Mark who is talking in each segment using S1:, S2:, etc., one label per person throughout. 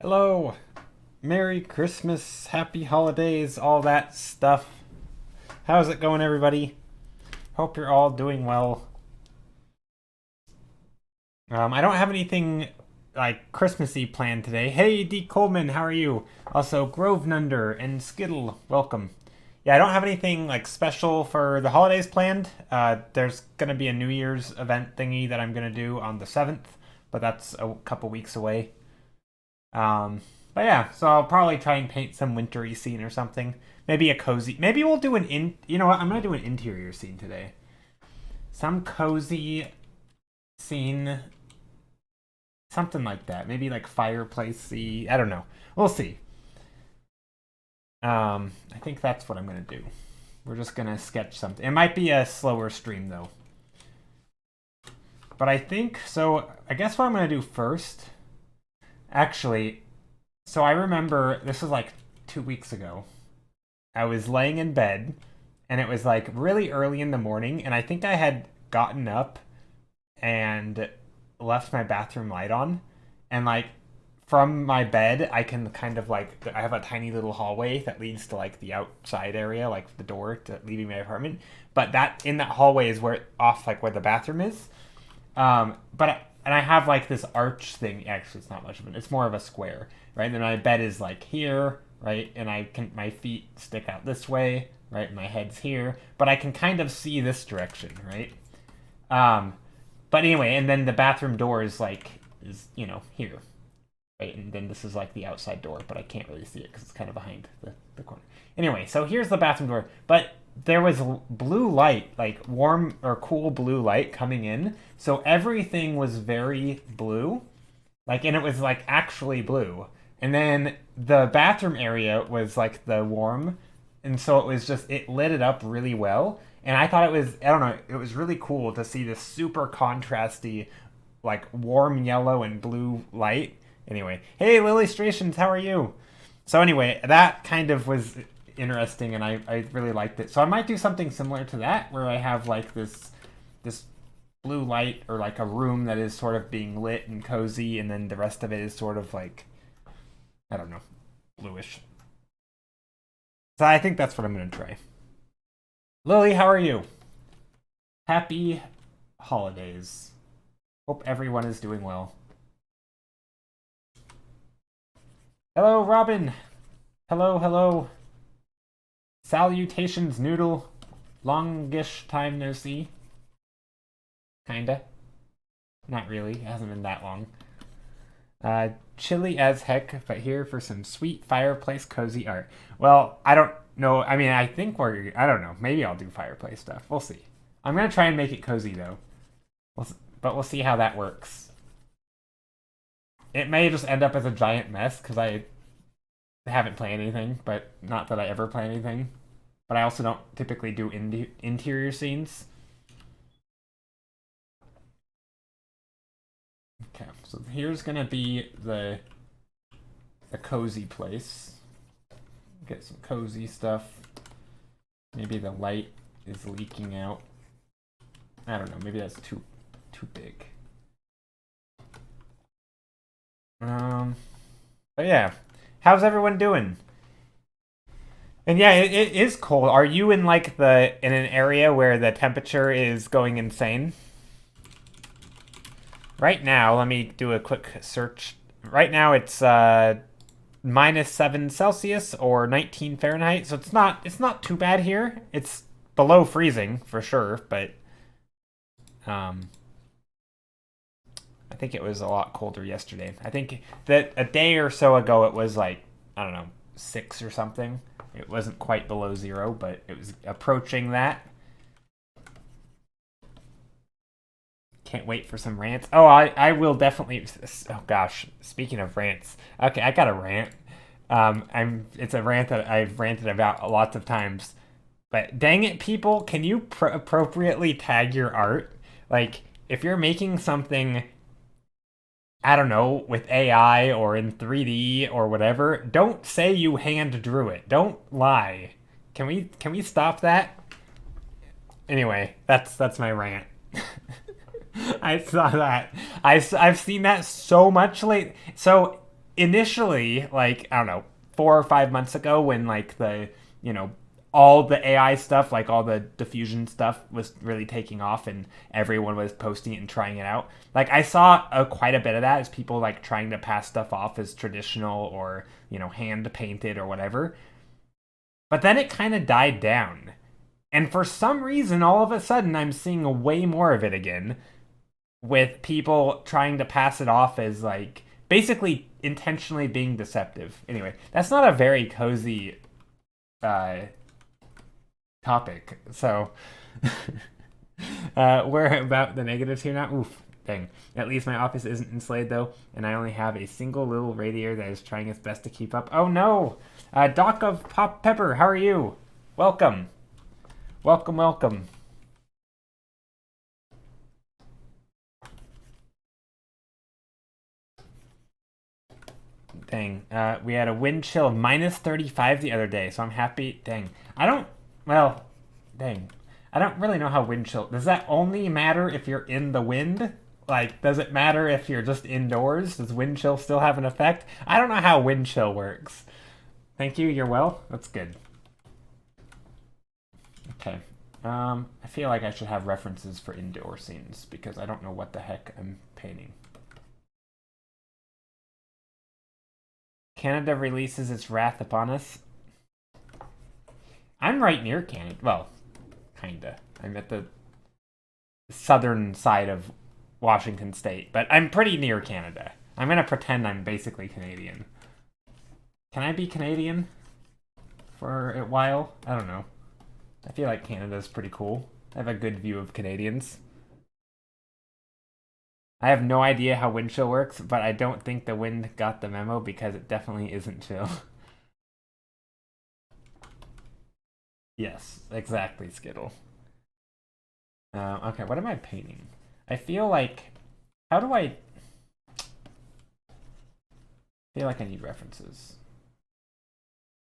S1: Hello, Merry Christmas, Happy Holidays, all that stuff. How's it going, everybody? Hope you're all doing well. I don't have anything like Christmassy planned today. Hey, D. Coleman, how are you? Also, Grovenunder and Skittle, welcome. Yeah, I don't have anything like special for the holidays planned. There's gonna be a New Year's event thingy that I'm gonna do on the 7th, but that's a couple weeks away. Um, but yeah, so I'll probably try and paint some wintry scene or something. Maybe a cozy. Maybe we'll do You know what? I'm gonna do an interior scene today. Some cozy scene, something like that. Maybe like fireplacey. I don't know. We'll see. I think that's what I'm gonna do. We're just gonna sketch something. It might be a slower stream though. But I think so. I guess what I'm gonna do first. Actually, so I remember this was like 2 weeks ago. I was laying in bed and it was like really early in the morning, and I think I had gotten up and left my bathroom light on. And like from my bed, I can kind of like, I have a tiny little hallway that leads to like the outside area, like the door to leaving my apartment. But that in that hallway is where off like where the bathroom is. And I have like this arch thing. Actually, it's not much of it. It's more of a square, right? And then my bed is like here, right? And my feet stick out this way, right? And my head's here, but I can kind of see this direction, right? But anyway, and then the bathroom door is here, right? And then this is like the outside door, but I can't really see it because it's kind of behind the corner. Anyway, so here's the bathroom door, but there was blue light, like warm or cool blue light coming in. So everything was very blue. And it was like actually blue. And then the bathroom area was like the warm. And so it lit it up really well. And I thought I don't know, it was really cool to see this super contrasty, like warm yellow and blue light. Anyway, hey, Lillustrations, how are you? So anyway, that kind of was interesting, and I really liked it. So I might do something similar to that, where I have like this blue light, or like a room that is sort of being lit and cozy, and then the rest of it is sort of like, I don't know, bluish. So I think that's what I'm gonna try. Lily, how are you? Happy holidays. Hope everyone is doing well. Hello, Robin. Hello. Salutations, Noodle. Longish time no see. Kinda. Not really. It hasn't been that long. Chilly as heck, but here for some sweet fireplace cozy art. Well, I don't know. I mean, I think I don't know. Maybe I'll do fireplace stuff. We'll see. I'm going to try and make it cozy, though. But we'll see how that works. It may just end up as a giant mess, because I haven't planned anything, but not that I ever plan anything. But I also don't typically do interior scenes. Okay, so here's gonna be the cozy place. Get some cozy stuff. Maybe the light is leaking out. I don't know, maybe that's too big. But yeah, how's everyone doing? And yeah, it is cold. Are you in like in an area where the temperature is going insane? Right now, let me do a quick search. Right now it's -7 Celsius or 19 Fahrenheit, so it's not too bad here. It's below freezing for sure, but I think it was a lot colder yesterday. I think that a day or so ago it was like, I don't know, 6 or something. It wasn't quite below 0, but it was approaching that. Can't wait for some rants. Oh, I will definitely. Oh gosh, speaking of rants, okay, I got a rant. It's a rant that I've ranted about lots of times. But dang it, people, can you appropriately tag your art? Like, if you're making something, I don't know, with AI or in 3D or whatever, don't say you hand drew it. Don't lie. Can we stop that? Anyway, that's my rant. I saw that. I've seen that so much late. So initially, like, I don't know, 4 or 5 months ago when like the, you know, all the AI stuff, like all the diffusion stuff was really taking off and everyone was posting it and trying it out. Like I saw quite a bit of that as people like trying to pass stuff off as traditional or, you know, hand painted or whatever. But then it kind of died down. And for some reason, all of a sudden, I'm seeing way more of it again with people trying to pass it off as like basically intentionally being deceptive. Anyway, that's not a very cozy topic. So we're about the negatives here now. Oof, dang. At least my office isn't insulated though, and I only have a single little radiator that is trying its best to keep up. Oh no! Doc of Pop Pepper, how are you? Welcome. Welcome, welcome. Dang. We had a wind chill of minus 35 the other day, so I'm happy. Dang. Well, dang. I don't really know how wind chill. Does that only matter if you're in the wind? Like, does it matter if you're just indoors? Does wind chill still have an effect? I don't know how wind chill works. Thank you. You're well? That's good. Okay. I feel like I should have references for indoor scenes because I don't know what the heck I'm painting. Canada releases its wrath upon us. I'm right near Canada. Well, kinda. I'm at the southern side of Washington State, but I'm pretty near Canada. I'm gonna pretend I'm basically Canadian. Can I be Canadian for a while? I don't know. I feel like Canada's pretty cool. I have a good view of Canadians. I have no idea how wind chill works, but I don't think the wind got the memo because it definitely isn't chill. Yes, exactly, Skittle. Okay, what am I painting? I feel like... How do I... feel like I need references.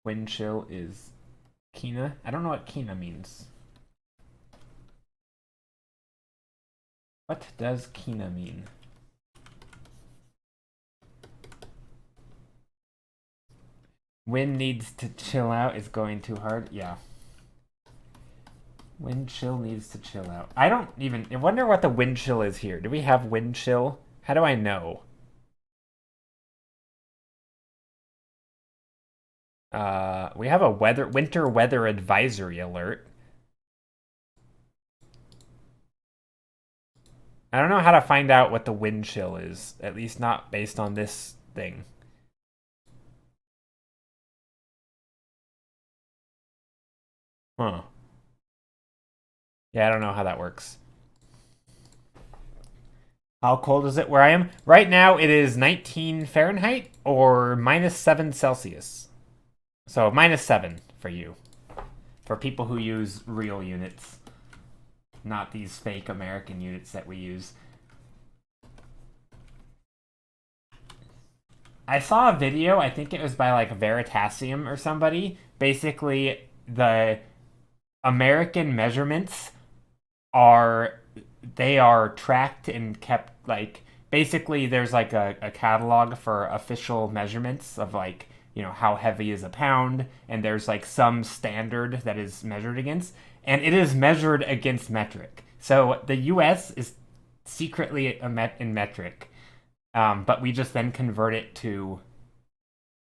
S1: Wind chill is Kina. I don't know what Kina means. What does Kina mean? Wind needs to chill out is going too hard. Yeah. Wind chill needs to chill out. I don't even... I wonder what the wind chill is here. Do we have wind chill? How do I know? We have a winter weather advisory alert. I don't know how to find out what the wind chill is, at least not based on this thing. Huh. Yeah, I don't know how that works. How cold is it where I am? Right now it is 19 Fahrenheit or minus 7 Celsius. So minus 7 for you. For people who use real units. Not these fake American units that we use. I saw a video, I think it was by like Veritasium or somebody. Basically, the American measurements are tracked and kept like basically there's like a catalog for official measurements of like, you know, how heavy is a pound, and there's like some standard that is measured against, and it is measured against metric. So the US is secretly in metric, but we just then convert it to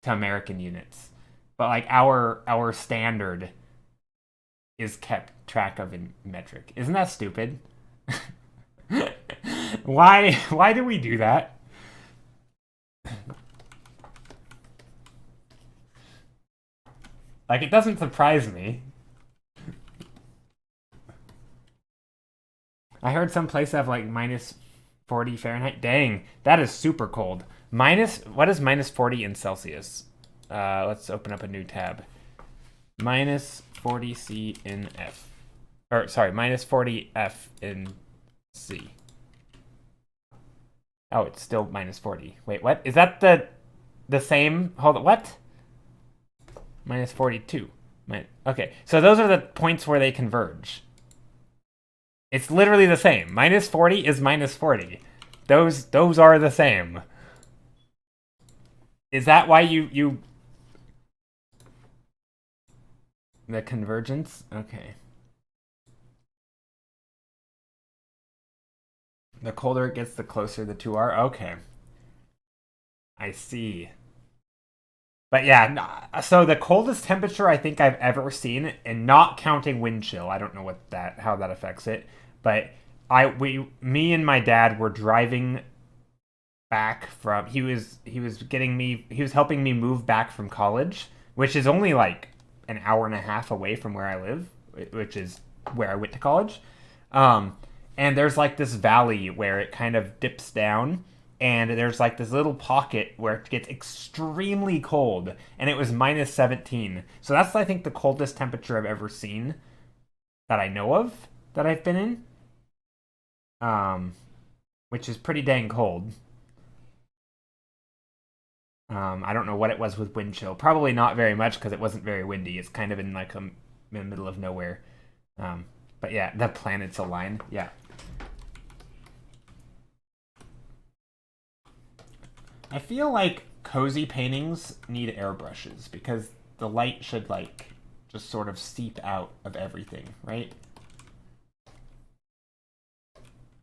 S1: American units. But like our standard is kept track of in metric. Isn't that stupid? Why do we do that? Like, it doesn't surprise me. I heard some place have like minus 40 Fahrenheit. Dang, that is super cold. What is minus 40 in Celsius? Let's open up a new tab. Minus 40 C in F. Or, sorry, minus 40 F in C. Oh, it's still minus 40. Wait, what? Is that the same? Hold on, what? Minus 42. Okay, so those are the points where they converge. It's literally the same. Minus 40 is minus 40. Those are the same. Is that why you the convergence? Okay. The colder it gets, the closer the two are. Okay. I see. But yeah, so the coldest temperature I think I've ever seen, and not counting wind chill. I don't know how that affects it, but me and my dad were driving back from. He was helping me move back from college, which is only like an hour and a half away from where I live, which is where I went to college. Um, and there's like this valley where it kind of dips down, and there's like this little pocket where it gets extremely cold, and it was minus 17. So that's, I think, the coldest temperature I've ever seen that I know of that I've been in, um, which is pretty dang cold. I don't know what it was with wind chill. Probably not very much because it wasn't very windy. It's kind of in like in the middle of nowhere. But yeah, the planets align. Yeah. I feel like cozy paintings need airbrushes because the light should like just sort of seep out of everything, right?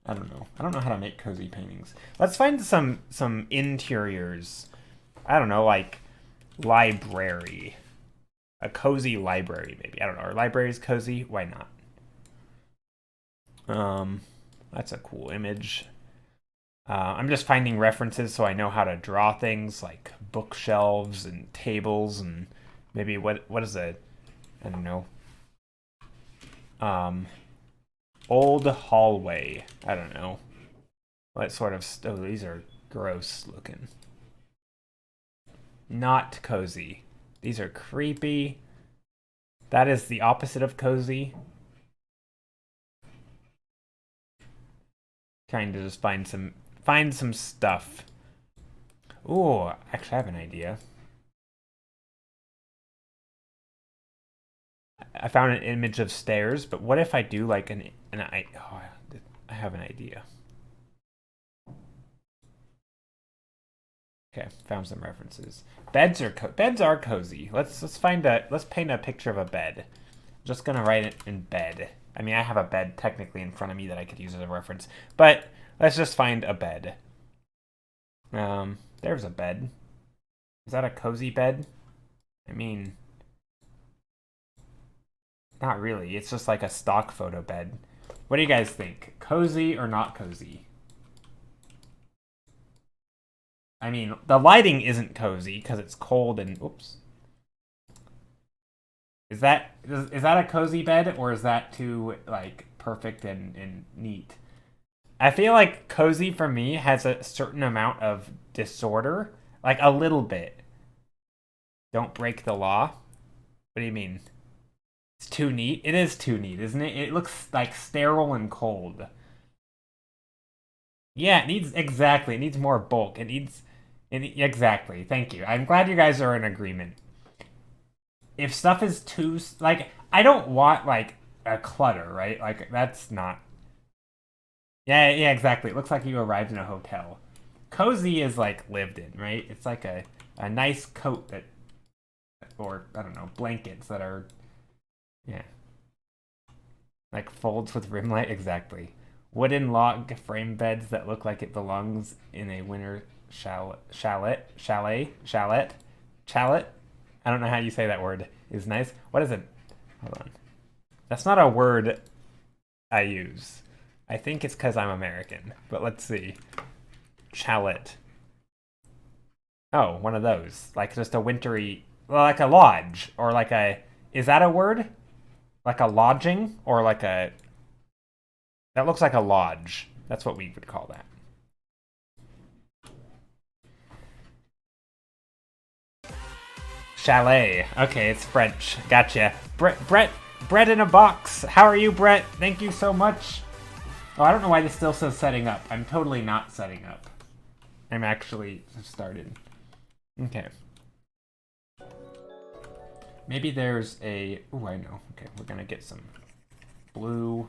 S1: I don't know. I don't know how to make cozy paintings. Let's find some interiors. I don't know, like library. A cozy library, maybe. I don't know. Are libraries cozy? Why not? That's a cool image. I'm just finding references so I know how to draw things like bookshelves and tables and maybe what is a, I don't know. Old hallway. I don't know. What sort of, oh, these are gross looking. Not cozy. These are creepy. That is the opposite of cozy. Trying to just find some stuff. Ooh, actually I have an idea. I found an image of stairs, but what if I do like I have an idea. Okay, found some references. Beds are cozy. Let's paint a picture of a bed. I'm just gonna write it in bed. I mean, I have a bed technically in front of me that I could use as a reference, but let's just find a bed. There's a bed. Is that a cozy bed? I mean, not really. It's just like a stock photo bed. What do you guys think? Cozy or not cozy? I mean, the lighting isn't cozy because it's cold and oops. Is that a cozy bed or is that too like perfect and neat? I feel like cozy for me has a certain amount of disorder, like a little bit. Don't break the law. What do you mean? It's too neat. It is too neat, isn't it? It looks like sterile and cold. Yeah, it needs exactly. It needs more bulk. Exactly. Thank you. I'm glad you guys are in agreement. If stuff is too like, I don't want like a clutter, right? Like that's not. Yeah, yeah, exactly. It looks like you arrived in a hotel. Cozy is like lived in, right? It's like a nice coat that, or I don't know, blankets that are, yeah, like folds with rim light. Exactly. Wooden log frame beds that look like it belongs in a winter chalet. I don't know how you say that word. Is nice. What is it? Hold on. That's not a word I use. I think it's because I'm American. But let's see. Chalet. Oh, one of those. Like just a wintry, well, like a lodge or like a. Is that a word? Like a lodging or like a. That looks like a lodge. That's what we would call that. Chalet. Okay, it's French. Gotcha. Brett in a box. How are you, Brett? Thank you so much. Oh, I don't know why this still says setting up. I'm totally not setting up. I'm actually started. Okay. Maybe there's a... Oh, I know. Okay, we're gonna get some blue.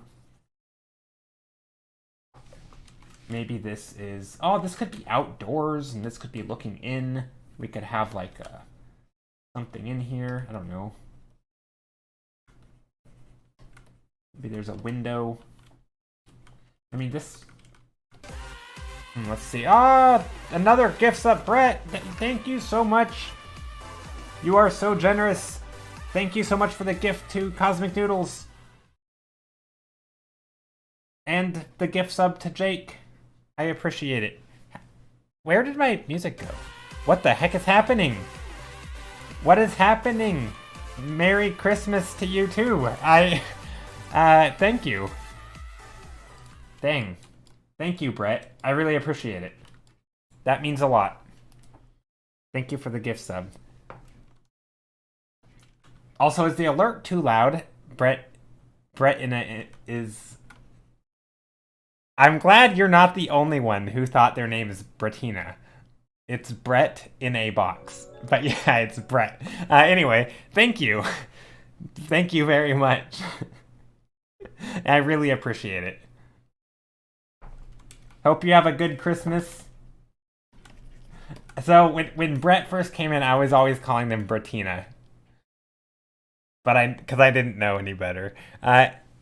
S1: Maybe this is... Oh, this could be outdoors, and this could be looking in. we could have like something in here. I don't know. Maybe there's a window. I mean, this... let's see. Ah, another gift sub, Brett. Thank you so much. You are so generous. Thank you so much for the gift to Cosmic Noodles. And the gift sub to Jake. I appreciate it. Where did my music go? What the heck is happening? What is happening? Merry Christmas to you too. Thank you. Dang. Thank you, Brett. I really appreciate it. That means a lot. Thank you for the gift sub. Also, is the alert too loud? Brett is... I'm glad you're not the only one who thought their name is Brettina. It's Brett in a box. But yeah, it's Brett. Anyway, thank you. Thank you very much. I really appreciate it. Hope you have a good Christmas. So when Brett first came in, I was always calling them Brettina. But because I didn't know any better.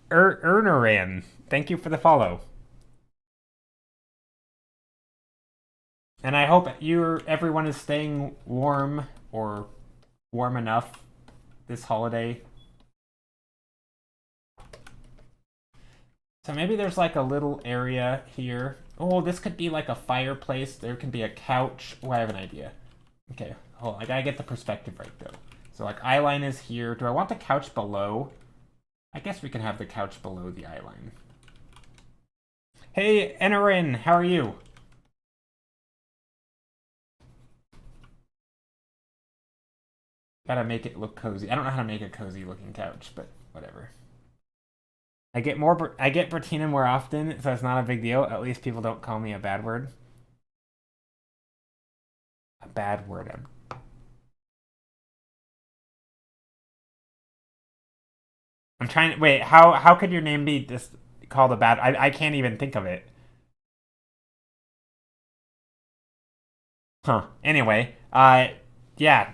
S1: Erneran, thank you for the follow. And I hope everyone is staying warm or warm enough this holiday. So maybe there's like a little area here. Oh, this could be like a fireplace. There can be a couch. Oh, I have an idea. Okay, hold on. I gotta get the perspective right though. So like eye line is here. Do I want the couch below? I guess we can have the couch below the eye line. Hey, Enarin, how are you? Gotta make it look cozy. I don't know how to make a cozy looking couch, but whatever. I get Bertina more often, so it's not a big deal. At least people don't call me a bad word. A bad word. I'm trying to... Wait, how could your name be just called a bad... I can't even think of it. Huh. Anyway, yeah.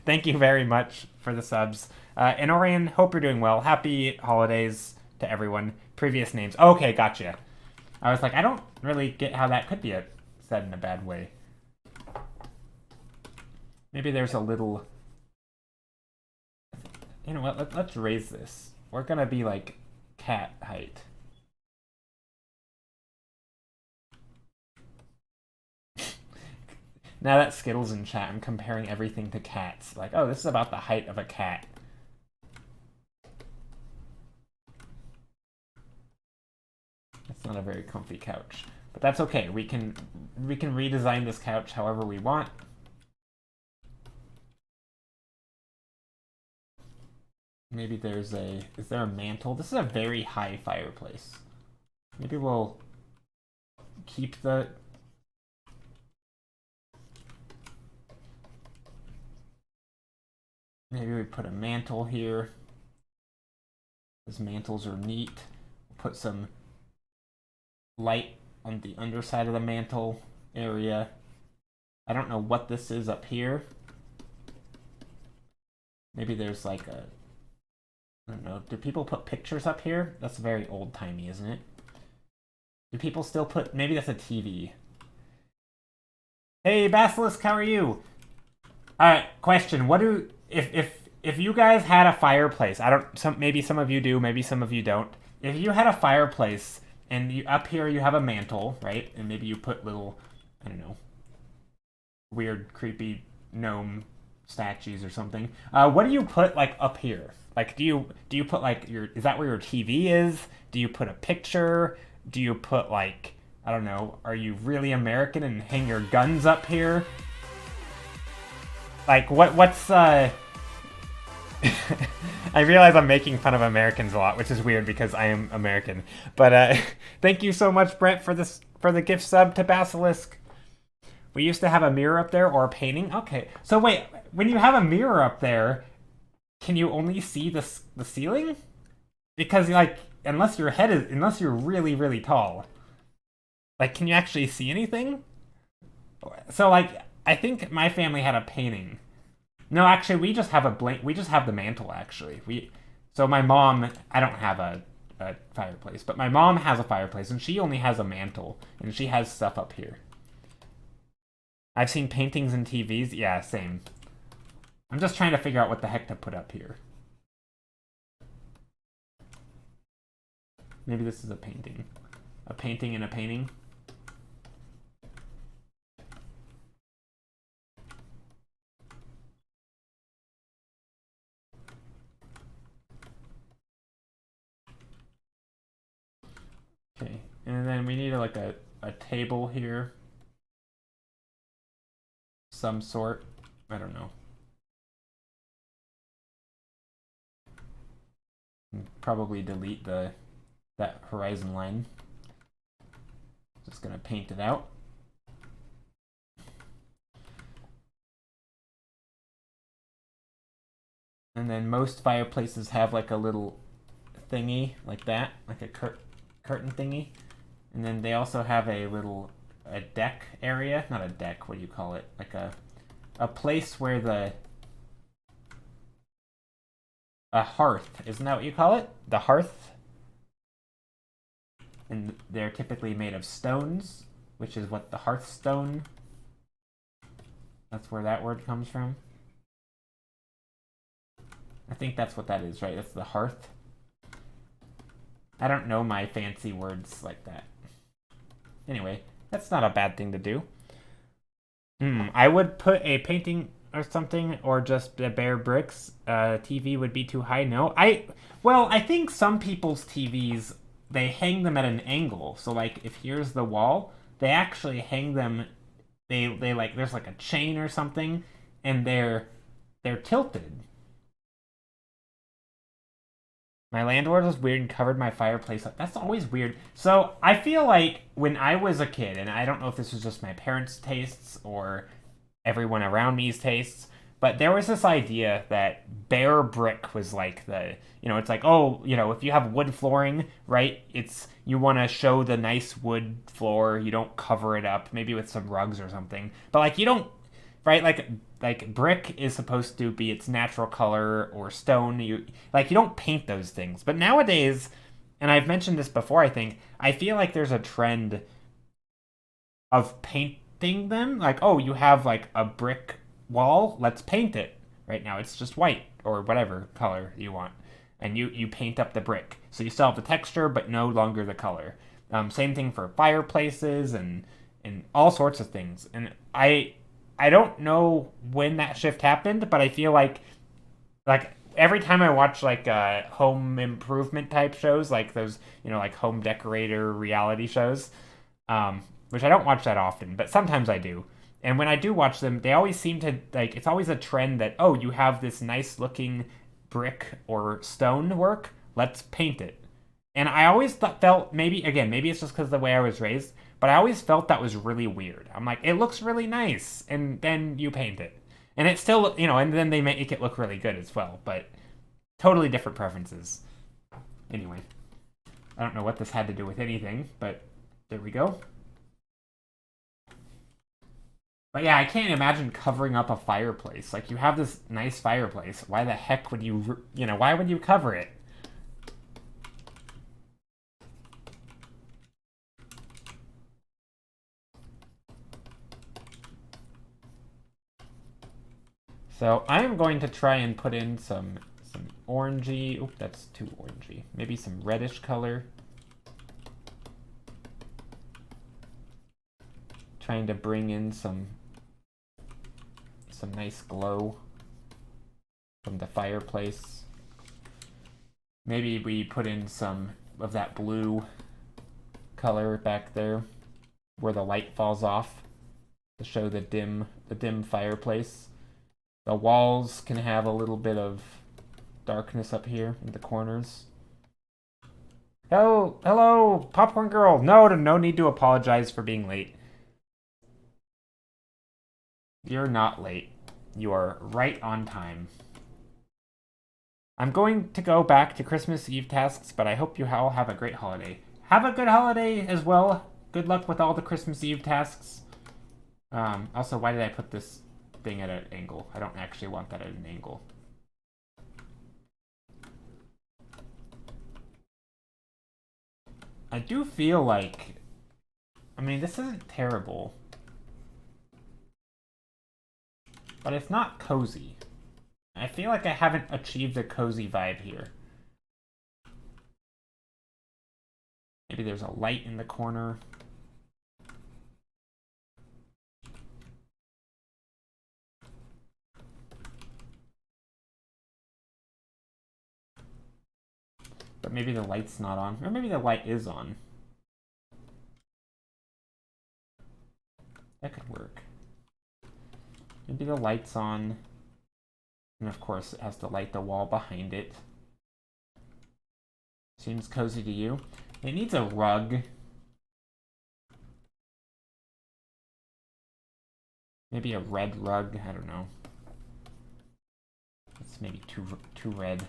S1: Thank you very much for the subs. And Orion, hope you're doing well. Happy holidays to everyone. Previous names. Okay, gotcha. I was like, I don't really get how that could be said in a bad way. Maybe there's a little... You know what? Let's raise this. We're gonna be like cat height. Now that Skittles in chat, I'm comparing everything to cats. Like, oh, this is about the height of a cat. That's not a very comfy couch. But that's okay. We can redesign this couch however we want. Maybe is there a mantle? This is a very high fireplace. Maybe we'll keep the... Maybe we put a mantle here. Those mantles are neat. Put some light on the underside of the mantle area. I don't know what this is up here. Maybe there's like a... I don't know. Do people put pictures up here? That's very old-timey, isn't it? Do people still put... Maybe that's a TV. Hey, Basilisk, how are you? Alright, question. What do... If you guys had a fireplace, maybe some of you do, maybe some of you don't. If you had a fireplace and up here you have a mantle, right? And maybe you put little, I don't know, weird, creepy gnome statues or something. What do you put like up here? Like, do you put like is that where your TV is? Do you put a picture? Do you put like, I don't know, are you really American and hang your guns up here? Like, what's, I realize I'm making fun of Americans a lot, which is weird because I am American. But, thank you so much, Brett, for the gift sub to Basilisk. We used to have a mirror up there or a painting. Okay, so wait, when you have a mirror up there, can you only see the ceiling? Because, like, unless you're really, really tall, like, can you actually see anything? So, like, I think my family had a painting. No, actually, we just have a blank. We just have the mantle. Actually, So my mom, I don't have a fireplace, but my mom has a fireplace, and she only has a mantle, and she has stuff up here. I've seen paintings and TVs. Yeah, same. I'm just trying to figure out what the heck to put up here. Maybe this is a painting. A painting and a painting. Okay, and then we need like a table here. Some sort. I don't know. Probably delete that horizon line. Just gonna paint it out. And then most fireplaces have like a little thingy like that, like a curtain thingy. And then they also have a deck area, not a deck, what do you call it? Like a place where a hearth, isn't that what you call it? The hearth. And they're typically made of stones, which is what the hearthstone, that's where that word comes from. I think that's what that is, right? That's the hearth. I don't know my fancy words like that. Anyway, that's not a bad thing to do. I would put a painting or something, or just the bare bricks. TV would be too high. No, I think some people's TVs, they hang them at an angle. So like, if here's the wall, they actually hang them. They like, there's like a chain or something, and they're tilted. My landlord was weird and covered my fireplace up. That's always weird. So I feel like when I was a kid, and I don't know if this was just my parents' tastes or everyone around me's tastes, but there was this idea that bare brick was like it's like, oh, if you have wood flooring, right, you want to show the nice wood floor, you don't cover it up, maybe with some rugs or something, but like you don't, right, like brick is supposed to be its natural color, or stone, you don't paint those things. But nowadays, and I've mentioned this before, I feel like there's a trend of painting them. Like, oh, you have like a brick wall, let's paint it. Right now it's just white or whatever color you want, and you paint up the brick, so you still have the texture but no longer the color. Same thing for fireplaces and all sorts of things. And I don't know when that shift happened, but I feel like every time I watch like home improvement type shows, like those, like home decorator reality shows, which I don't watch that often, but sometimes I do. And when I do watch them, they always seem to, like, it's always a trend that, oh, you have this nice looking brick or stone work, let's paint it. And I always felt, maybe it's just because of the way I was raised, but I always felt that was really weird. I'm like, it looks really nice, and then you paint it. And it's still, and then they make it look really good as well, but totally different preferences. Anyway, I don't know what this had to do with anything, but there we go. But yeah, I can't imagine covering up a fireplace. Like, you have this nice fireplace. Why the heck would you, why would you cover it? So I'm going to try and put in some orangey. Oop, that's too orangey. Maybe some reddish color. Trying to bring in some nice glow from the fireplace. Maybe we put in some of that blue color back there where the light falls off to show the dim fireplace. The walls can have a little bit of darkness up here in the corners. Hello, Popcorn Girl. No need to apologize for being late. You're not late. You are right on time. I'm going to go back to Christmas Eve tasks, but I hope you all have a great holiday. Have a good holiday as well. Good luck with all the Christmas Eve tasks. Also, why did I put this thing at an angle? I don't actually want that at an angle. I do feel like... I mean, this isn't terrible. But it's not cozy. I feel like I haven't achieved a cozy vibe here. Maybe there's a light in the corner. But maybe the light's not on. Or maybe the light is on. That could work. Maybe the light's on. And of course, it has to light the wall behind it. Seems cozy to you. It needs a rug. Maybe a red rug. I don't know. It's maybe too red.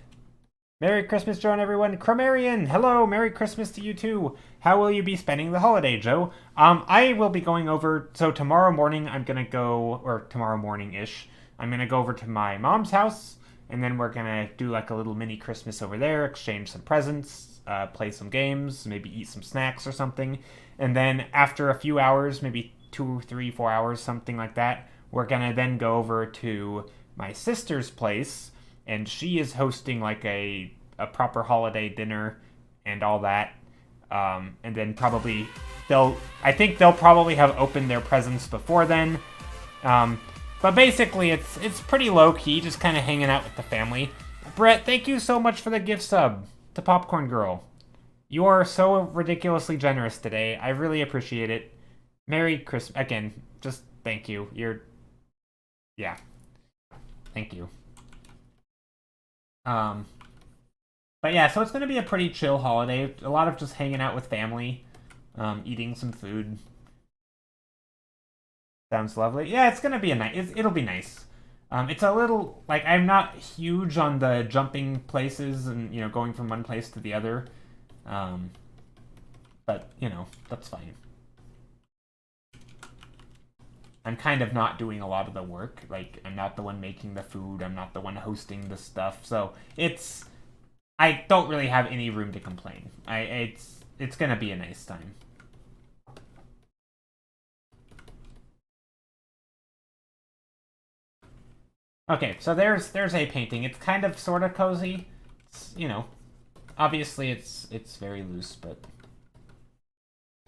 S1: Merry Christmas, Joe, and everyone. Chromarian, hello. Merry Christmas to you too. How will you be spending the holiday, Joe? I will be going over. So tomorrow morning, I'm gonna go, or tomorrow morning-ish, I'm gonna go over to my mom's house, and then we're gonna do like a little mini Christmas over there, exchange some presents, play some games, maybe eat some snacks or something, and then after a few hours, maybe 2, 3, 4 hours, something like that, we're gonna then go over to my sister's place. And she is hosting like a proper holiday dinner and all that. And then probably I think they'll probably have opened their presents before then. But basically it's pretty low key, just kind of hanging out with the family. Brett, thank you so much for the gift sub to Popcorn Girl. You are so ridiculously generous today. I really appreciate it. Merry Christmas. Again, just thank you. Yeah. Thank you. But yeah, so it's going to be a pretty chill holiday. A lot of just hanging out with family, eating some food. Sounds lovely. Yeah, it's going to be it'll be nice. It's a little, like, I'm not huge on the jumping places and, going from one place to the other. But, that's fine. I'm kind of not doing a lot of the work. Like, I'm not the one making the food. I'm not the one hosting the stuff. So I don't really have any room to complain. It's gonna be a nice time. Okay, so there's a painting. It's kind of sort of cozy. It's, obviously it's very loose, but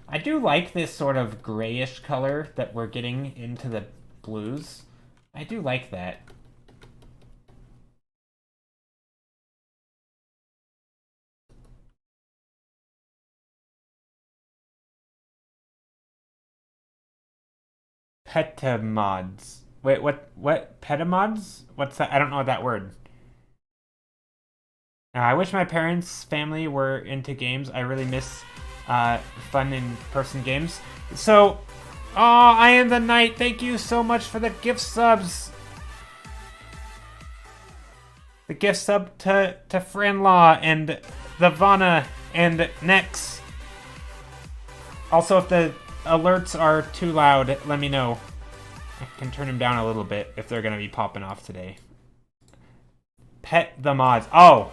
S1: I do like this sort of grayish color that we're getting into the blues. I do like that. Petamods. Wait, what? Petamods? What's that? I don't know that word. I wish my parents' family were into games. I really miss fun in-person games. So, I am the knight. Thank you so much for the gift subs. The gift sub to Franlaw and the Vana and Nex. Also, if the alerts are too loud, let me know. I can turn them down a little bit if they're going to be popping off today. Pet the mods. Oh!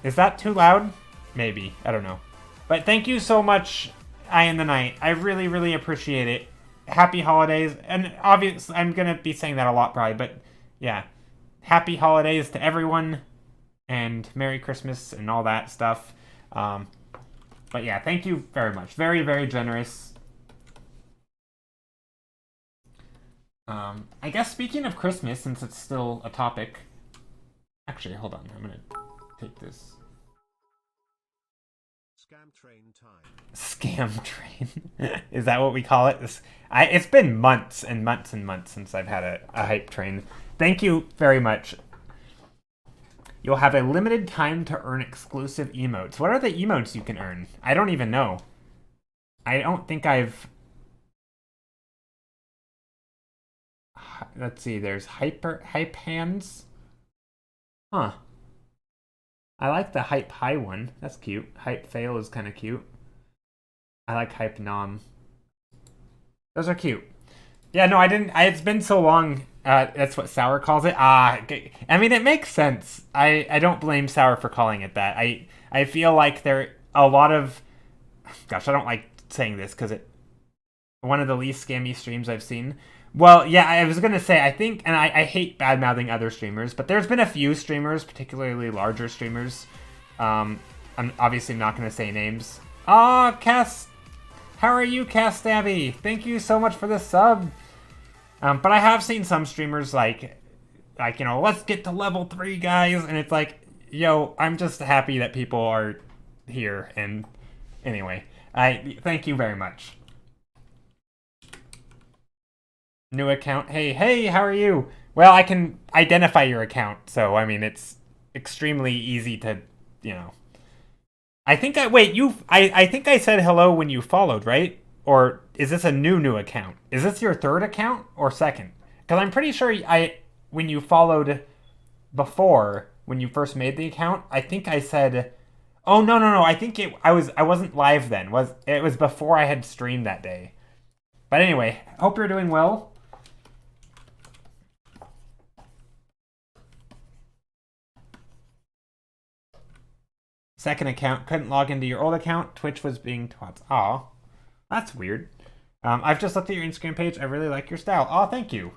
S1: Is that too loud? Maybe. I don't know. But thank you so much, I Am the Night. I really, really appreciate it. Happy holidays. And obviously, I'm going to be saying that a lot probably, but yeah. Happy holidays to everyone. And Merry Christmas and all that stuff. But yeah, thank you very much. Very, very generous. I guess speaking of Christmas, since it's still a topic... Actually, hold on. I'm going to take this.
S2: Scam train time.
S1: Scam train. Is that what we call it? It's been months and months and months since I've had a hype train. Thank you very much. You'll have a limited time to earn exclusive emotes. What are the emotes you can earn? I don't even know. I don't think I've... Let's see, there's hype hands. Huh. I like the hype high one. That's cute. Hype fail is kind of cute. I like hype nom. Those are cute. Yeah, no, I didn't. It's been so long. That's what Sour calls it. I mean, it makes sense. I don't blame Sour for calling it that. I feel like there a lot of. Gosh, I don't like saying this because it one of the least scammy streams I've seen. Well, yeah, I was gonna say I think, and I hate bad mouthing other streamers, but there's been a few streamers, particularly larger streamers. I'm obviously not gonna say names. Ah, Cass, how are you, Cass Stabby? Thank you so much for the sub. But I have seen some streamers like let's get to level 3, guys, and it's like, yo, I'm just happy that people are here. And anyway, I thank you very much. New account. Hey, how are you? Well, I can identify your account, so I mean it's extremely easy to, you know. I think I think I said hello when you followed, right? Or is this a new account? Is this your third account or second? Because I'm pretty sure when you followed before, when you first made the account, I think I said, oh no, I think I wasn't live then. It was before I had streamed that day. But anyway, hope you're doing well. Second account, couldn't log into your old account. Twitch was being twats. Aw, that's weird. I've just looked at your Instagram page. I really like your style. Aw, thank you.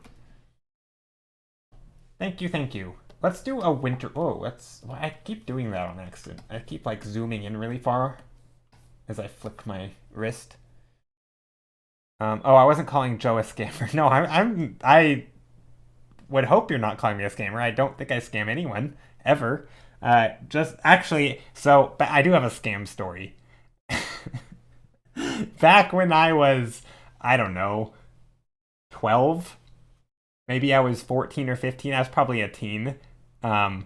S1: Thank you. Let's do a winter. Oh, I keep doing that on accident. I keep like zooming in really far as I flick my wrist. Oh, I wasn't calling Joe a scammer. No, I would hope you're not calling me a scammer. I don't think I scam anyone ever. Just actually, but I do have a scam story. Back when I was, I don't know, 12, maybe I was 14 or 15. I was probably a teen. I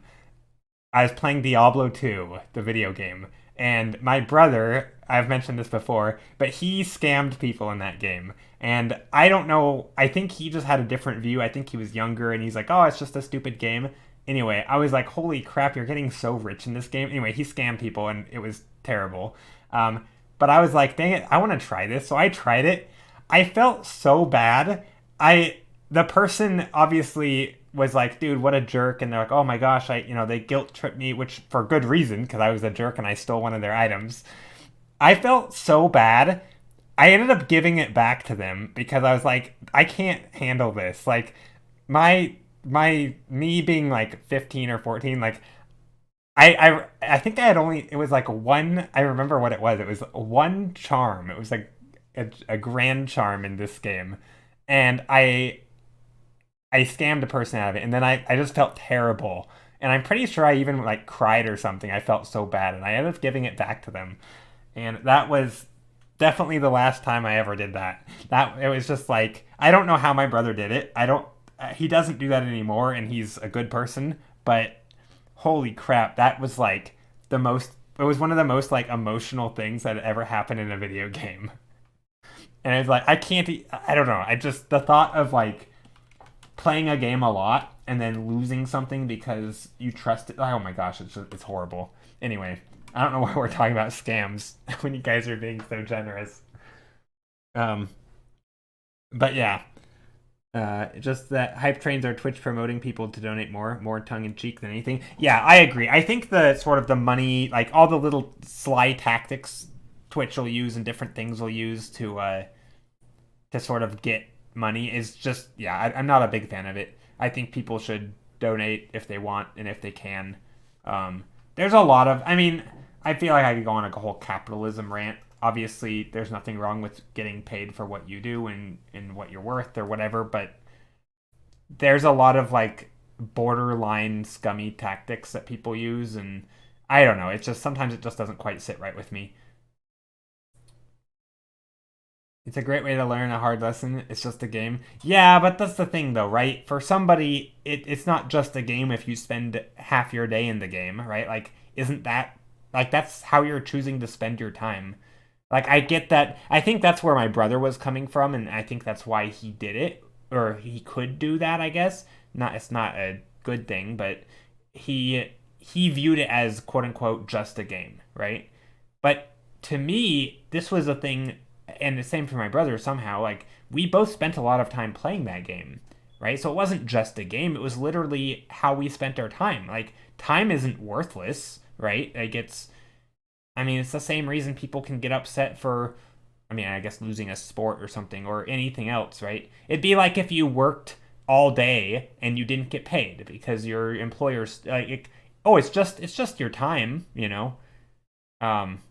S1: was playing Diablo 2, the video game, and my brother, I've mentioned this before, but he scammed people in that game. And I don't know, I think he just had a different view. I think he was younger, and he's like, oh, it's just a stupid game. Anyway, I was like, holy crap, you're getting so rich in this game. Anyway, he scammed people, and it was terrible. But I was like, dang it, I want to try this. So I tried it. I felt so bad. The person obviously was like, dude, what a jerk. And they're like, oh my gosh, they guilt tripped me, which for good reason, because I was a jerk and I stole one of their items. I felt so bad. I ended up giving it back to them because I was like, I can't handle this. Like, me being like 15 or 14, like, I think I had it was like one, I remember what it was. It was one charm. It was like a grand charm in this game. And I scammed a person out of it, and then I just felt terrible. And I'm pretty sure I even like cried or something. I felt so bad, and I ended up giving it back to them. And that was definitely the last time I ever did that. It was just like, I don't know how my brother did it. He doesn't do that anymore, and he's a good person, but holy crap, that was like it was one of the most like emotional things that had ever happened in a video game. And it's like, I don't know. The thought of like playing a game a lot and then losing something because you trust it. Oh my gosh, it's horrible. Anyway, I don't know why we're talking about scams when you guys are being so generous. But yeah. Just that hype trains are Twitch promoting people to donate more tongue-in-cheek than anything. Yeah, I agree. I think the sort of the money, like all the little sly tactics Twitch will use and different things will use to sort of get money is just, yeah, I'm not a big fan of it. I think people should donate if they want and if they can. There's a lot of, I mean, I feel like I could go on like a whole capitalism rant. Obviously, there's nothing wrong with getting paid for what you do and what you're worth or whatever, but there's a lot of like borderline scummy tactics that people use, and I don't know. It's just sometimes it just doesn't quite sit right with me. It's a great way to learn a hard lesson. It's just a game. Yeah, but that's the thing though, right? For somebody, it's not just a game if you spend half your day in the game, right? Like, isn't that, like, that's how you're choosing to spend your time. Like, I get that. I think that's where my brother was coming from, and I think that's why he did it, or he could do that, I guess. It's not a good thing, but he viewed it as quote unquote just a game, right? But to me, this was a thing, and the same for my brother somehow. Like, we both spent a lot of time playing that game, right? So it wasn't just a game, it was literally how we spent our time. Like, time isn't worthless, right? Like, I mean, it's the same reason people can get upset for, I mean, I guess losing a sport or something or anything else, right? It'd be like if you worked all day and you didn't get paid because your employer's like, oh, it's just your time, you know. Um,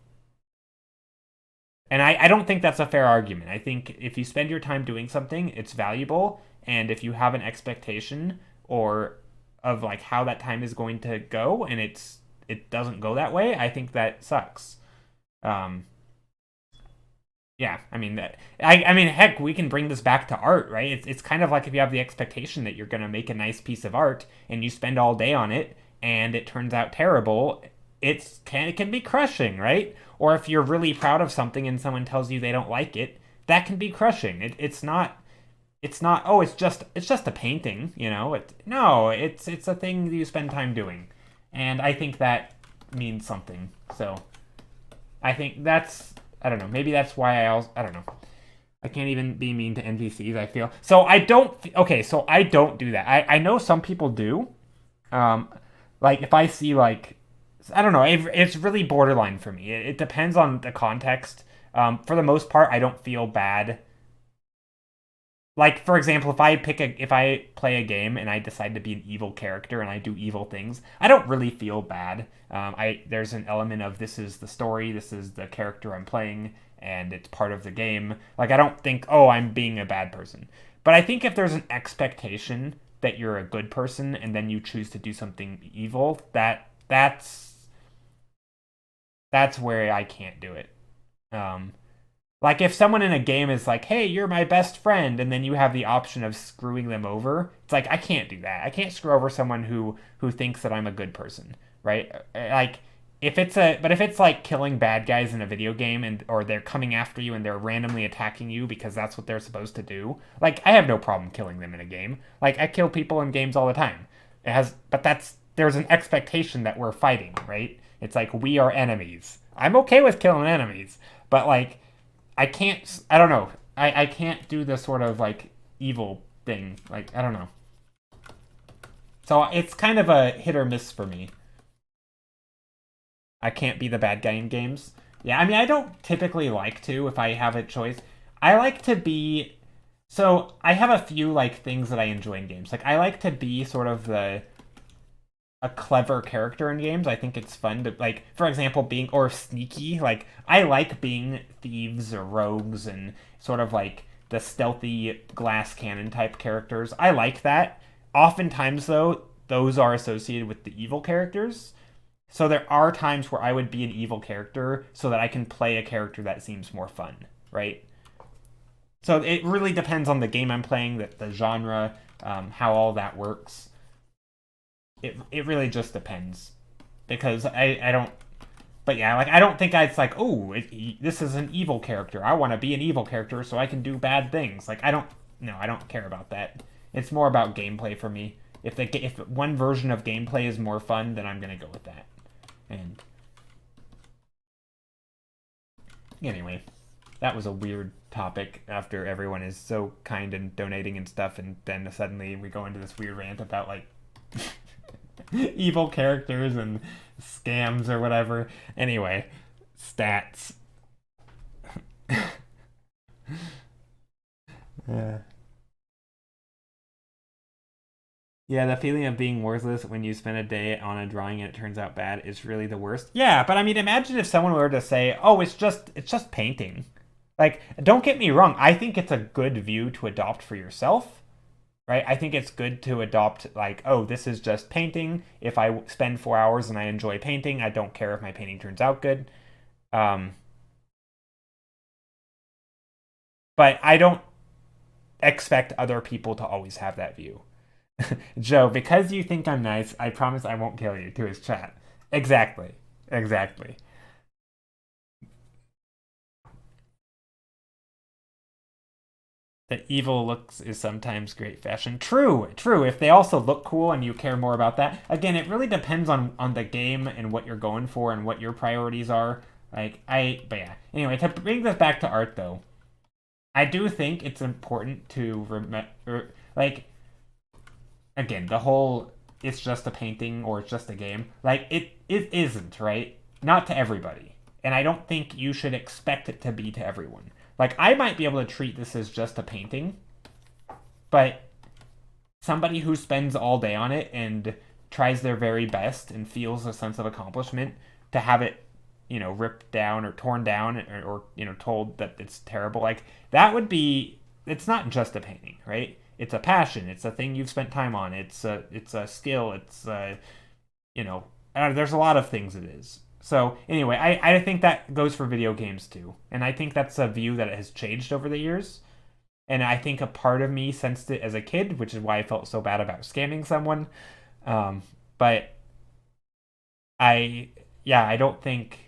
S1: and I don't think that's a fair argument. I think if you spend your time doing something, it's valuable, and if you have an expectation or of like how that time is going to go, and it doesn't go that way, I think that sucks. Um, yeah, I mean that. I mean, heck, we can bring this back to art, right? It's kind of like if you have the expectation that you're gonna make a nice piece of art and you spend all day on it and it turns out terrible. It can be crushing, right? Or if you're really proud of something and someone tells you they don't like it, that can be crushing. It's not. Oh, it's just a painting, you know. No, it's a thing that you spend time doing, and I think that means something. So I think that's, I don't know. Maybe that's why I don't know. I can't even be mean to NPCs, I feel. So I don't, okay, so I don't do that. I know some people do. Um, like if I see like, I don't know, it's really borderline for me. It depends on the context. For the most part, I don't feel bad. Like for example, if I play a game and I decide to be an evil character and I do evil things, I don't really feel bad. There's an element of this is the story, this is the character I'm playing, and it's part of the game. Like I don't think, oh, I'm being a bad person. But I think if there's an expectation that you're a good person and then you choose to do something evil, that's where I can't do it. Um, like if someone in a game is like, "Hey, you're my best friend," and then you have the option of screwing them over, it's like I can't do that. I can't screw over someone who thinks that I'm a good person, right? Like if it's like killing bad guys in a video game and or they're coming after you and they're randomly attacking you because that's what they're supposed to do. Like I have no problem killing them in a game. Like I kill people in games all the time. But there's an expectation that we're fighting, right? It's like we are enemies. I'm okay with killing enemies, but like I don't know. I can't do this sort of like evil thing. Like, I don't know. So it's kind of a hit or miss for me. I can't be the bad guy in games. Yeah, I mean, I don't typically like to if I have a choice. I like to be. So I have a few like things that I enjoy in games. Like I like to be sort of a clever character in games. I think it's fun to like, for example, being or sneaky. Like I like being thieves or rogues and sort of like the stealthy glass cannon type characters. I like that. Oftentimes though, those are associated with the evil characters. So there are times where I would be an evil character so that I can play a character that seems more fun, right? So it really depends on the game I'm playing, the genre, how all that works. It really just depends because I don't. But yeah, like I don't think it's like, oh, this is an evil character. I want to be an evil character so I can do bad things. Like I don't. No, I don't care about that. It's more about gameplay for me. If one version of gameplay is more fun, then I'm gonna go with that. And anyway, that was a weird topic after everyone is so kind and donating and stuff, and then suddenly we go into this weird rant about like evil characters and scams or whatever. Anyway, stats. Yeah. Yeah, the feeling of being worthless when you spend a day on a drawing and it turns out bad is really the worst. Yeah, but I mean, imagine if someone were to say, "Oh, it's just painting." Like, don't get me wrong, I think it's a good view to adopt for yourself, right? I think it's good to adopt like, "Oh, this is just painting. If I spend 4 hours and I enjoy painting, I don't care if my painting turns out good." Um, but I don't expect other people to always have that view. Joe, because you think I'm nice, I promise I won't kill you, to his chat. Exactly. Exactly. The evil looks is sometimes great fashion. True, true. If they also look cool and you care more about that. Again, it really depends on the game and what you're going for and what your priorities are. But yeah. Anyway, to bring this back to art though, I do think it's important to remember, like, again, the whole it's just a painting or it's just a game. Like, it isn't, right? Not to everybody. And I don't think you should expect it to be to everyone. Like, I might be able to treat this as just a painting, but somebody who spends all day on it and tries their very best and feels a sense of accomplishment to have it, ripped down or torn down or told that it's terrible, like, that would be, it's not just a painting, right? It's a passion. It's a thing you've spent time on. It's a skill. There's a lot of things it is. So anyway, I think that goes for video games too, and I think that's a view that has changed over the years. And I think a part of me sensed it as a kid, which is why I felt so bad about scamming someone. But I don't think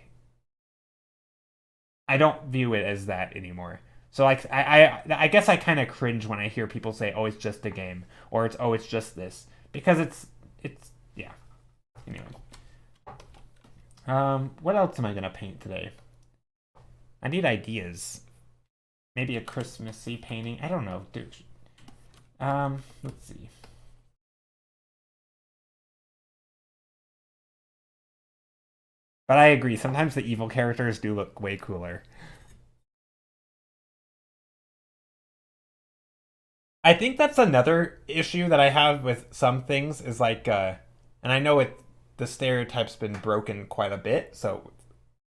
S1: I don't view it as that anymore. So like I guess I kind of cringe when I hear people say, "Oh, it's just a game," or it's just this," because it's yeah. Anyway, what else am I gonna paint today? I need ideas. Maybe a Christmassy painting. I don't know, dude. Let's see. But I agree. Sometimes the evil characters do look way cooler. I think that's another issue that I have with some things is like, and I know the stereotype's been broken quite a bit, so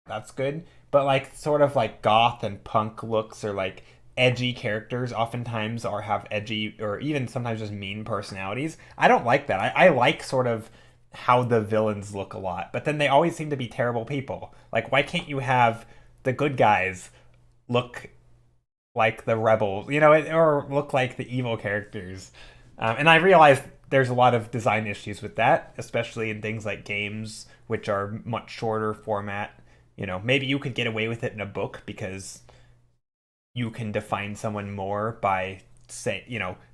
S1: that's good. But like, sort of like goth and punk looks or like edgy characters oftentimes are have edgy or even sometimes just mean personalities. I don't like that. I like sort of how the villains look a lot, but then they always seem to be terrible people. Like, why can't you have the good guys look like the rebels, or look like the evil characters? And I realize there's a lot of design issues with that, especially in things like games, which are much shorter format. Maybe you could get away with it in a book because you can define someone more by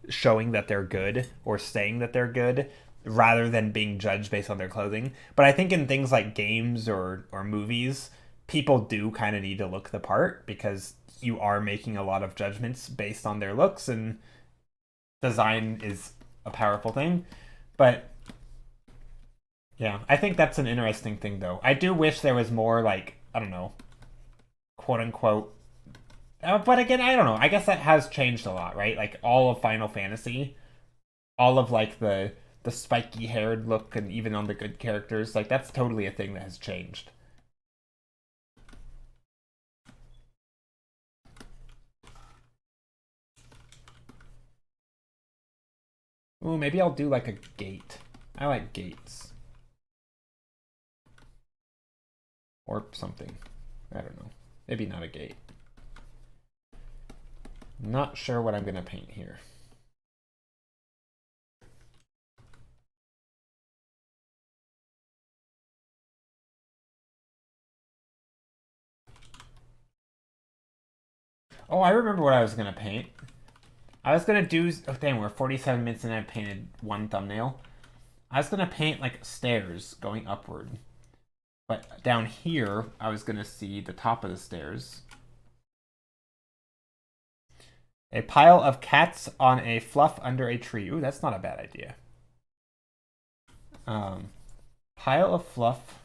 S1: showing that they're good or saying that they're good rather than being judged based on their clothing. But I think in things like games or movies, people do kind of need to look the part because you are making a lot of judgments based on their looks, and design is a powerful thing. But yeah, I think that's an interesting thing though. I do wish there was more, like, I don't know, quote unquote. But again, I don't know. I guess that has changed a lot, right? Like all of Final Fantasy, all of like the spiky haired look, and even on the good characters, like that's totally a thing that has changed. Ooh, maybe I'll do like a gate. I like gates. Or something. I don't know. Maybe not a gate. Not sure what I'm gonna paint here. Oh, I remember what I was gonna paint. I was gonna do. Oh, dang, we're 47 minutes and I painted one thumbnail. I was gonna paint like stairs going upward, but down here I was gonna see the top of the stairs. A pile of cats on a fluff under a tree. Ooh, that's not a bad idea. Pile of fluff.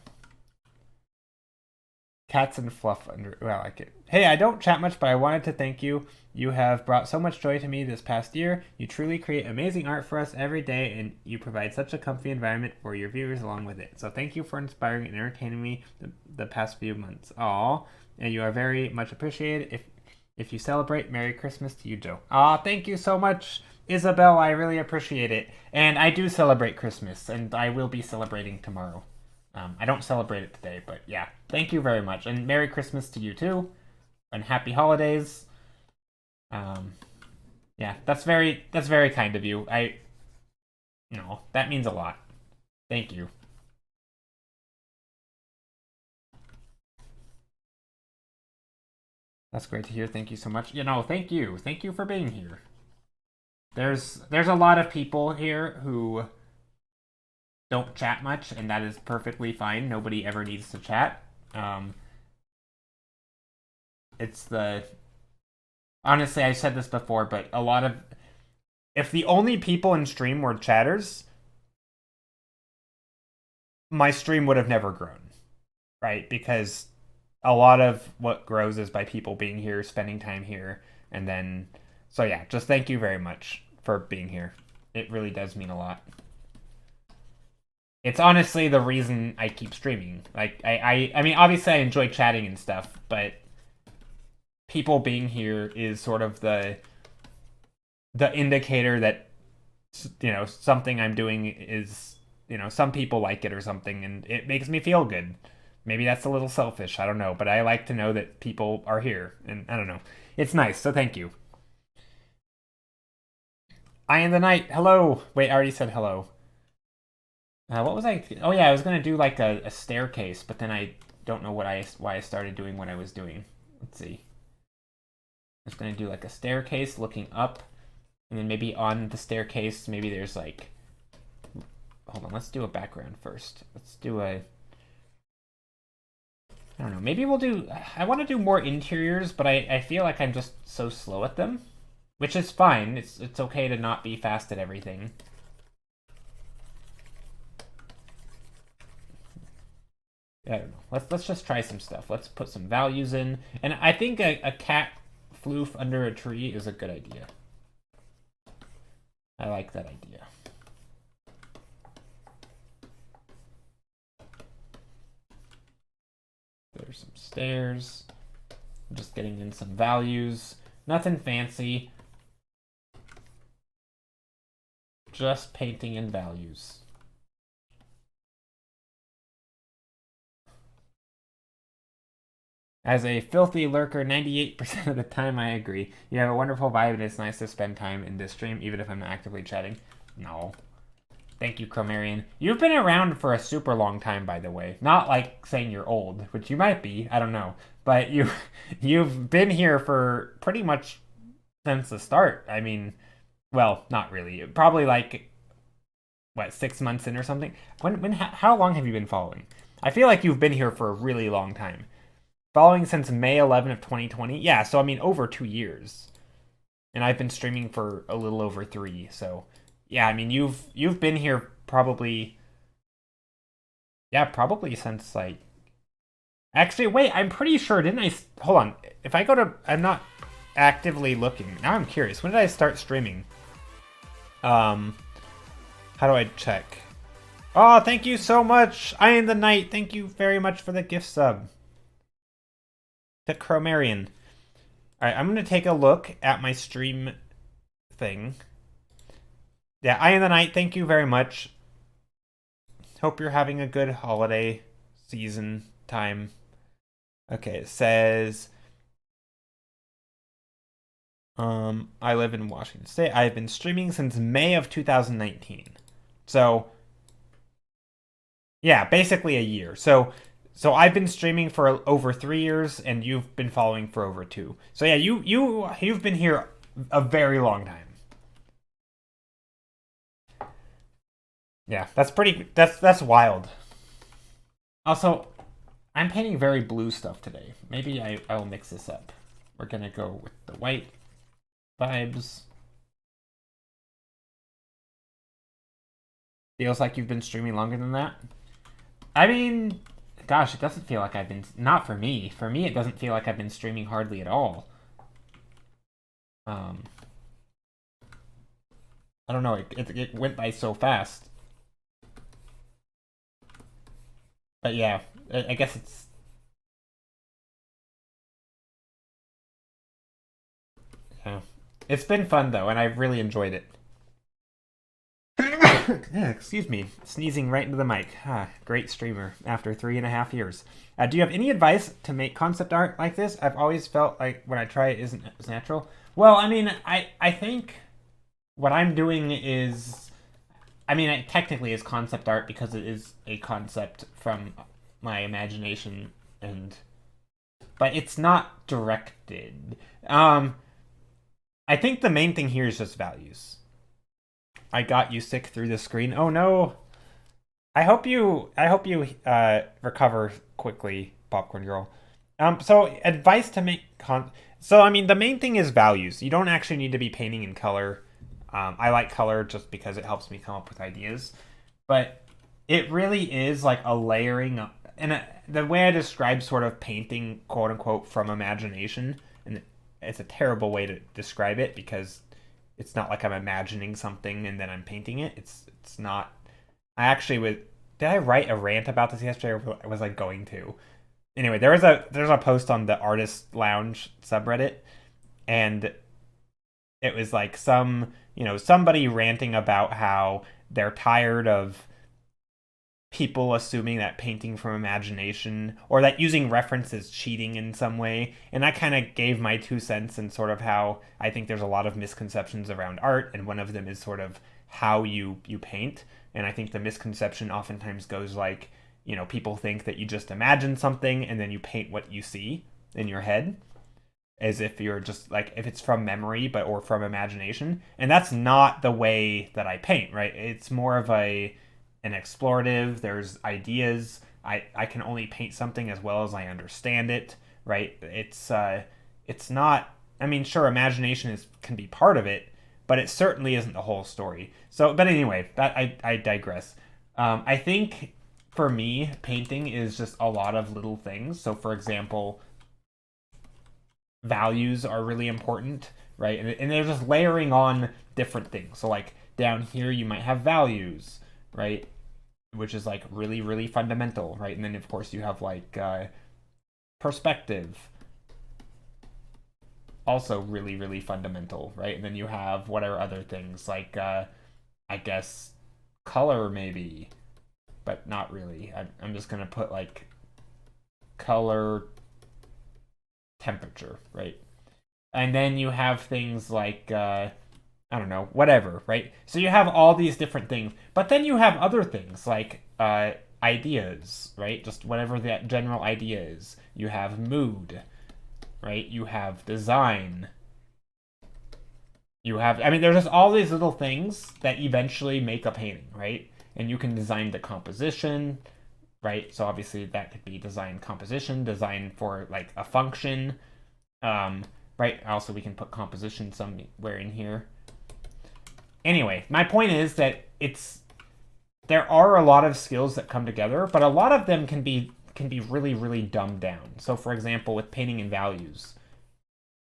S1: Cats and fluff under. Ooh, I like it. Hey, I don't chat much, but I wanted to thank you. You have brought so much joy to me this past year. You truly create amazing art for us every day, and you provide such a comfy environment for your viewers along with it. So thank you for inspiring and entertaining me the past few months. Aw, and you are very much appreciated. If you celebrate, Merry Christmas to you, Joe. Aw, thank you so much, Isabel. I really appreciate it. And I do celebrate Christmas, and I will be celebrating tomorrow. I don't celebrate it today, but yeah. Thank you very much. And Merry Christmas to you, too. And Happy Holidays. Yeah, that's very kind of you. That means a lot. Thank you. That's great to hear. Thank you so much. Thank you. Thank you for being here. There's a lot of people here who don't chat much, and that is perfectly fine. Nobody ever needs to chat. It's the honestly, I said this before, but a lot of if the only people in stream were chatters, my stream would have never grown, right? Because a lot of what grows is by people being here, spending time here, and then so yeah, just thank you very much for being here. It really does mean a lot. It's honestly the reason I keep streaming. Like I mean obviously I enjoy chatting and stuff, but people being here is sort of the indicator that something I'm doing is some people like it or something, and it makes me feel good. Maybe that's a little selfish, I don't know, but I like to know that people are here, and I don't know. It's nice, so thank you. I am the night. Hello. Wait, I already said hello. What was I? Oh yeah, I was gonna do like a staircase, but then I don't know why I started doing what I was doing. Let's see. I was gonna do like a staircase looking up, and then maybe on the staircase, maybe there's like. Hold on, let's do a background first. Let's do a. I don't know. Maybe we'll do. I want to do more interiors, but I feel like I'm just so slow at them, which is fine. It's okay to not be fast at everything. I don't know. Let's just try some stuff. Let's put some values in, and I think a cat floof under a tree is a good idea. I like that idea. There's some stairs. I'm just getting in some values. Nothing fancy. Just painting in values. As a filthy lurker, 98% of the time I agree. You have a wonderful vibe and it's nice to spend time in this stream, even if I'm not actively chatting. No. Thank you, Chromarian. You've been around for a super long time, by the way. Not like saying you're old, which you might be, I don't know. But you've been here for pretty much since the start. I mean, well, not really. Probably like, what, 6 months in or something? How long have you been following? I feel like you've been here for a really long time. Following since May 11 of 2020? Yeah, so I mean over 2 years. And I've been streaming for a little over 3, so yeah, I mean you've been here probably since like actually wait, I'm pretty sure didn't I hold on. If I go to I'm not actively looking. Now I'm curious. When did I start streaming? How do I check? Oh, thank you so much. I am the Knight. Thank you very much for the gift sub. The Chromarian. Alright, I'm going to take a look at my stream thing. Yeah, I am the Knight. Thank you very much. Hope you're having a good holiday season time. Okay, it says... I live in Washington State. I've been streaming since May of 2019. So... yeah, basically a year. So I've been streaming for over 3 years, and you've been following for over 2. So yeah, you've been here a very long time. Yeah, that's wild. Also, I'm painting very blue stuff today. Maybe I will mix this up. We're gonna go with the white vibes. Feels like you've been streaming longer than that. I mean, gosh, it doesn't feel like I've been... not for me. For me, it doesn't feel like I've been streaming hardly at all. I don't know. It went by so fast. But yeah, I guess it's... yeah. It's been fun, though, and I've really enjoyed it. Excuse me, sneezing right into the mic. Great streamer after 3.5 years. Do you have any advice to make concept art like this? I've always felt like when I try it isn't as natural. Well, I mean, I think what I'm doing is, I mean, it technically is concept art because it is a concept from my imagination, but it's not directed. I think the main thing here is just values. I got you sick through the screen. Oh no. I hope you recover quickly, Popcorn Girl. So advice to make so I mean the main thing is values. You don't actually need to be painting in color. I like color just because it helps me come up with ideas, but it really is like a layering up. And the way I describe sort of painting, quote unquote, from imagination, and it's a terrible way to describe it because it's not like I'm imagining something and then I'm painting it. It's not. I actually would. Did I write a rant about this yesterday, or was I going to? Anyway, there's a post on the Artist Lounge subreddit, and it was like somebody ranting about how they're tired of people assuming that painting from imagination or that using reference is cheating in some way. And I kind of gave my 2 cents and sort of how I think there's a lot of misconceptions around art, and one of them is sort of how you paint. And I think the misconception oftentimes goes like, people think that you just imagine something and then you paint what you see in your head, as if you're just like, if it's from memory or from imagination. And that's not the way that I paint, right? It's more of an explorative. There's ideas. I can only paint something as well as I understand it, right? It's not, I mean, sure, imagination can be part of it, but it certainly isn't the whole story. So, but anyway, I digress. I think for me, painting is just a lot of little things. So, for example, values are really important, right? And they're just layering on different things. So, like down here, you might have values, right? Which is like really, really fundamental, right? And then, of course, you have like perspective, also really, really fundamental, right? And then you have what are other things like, I guess, color maybe, but not really. I'm just gonna put like color, temperature, right? And then you have things like I don't know, whatever, right? So you have all these different things, but then you have other things like ideas, right? Just whatever that general idea is. You have mood, right? You have design. I mean, there's just all these little things that eventually make a painting, right? And you can design the composition, right? So obviously that could be design composition, design for like a function, right? Also, we can put composition somewhere in here. Anyway, my point is that there are a lot of skills that come together, but a lot of them can be really, really dumbed down. So for example, with painting and values,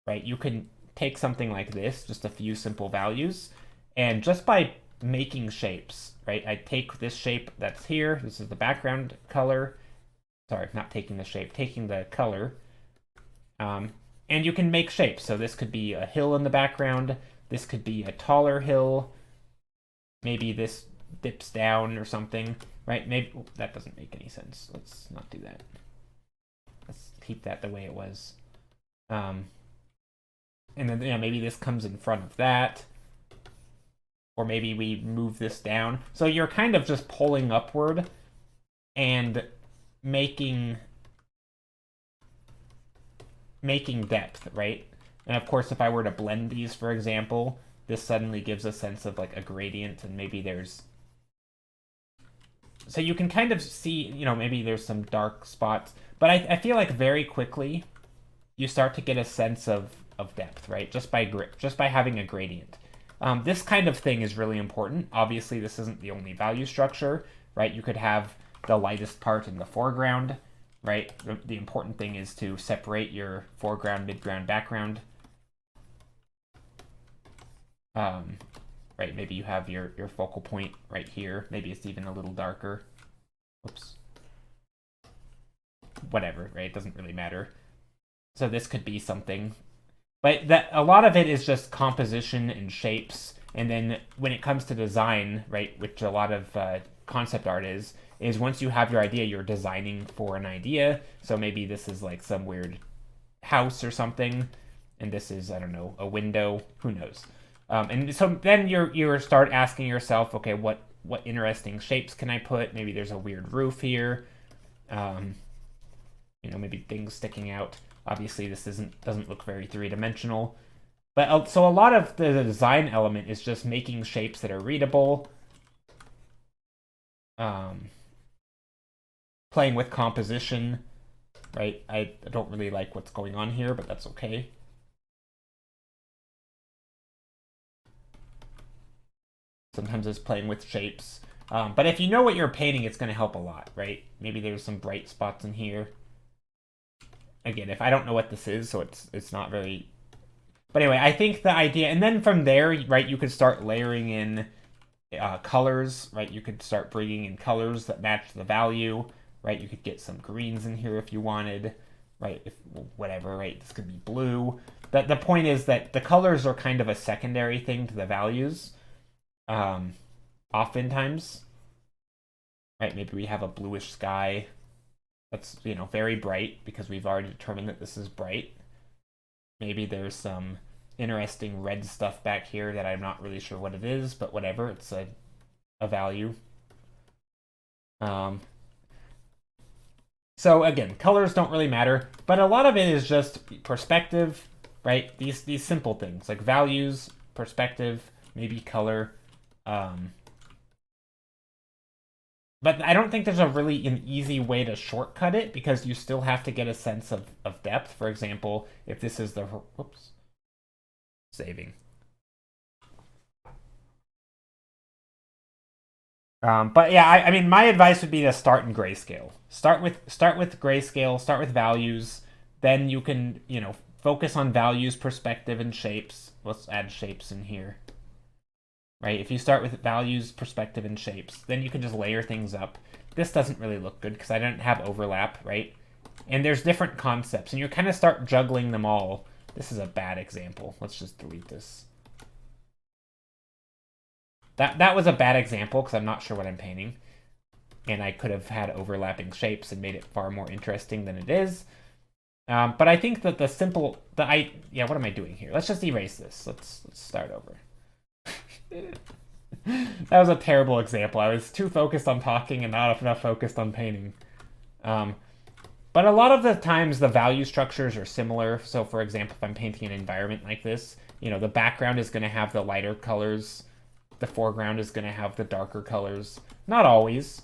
S1: right? You can take something like this, just a few simple values, and just by making shapes, right? I take this shape that's here. This is the background color. Sorry, not taking the shape, taking the color. And you can make shapes. So this could be a hill in the background. This could be a taller hill. Maybe this dips down or something, right? Maybe that doesn't make any sense. Let's not do that. Let's keep that the way it was. And then maybe this comes in front of that. Or maybe we move this down. So you're kind of just pulling upward and making depth, right? And of course, if I were to blend these, for example, this suddenly gives a sense of like a gradient, and maybe there's... So you can kind of see, maybe there's some dark spots, but I feel like very quickly you start to get a sense of depth, right? Just by having a gradient. This kind of thing is really important. Obviously, this isn't the only value structure, right? You could have the lightest part in the foreground, right? The important thing is to separate your foreground, midground, background. Right, maybe you have your focal point right here. Maybe it's even a little darker. Oops. Whatever, right? It doesn't really matter. So this could be something. But a lot of it is just composition and shapes. And then when it comes to design, right, which a lot of concept art is once you have your idea, you're designing for an idea. So maybe this is like some weird house or something. And this is, I don't know, a window. Who knows? And so then you start asking yourself, okay, what interesting shapes can I put? Maybe there's a weird roof here. Maybe things sticking out. Obviously, this doesn't look very three-dimensional. But so a lot of the design element is just making shapes that are readable. Playing with composition. right? I don't really like what's going on here, but that's okay. Sometimes it's playing with shapes. But if you know what you're painting, it's going to help a lot, right? Maybe there's some bright spots in here. Again, if I don't know what this is, so it's not very... But anyway, I think the idea... And then from there, right, you could start layering in colors, right? You could start bringing in colors that match the value, right? You could get some greens in here if you wanted, right? If whatever, right? This could be blue. The point is that the colors are kind of a secondary thing to the values. Oftentimes, right? Maybe we have a bluish sky that's, you know, very bright because we've already determined that this is bright. Maybe there's some interesting red stuff back here that I'm not really sure what it is, but whatever, it's a value. So again, colors don't really matter, but a lot of it is just perspective, right? These simple things like values, perspective, maybe color. But I don't think there's a really an easy way to shortcut it because you still have to get a sense of depth. For example, if this is the... Whoops. Saving. But yeah, I mean, my advice would be to start in grayscale. Start with grayscale, start with values. Then you can, you know, focus on values, perspective, and shapes. Let's add shapes in here. Right? If you start with values, perspective, and shapes, then you can just layer things up. This doesn't really look good because I don't have overlap, right? And there's different concepts, and you kind of start juggling them all. This is a bad example. Let's just delete this. That was a bad example because I'm not sure what I'm painting. And I could have had overlapping shapes and made it far more interesting than it is. But I think that yeah, what am I doing here? Let's just erase this. Let's start over. That was a terrible example. I was too focused on talking and not enough focused on painting. But a lot of the times the value structures are similar. So for example, if I'm painting an environment like this, you know, the background is going to have the lighter colors. The foreground is going to have the darker colors. Not always,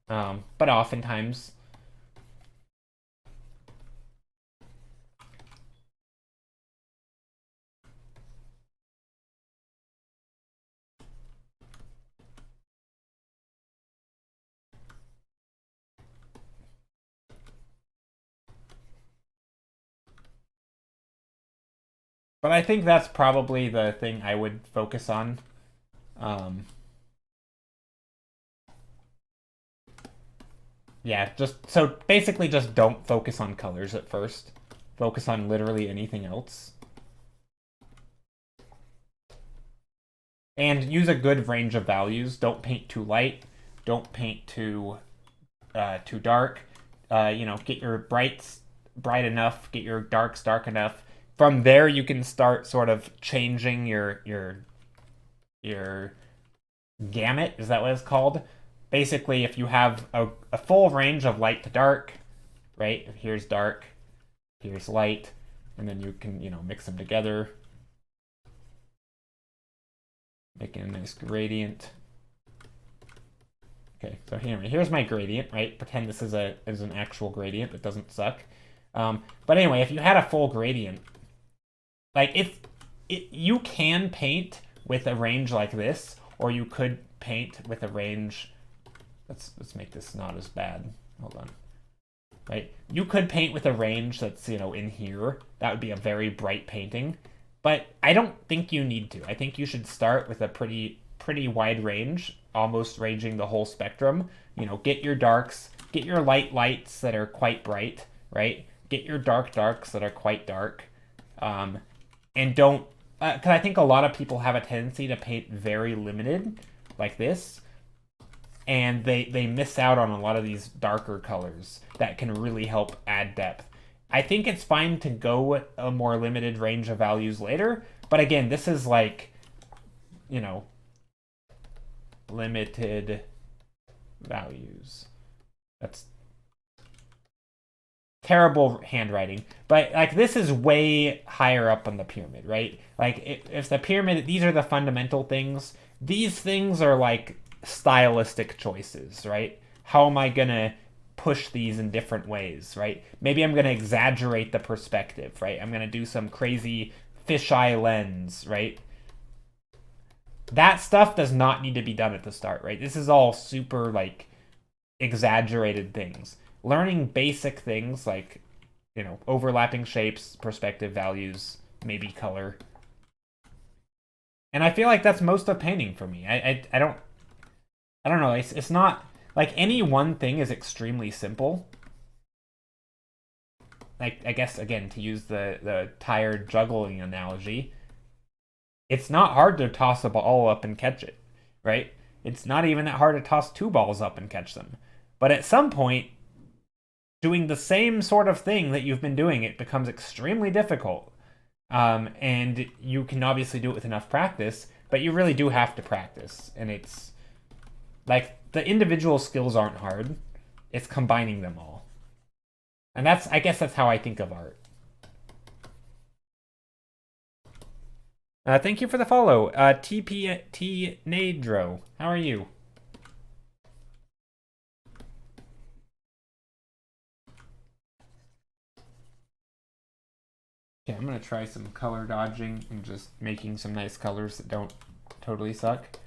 S1: but oftentimes. But I think that's probably the thing I would focus on. Yeah, so basically just don't focus on colors at first. Focus on literally anything else. And use a good range of values. Don't paint too light. Don't paint too dark. You know, get your brights bright enough. Get your darks dark enough. From there, you can start sort of changing your gamut. Is that what it's called? Basically, if you have a full range of light to dark, right? Here's dark, here's light, and then you can, you know, mix them together. Making a nice gradient. Okay, so here's my gradient, right? Pretend this is an actual gradient that doesn't suck. But anyway, if you had a full gradient, like you can paint with a range like this, or you could paint with a range. Let's make this not as bad. Hold on. Right? You could paint with a range that's, you know, in here. That would be a very bright painting. But I don't think you need to. I think you should start with a pretty wide range, almost ranging the whole spectrum. You know, get your darks, get your lights that are quite bright, right? Get your darks that are quite dark. And don't, because I think a lot of people have a tendency to paint very limited, like this, and they miss out on a lot of these darker colors that can really help add depth. I think it's fine to go with a more limited range of values later, but again, this is like, you know, limited values. That's terrible handwriting, but like this is way higher up on the pyramid, right? Like if the pyramid, these are the fundamental things. These things are like stylistic choices, right? How am I gonna push these in different ways, right? Maybe I'm going to exaggerate the perspective, right? I'm going to do some crazy fisheye lens, right? That stuff does not need to be done at the start, right? This is all super, like, exaggerated things. Learning basic things like, you know, overlapping shapes, perspective values, maybe color. And I feel like that's most of painting for me. I don't know. It's not like any one thing is extremely simple. Like, I guess, again, to use the tired juggling analogy, it's not hard to toss a ball up and catch it, right? It's not even that hard to toss two balls up and catch them. But at some point, doing the same sort of thing that you've been doing, it becomes extremely difficult. And you can obviously do it with enough practice, but you really do have to practice. And it's like the individual skills aren't hard. It's combining them all. And I guess that's how I think of art. Thank you for the follow. TPT Nadro. How are you? Okay, I'm gonna try some color dodging and just making some nice colors that don't totally suck.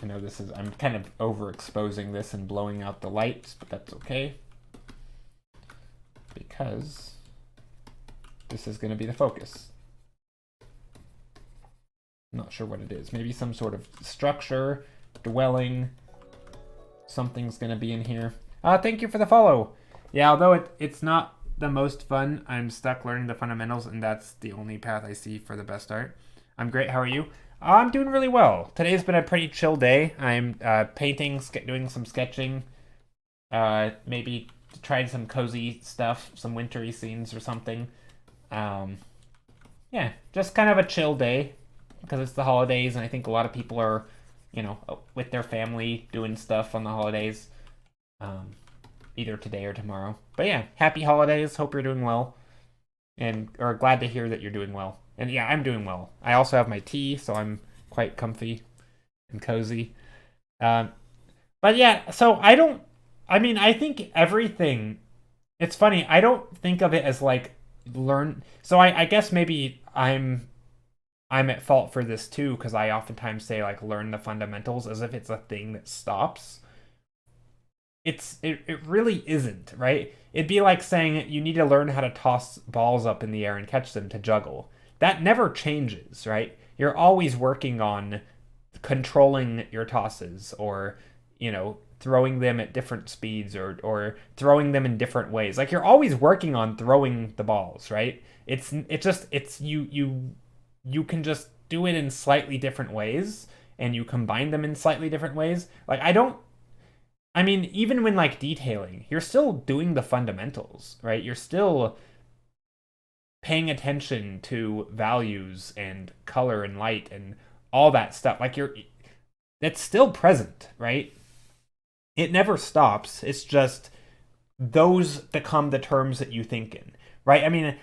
S1: I know I'm kind of overexposing this and blowing out the lights, but that's okay. Because this is going to be the focus. I'm not sure what it is. Maybe some sort of structure, dwelling. Something's going to be in here. Thank you for the follow. Yeah, although it's not the most fun, I'm stuck learning the fundamentals, and that's the only path I see for the best art. I'm great. How are you? I'm doing really well. Today's been a pretty chill day. I'm painting, doing some sketching, maybe trying some cozy stuff, some wintry scenes or something. Yeah, just kind of a chill day because it's the holidays, and I think a lot of people are, you know, with their family doing stuff on the holidays, either today or tomorrow. But yeah, happy holidays. Hope you're doing well, or glad to hear that you're doing well. And yeah, I'm doing well. I also have my tea, so I'm quite comfy and cozy. But yeah, so I think everything, it's funny, I don't think of it as like so I guess maybe I'm at fault for this too, because I oftentimes say like learn the fundamentals as if it's a thing that stops. It really isn't, right? It'd be like saying you need to learn how to toss balls up in the air and catch them to juggle. That never changes, right? You're always working on controlling your tosses, or, you know, throwing them at different speeds, or throwing them in different ways. Like, you're always working on throwing the balls, right? You can just do it in slightly different ways, and you combine them in slightly different ways. Like, even when like detailing, you're still doing the fundamentals, right? You're still paying attention to values and color and light and all that stuff. Like, that's still present, right? It never stops. It's just those become the terms that you think in, right? I mean,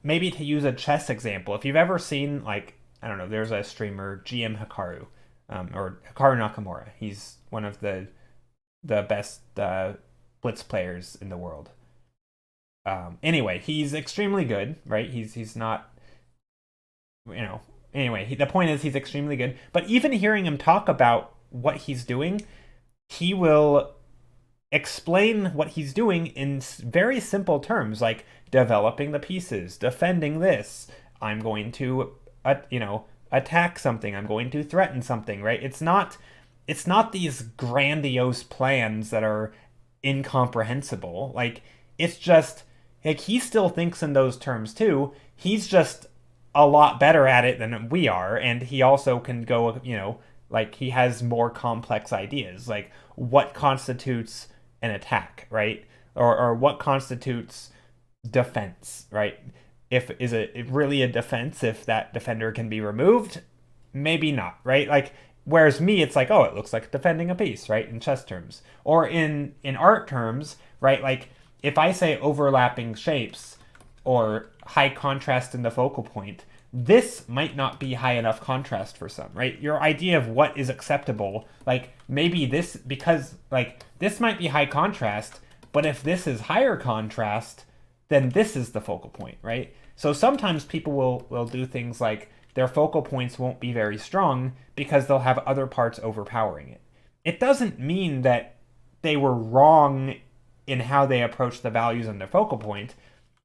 S1: maybe to use a chess example, if you've ever seen, like, I don't know, there's a streamer, GM Hikaru, or Hikaru Nakamura. He's one of the best blitz players in the world. Anyway, he's extremely good, right? He's not, you know. Anyway, the point is he's extremely good. But even hearing him talk about what he's doing, he will explain what he's doing in very simple terms, like developing the pieces, defending this. I'm going to, attack something. I'm going to threaten something, right? It's not these grandiose plans that are incomprehensible. Like, it's just, like, he still thinks in those terms too. He's just a lot better at it than we are, and he also can go, like, he has more complex ideas, like what constitutes an attack, right? Or what constitutes defense, right? Is it really a defense if that defender can be removed? Maybe not, right? Like, whereas me, it's like, oh, it looks like defending a piece, right? In chess terms. Or in art terms, right? Like, if I say overlapping shapes or high contrast in the focal point, this might not be high enough contrast for some, right? Your idea of what is acceptable, like maybe this, because like this might be high contrast, but if this is higher contrast, then this is the focal point, right? So sometimes people will do things like their focal points won't be very strong because they'll have other parts overpowering it. It doesn't mean that they were wrong in how they approach the values on their focal point.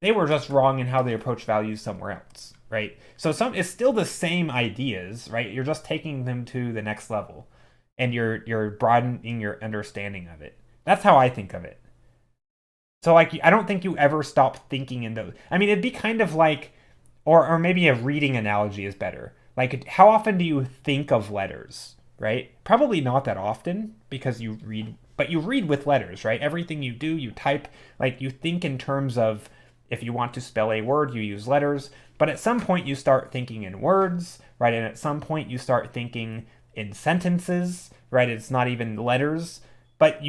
S1: They were just wrong in how they approach values somewhere else, right? So it's still the same ideas, right? You're just taking them to the next level, and you're broadening your understanding of it. That's how I think of it. So like, I don't think you ever stop thinking in those. I mean, it'd be kind of like, or maybe a reading analogy is better. Like, how often do you think of letters, right? Probably not that often, because you read, but you read with letters, right? Everything you do, you type, like you think in terms of, if you want to spell a word, you use letters. But at some point you start thinking in words, right? And at some point you start thinking in sentences, right? It's not even letters, but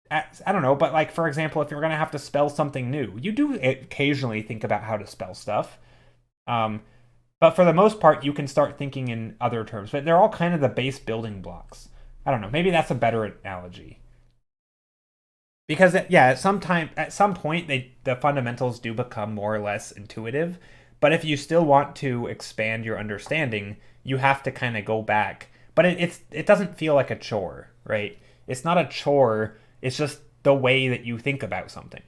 S1: I don't know, but like, for example, if you're going to have to spell something new, you do occasionally think about how to spell stuff. But for the most part, you can start thinking in other terms, but they're all kind of the base building blocks. I don't know, maybe that's a better analogy. Because, yeah, at some point, the fundamentals do become more or less intuitive. But if you still want to expand your understanding, you have to kind of go back. But it doesn't feel like a chore, right? It's not a chore. It's just the way that you think about something.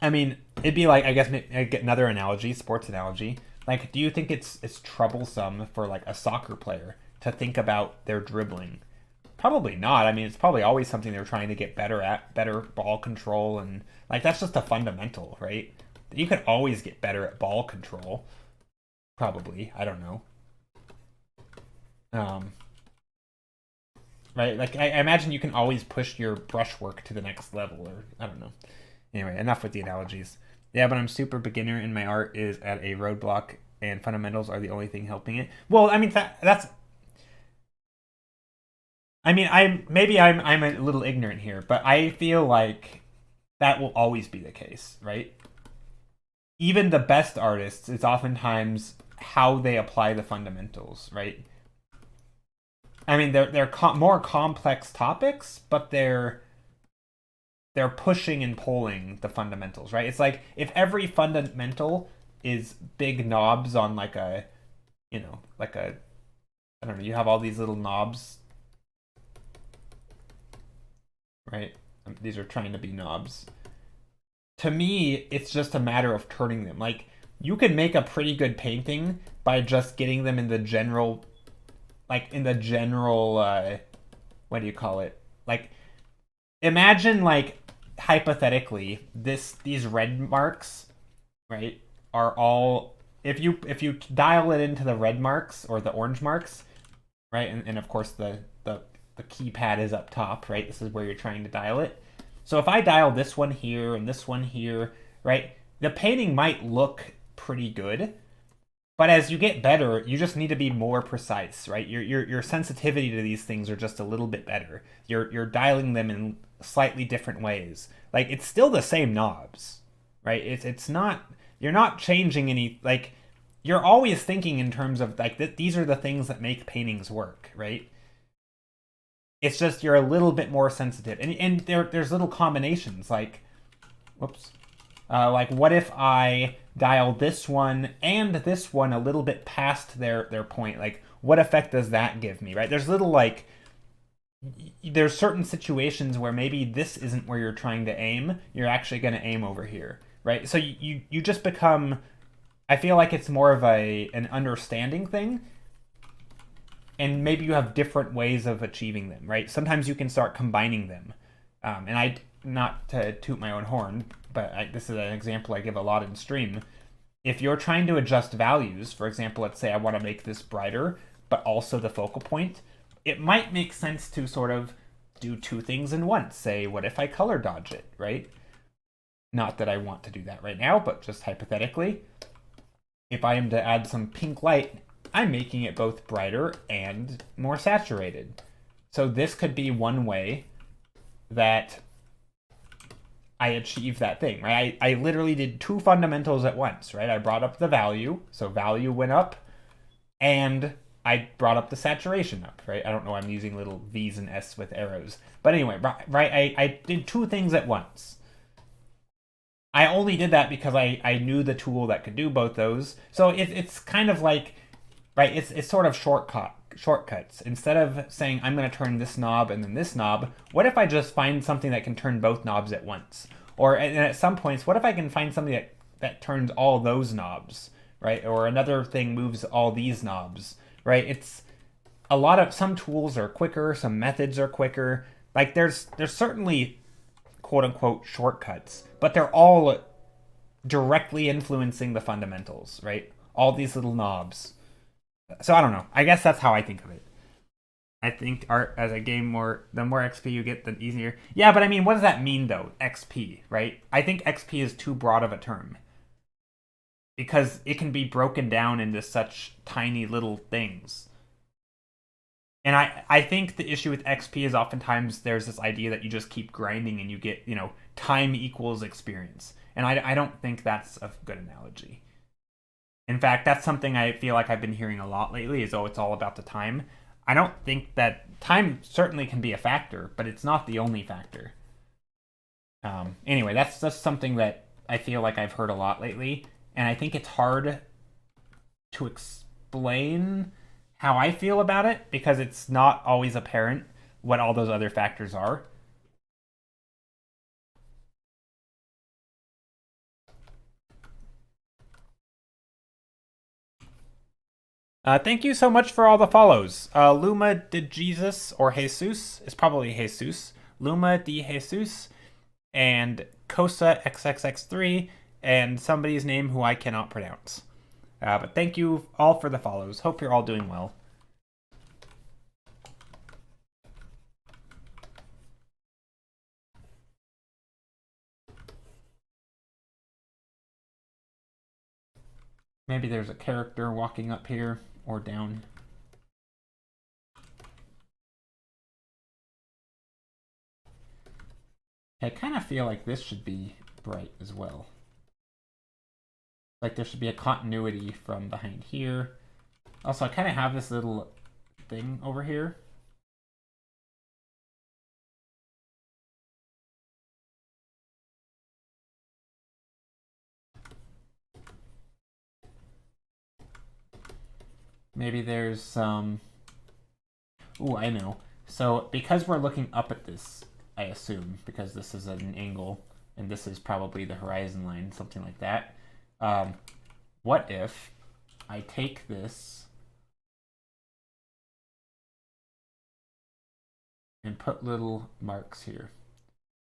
S1: I mean, it'd be like, I guess, I'd get another analogy, sports analogy. Like, do you think it's troublesome for like a soccer player to think about their dribbling? Probably not. I mean, it's probably always something they're trying to get better at, better ball control, and like that's just a fundamental, right? You could always get better at ball control. Probably. I don't know. Right? Like, I imagine you can always push your brushwork to the next level, or I don't know. Anyway, enough with the analogies. Yeah, but I'm super beginner and my art is at a roadblock and fundamentals are the only thing helping it. Well, I mean, that's... I mean, I'm a little ignorant here, but I feel like that will always be the case, right? Even the best artists, it's oftentimes how they apply the fundamentals, right? I mean, they're more complex topics, but they're pushing and pulling the fundamentals, right? It's like if every fundamental is big knobs on like a, like a, I don't know, you have all these little knobs, right? These are trying to be knobs. To me, it's just a matter of turning them. Like, you could make a pretty good painting by just getting them in the general, what do you call it? Like, imagine, like, hypothetically, these red marks, right, are all, if you dial it into the red marks or the orange marks, right, and of course the keypad is up top, right? This is where you're trying to dial it. So if I dial this one here and this one here, right, the painting might look pretty good, but as you get better, you just need to be more precise, right? Your sensitivity to these things are just a little bit better. You're dialing them in slightly different ways. Like, it's still the same knobs, right? It's not, you're not changing any, like, you're always thinking in terms of like these are the things that make paintings work, right? It's just you're a little bit more sensitive, and there's little combinations like, whoops, like what if I dial this one and this one a little bit past their point? Like, what effect does that give me, right? There's little like, there's certain situations where maybe this isn't where you're trying to aim. You're actually going to aim over here, right? So you just become, I feel like it's more of an understanding thing. And maybe you have different ways of achieving them, right? Sometimes you can start combining them. And not to toot my own horn, but this is an example I give a lot in stream. If you're trying to adjust values, for example, let's say I want to make this brighter, but also the focal point, it might make sense to sort of do two things in one. Say, what if I color dodge it, right? Not that I want to do that right now, but just hypothetically. If I am to add some pink light, I'm making it both brighter and more saturated. So this could be one way that I achieved that thing, right? I literally did two fundamentals at once, right? I brought up the value, so value went up, and I brought up the saturation up, right? I don't know, I'm using little V's and S with arrows. But anyway, right, I did two things at once. I only did that because I knew the tool that could do both those. So it's kind of like, right, it's sort of shortcuts. Instead of saying, I'm going to turn this knob and then this knob, what if I just find something that can turn both knobs at once? Or and at some points, what if I can find something that turns all those knobs, right? Or another thing moves all these knobs, right? It's a lot of, some tools are quicker, some methods are quicker. Like there's certainly quote unquote shortcuts, but they're all directly influencing the fundamentals, right? All these little knobs. So I don't know. I guess that's how I think of it. I think art as a game more, the more XP you get, the easier. Yeah, but I mean, what does that mean though? XP, right? I think XP is too broad of a term because it can be broken down into such tiny little things. And I think the issue with XP is oftentimes there's this idea that you just keep grinding and you get, time equals experience. And I don't think that's a good analogy. In fact, that's something I feel like I've been hearing a lot lately is, oh, it's all about the time. I don't think that time certainly can be a factor, but it's not the only factor. Anyway, that's just something that I feel like I've heard a lot lately. And I think it's hard to explain how I feel about it because it's not always apparent what all those other factors are. Thank you so much for all the follows. Luma de Jesus or Jesus is probably Jesus. Luma de Jesus and Kosa XXX3 and somebody's name who I cannot pronounce. But thank you all for the follows. Hope you're all doing well. Maybe there's a character walking up here or down. I kind of feel like this should be bright as well. Like there should be a continuity from behind here. Also, I kind of have this little thing over here. Maybe there's some... Ooh, I know. So because we're looking up at this, I assume, because this is at an angle, and this is probably the horizon line, something like that. What if I take this and put little marks here?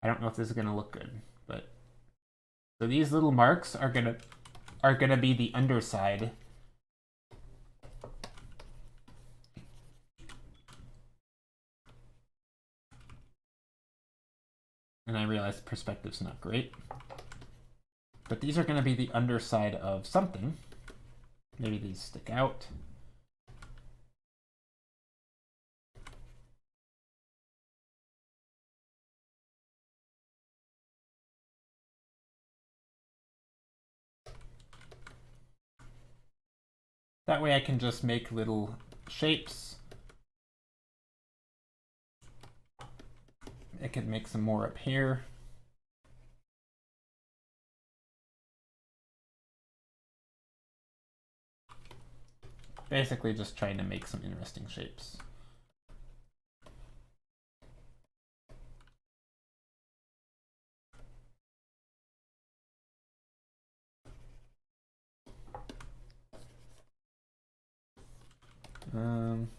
S1: I don't know if this is going to look good, but... So these little marks are gonna be the underside. And I realize perspective's not great. But these are going to be the underside of something. Maybe these stick out. That way I can just make little shapes. I could make some more up here. Basically just trying to make some interesting shapes.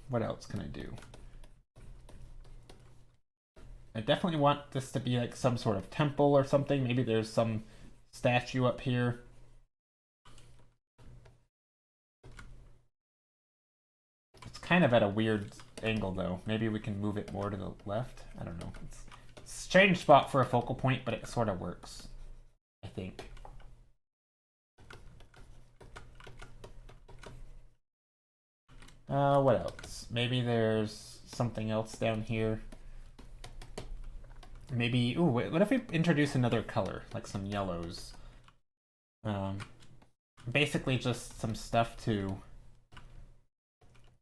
S1: What else can I do? I definitely want this to be like some sort of temple or something. Maybe there's some statue up here. It's kind of at a weird angle though. Maybe we can move it more to the left. I don't know. It's a strange spot for a focal point, but it sort of works, I think. What else? Maybe there's something else down here. maybe, ooh, what if we introduce another color, like some yellows? Basically just some stuff to,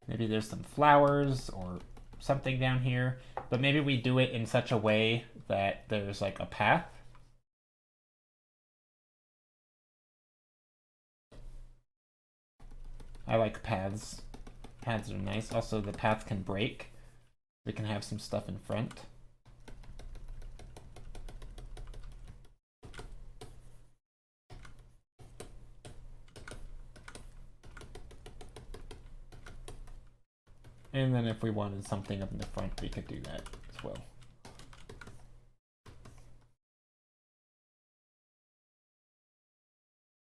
S1: maybe there's some flowers or something down here, but maybe we do it in such a way that there's like a path. I like paths. Paths are nice. Also, the path can break. We can have some stuff in front. And then if we wanted something up in the front, we could do that as well.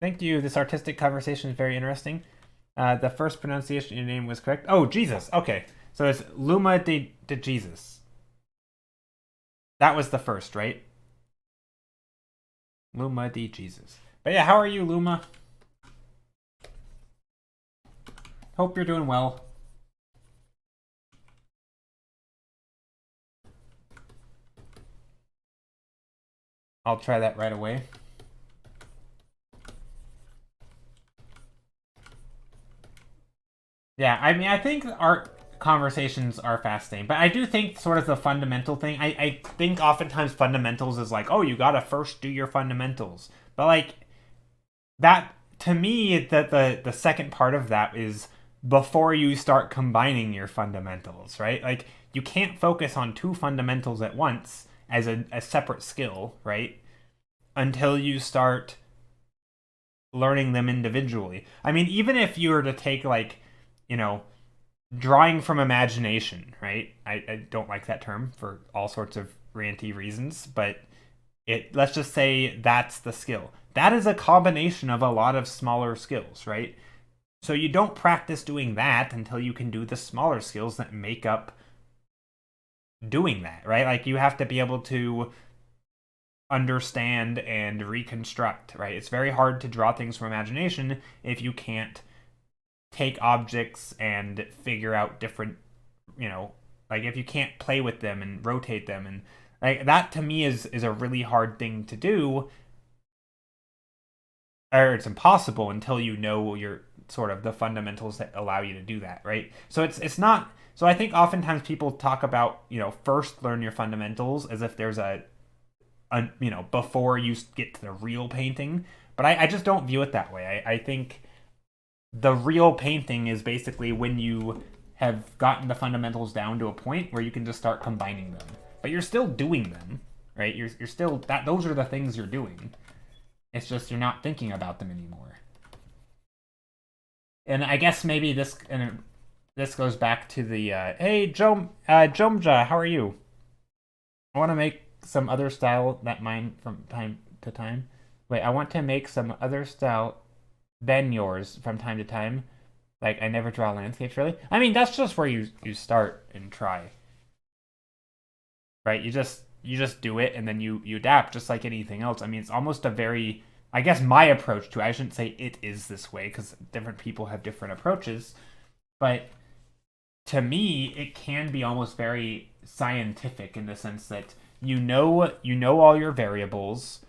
S1: Thank you. This artistic conversation is very interesting. The first pronunciation of your name was correct. Oh, Jesus. Okay. So it's Luma de Jesus. That was the first, right? Luma de Jesus. But yeah, how are you, Luma? Hope you're doing well. I'll try that right away. Yeah, I mean, I think art conversations are fascinating, but I do think sort of the fundamental thing, I think oftentimes fundamentals is like, oh, you gotta first do your fundamentals. But like, that, to me, the second part of that is before you start combining your fundamentals, right? Like, you can't focus on two fundamentals at once as a separate skill, right? Until you start learning them individually. I mean, even if you were to take, like, you know, drawing from imagination, right? I don't like that term for all sorts of ranty reasons, but let's just say that's the skill. That is a combination of a lot of smaller skills, right? So you don't practice doing that until you can do the smaller skills that make up doing that, right? Like, you have to be able to understand and reconstruct, right? It's very hard to draw things from imagination if you can't take objects and figure out different, like, if you can't play with them and rotate them, and like that, to me, is a really hard thing to do, or it's impossible until you know your sort of the fundamentals that allow you to do that, right? So it's not, so I think oftentimes people talk about, first learn your fundamentals as if there's before you get to the real painting, but I just don't view it that way. I think the real painting is basically when you have gotten the fundamentals down to a point where you can just start combining them. But you're still doing them, right? You're still, those are the things you're doing. It's just you're not thinking about them anymore. And I guess maybe this goes back to the hey, Jomja, how are you? I want to make some other style that mine from time to time. Wait, I want to make some other style than yours from time to time. Like, I never draw landscapes, really. I mean, that's just where you start and try. Right? You just do it, and then you adapt, just like anything else. I mean, it's almost a very, I guess my approach to it, I shouldn't say it is this way, because different people have different approaches, but to me, it can be almost very scientific in the sense that you know all your variables,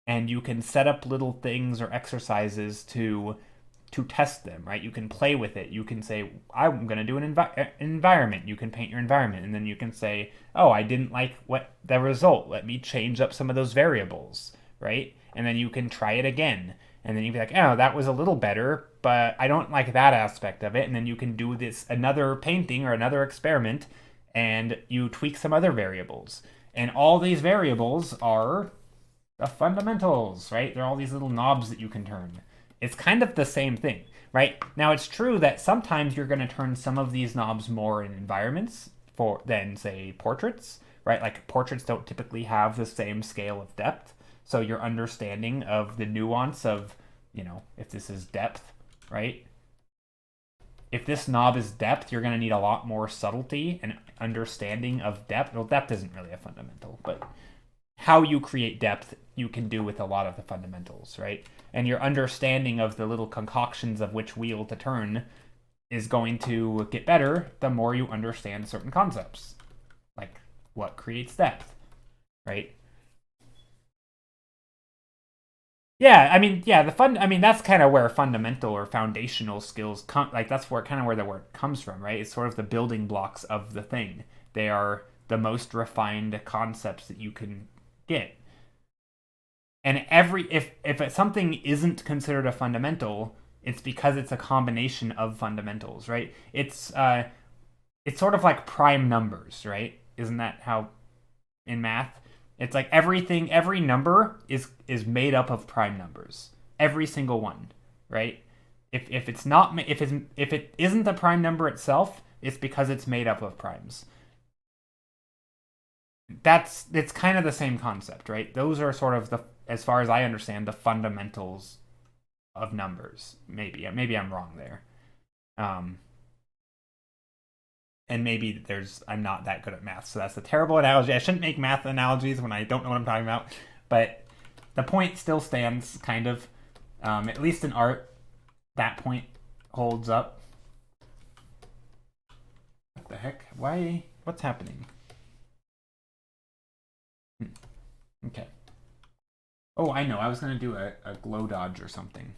S1: and you can set up little things or exercises to test them, right? You can play with it. You can say, I'm going to do an environment. You can paint your environment, and then you can say, oh, I didn't like the result. Let me change up some of those variables, right? And then you can try it again, and then you can be like, oh, that was a little better, but I don't like that aspect of it. And then you can do another painting or another experiment, and you tweak some other variables. And all these variables are the fundamentals, right? They're all these little knobs that you can turn. It's kind of the same thing, right? Now, it's true that sometimes you're going to turn some of these knobs more in environments than, say, portraits, right? Like, portraits don't typically have the same scale of depth. So your understanding of the nuance of, if this is depth, right? If this knob is depth, you're going to need a lot more subtlety and understanding of depth. Well, depth isn't really a fundamental, but how you create depth, you can do with a lot of the fundamentals, right? And your understanding of the little concoctions of which wheel to turn is going to get better the more you understand certain concepts, like what creates depth, right? Yeah, I mean, yeah, I mean, that's kind of where fundamental or foundational skills come. Like that's where kind of where the word comes from, right? It's sort of the building blocks of the thing. They are the most refined concepts that you can get. And if something isn't considered a fundamental, it's because it's a combination of fundamentals, right? It's sort of like prime numbers, right? Isn't that how in math? It's like every number is made up of prime numbers. Every single one, right? If it's not if it isn't the prime number itself, it's because it's made up of primes. It's kind of the same concept, right? Those are sort of the, as far as I understand, the fundamentals of numbers. Maybe I'm wrong there. Um, and maybe I'm not that good at math, so that's a terrible analogy. I shouldn't make math analogies when I don't know what I'm talking about, but the point still stands, kind of. At least in art, that point holds up. What the heck? Why? What's happening? Okay. Oh, I know. I was gonna do a glow dodge or something.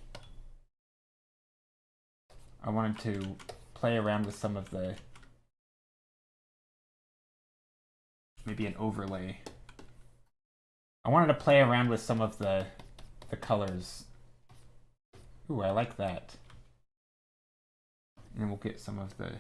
S1: I wanted to play around with some of the, maybe an overlay. I wanted to play around with some of the colors. Ooh, I like that. And we'll get some of the,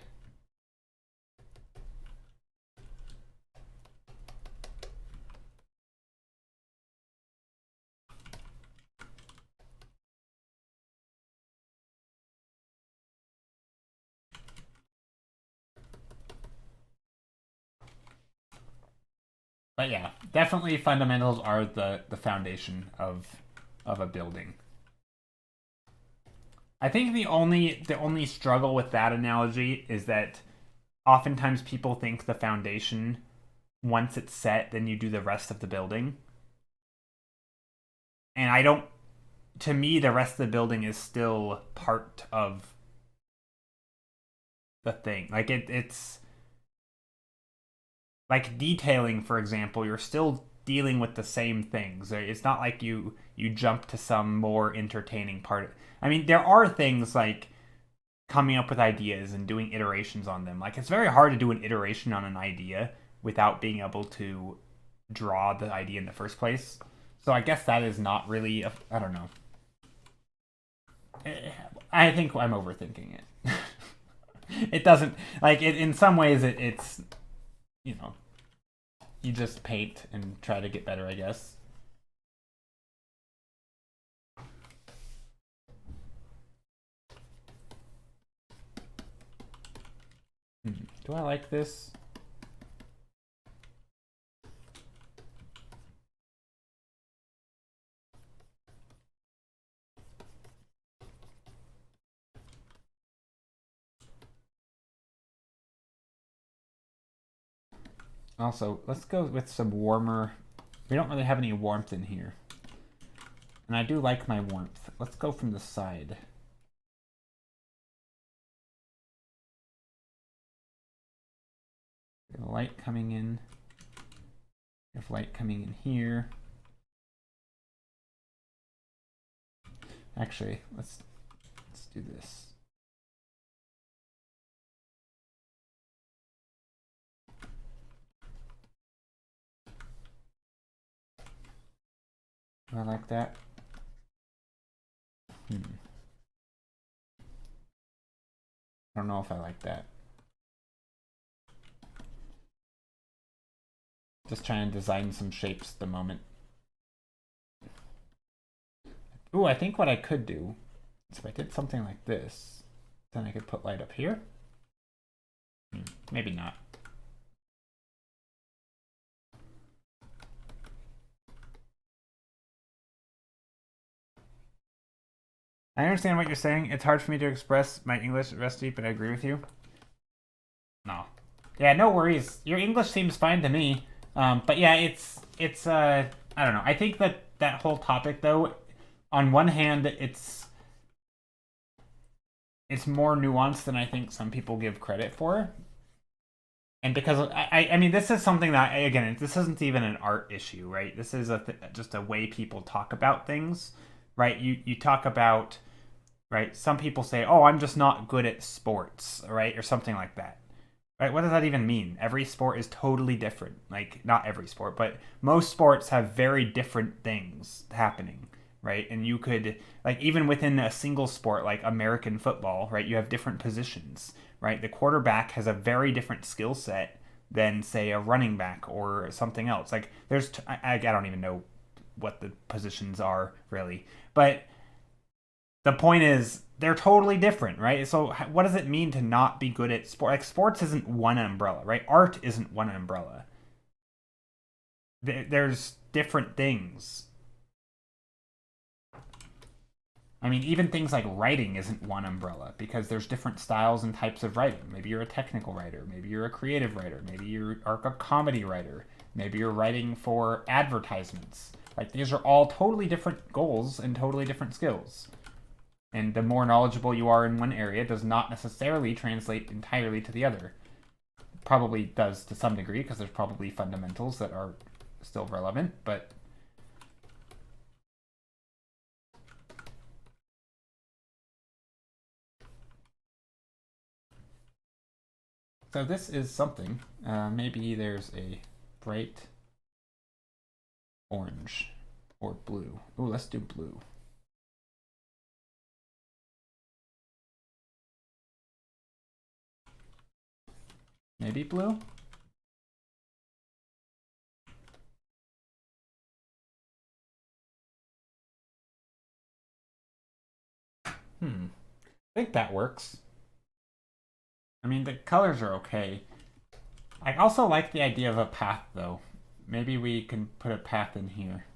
S1: but yeah, definitely fundamentals are the foundation of a building. I think the only struggle with that analogy is that oftentimes people think the foundation, once it's set, then you do the rest of the building. And I don't, to me, the rest of the building is still part of the thing. Like it's like detailing, for example, you're still dealing with the same things. It's not like you jump to some more entertaining part. I mean, there are things like coming up with ideas and doing iterations on them. Like it's very hard to do an iteration on an idea without being able to draw the idea in the first place. So I guess that is not really I don't know. I think I'm overthinking it. It doesn't, like it in some ways it's, you know, you just paint and try to get better, I guess. Do I like this? Also, let's go with some warmer. We don't really have any warmth in here. And I do like my warmth. Let's go from the side. We have light coming in. We have light coming in here. Actually, let's do this. Do I like that? I don't know if I like that. Just trying to design some shapes at the moment. Ooh, I think what I could do is if I did something like this, then I could put light up here. Maybe not. I understand what you're saying. It's hard for me to express my English recipe, but I agree with you. No. Yeah, no worries. Your English seems fine to me. But yeah, it's I don't know. I think that whole topic though, on one hand, it's more nuanced than I think some people give credit for. And because I mean, this is something that, again, this isn't even an art issue, right? This is just a way people talk about things, right? You talk about, right? Some people say, "Oh, I'm just not good at sports," right, or something like that. Right? What does that even mean? Every sport is totally different. Like, not every sport, but most sports have very different things happening, right? And you could, like, even within a single sport like American football, right, you have different positions, right? The quarterback has a very different skill set than, say, a running back or something else. Like, I don't even know what the positions are really, but the point is they're totally different, right? So what does it mean to not be good at sport? Like, sports isn't one umbrella, right? Art isn't one umbrella. There's different things. I mean, even things like writing isn't one umbrella because there's different styles and types of writing. Maybe you're a technical writer, maybe you're a creative writer, maybe you are a comedy writer, maybe you're writing for advertisements. Like, these are all totally different goals and totally different skills. And the more knowledgeable you are in one area does not necessarily translate entirely to the other. Probably does to some degree because there's probably fundamentals that are still relevant, but so this is something. Maybe there's a bright orange or blue. Ooh, let's do blue. Maybe blue? I think that works. I mean, the colors are okay. I also like the idea of a path, though. Maybe we can put a path in here.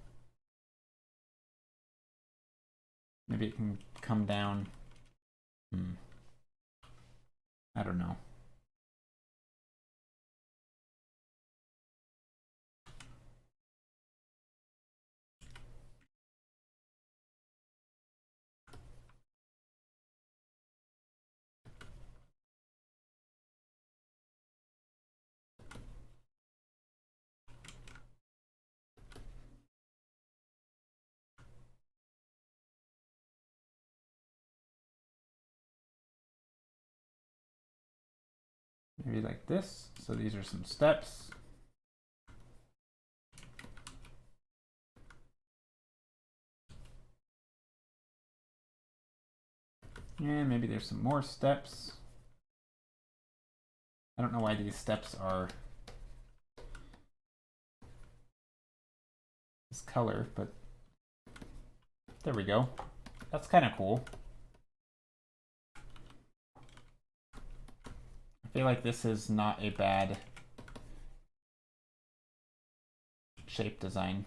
S1: Maybe it can come down. I don't know. Maybe like this. So these are some steps. And maybe there's some more steps. I don't know why these steps are this color, but there we go. That's kind of cool. I feel like this is not a bad shape design.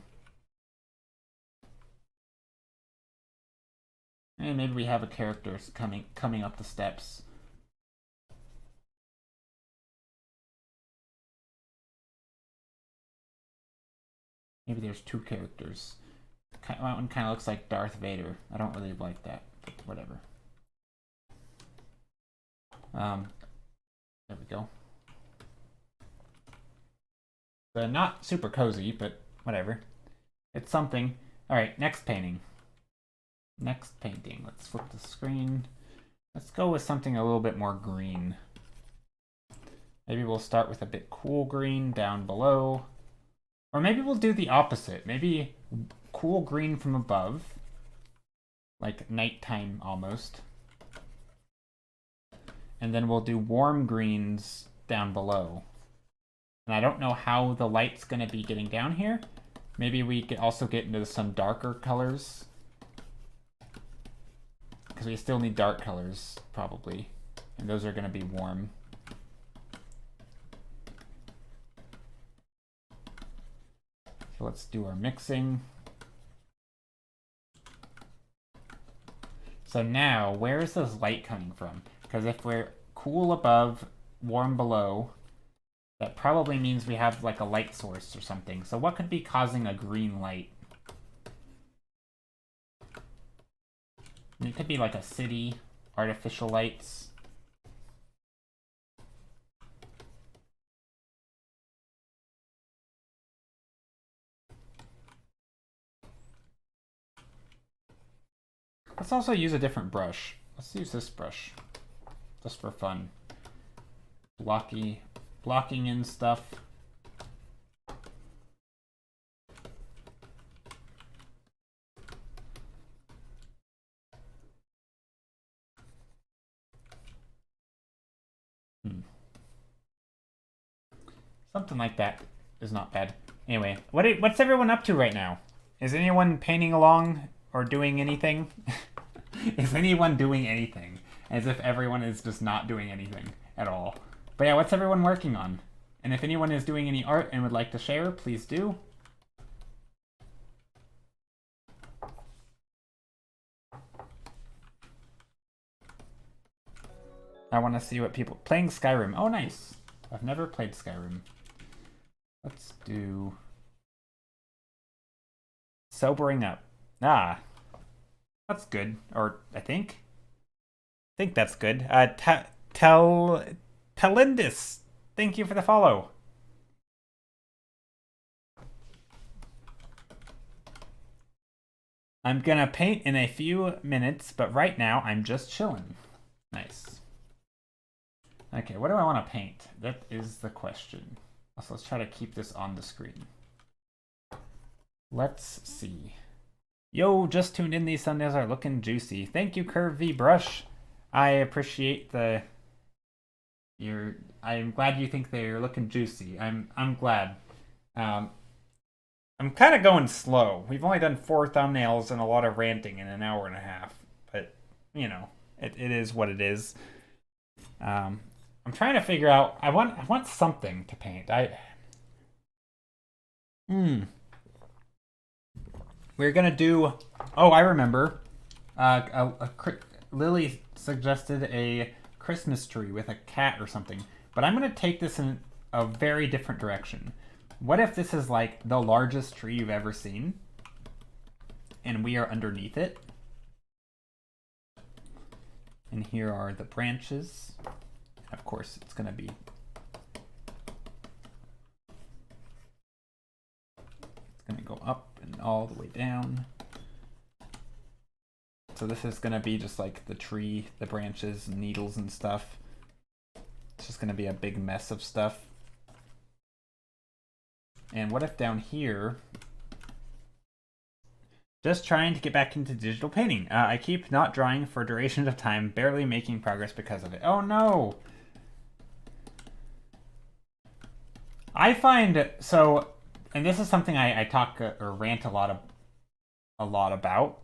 S1: And maybe we have a character coming up the steps. Maybe there's two characters. That one kind of looks like Darth Vader. I don't really like that, but whatever. There we go. So not super cozy, but whatever. It's something. All right, next painting. Next painting. Let's flip the screen. Let's go with something a little bit more green. Maybe we'll start with a bit cool green down below. Or maybe we'll do the opposite. Maybe cool green from above. Like nighttime almost. And then we'll do warm greens down below. And I don't know how the light's going to be getting down here. Maybe we could also get into some darker colors. Because we still need dark colors, probably. And those are going to be warm. So let's do our mixing. So now, where is this light coming from? Because if we're cool above, warm below, that probably means we have like a light source or something. So what could be causing a green light? It could be like a city, artificial lights. Let's also use a different brush. Let's use this brush, just for fun. Blocking in stuff. Something like that is not bad. Anyway, what's everyone up to right now? Is anyone painting along or doing anything? Is anyone doing anything? As if everyone is just not doing anything at all. But yeah, what's everyone working on? And if anyone is doing any art and would like to share, please do. I want to see what people... Playing Skyrim. Oh, nice. I've never played Skyrim. Let's do... Sobering up. Ah. That's good. Or, I think that's good. Telindis. Thank you for the follow. I'm gonna paint in a few minutes, but right now I'm just chilling. Nice. Okay, what do I want to paint? That is the question. So let's try to keep this on the screen. Let's see. Yo, just tuned in. These thumbnails are looking juicy. Thank you, Curve V Brush. I appreciate the... I'm glad you think they're looking juicy. I'm glad. I'm kind of going slow. We've only done 4 thumbnails and a lot of ranting in an hour and a half. But, you know, it is what it is. I'm trying to figure out... I want something to paint. We're gonna do... Oh, I remember. Lily suggested a Christmas tree with a cat or something. But I'm gonna take this in a very different direction. What if this is like the largest tree you've ever seen? And we are underneath it. And here are the branches. Of course, it's gonna be... It's gonna go up and all the way down. So this is gonna be just like the tree, the branches, and needles and stuff. It's just gonna be a big mess of stuff. And what if down here, just trying to get back into digital painting. I keep not drawing for durations of time, barely making progress because of it. Oh no! I find, so, and this is something I talk or rant a lot about.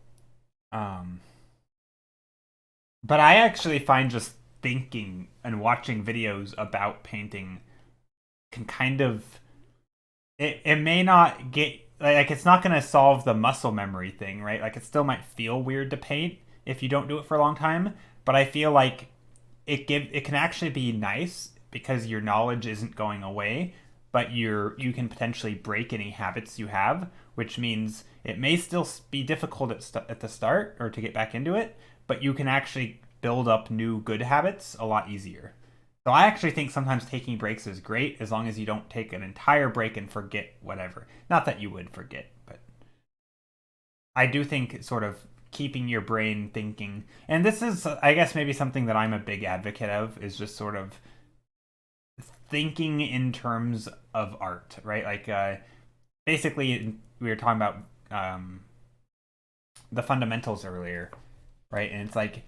S1: But I actually find just thinking and watching videos about painting can kind of, it may not get, like it's not going to solve the muscle memory thing, right? Like it still might feel weird to paint if you don't do it for a long time, but I feel like it can actually be nice because your knowledge isn't going away, but you can potentially break any habits you have, which means it may still be difficult at the start or to get back into it, but you can actually build up new good habits a lot easier. So I actually think sometimes taking breaks is great as long as you don't take an entire break and forget whatever. Not that you would forget, but I do think sort of keeping your brain thinking. And this is, I guess, maybe something that I'm a big advocate of, is just sort of thinking in terms of art, right? Like, basically, we were talking about the fundamentals earlier, right? And it's like,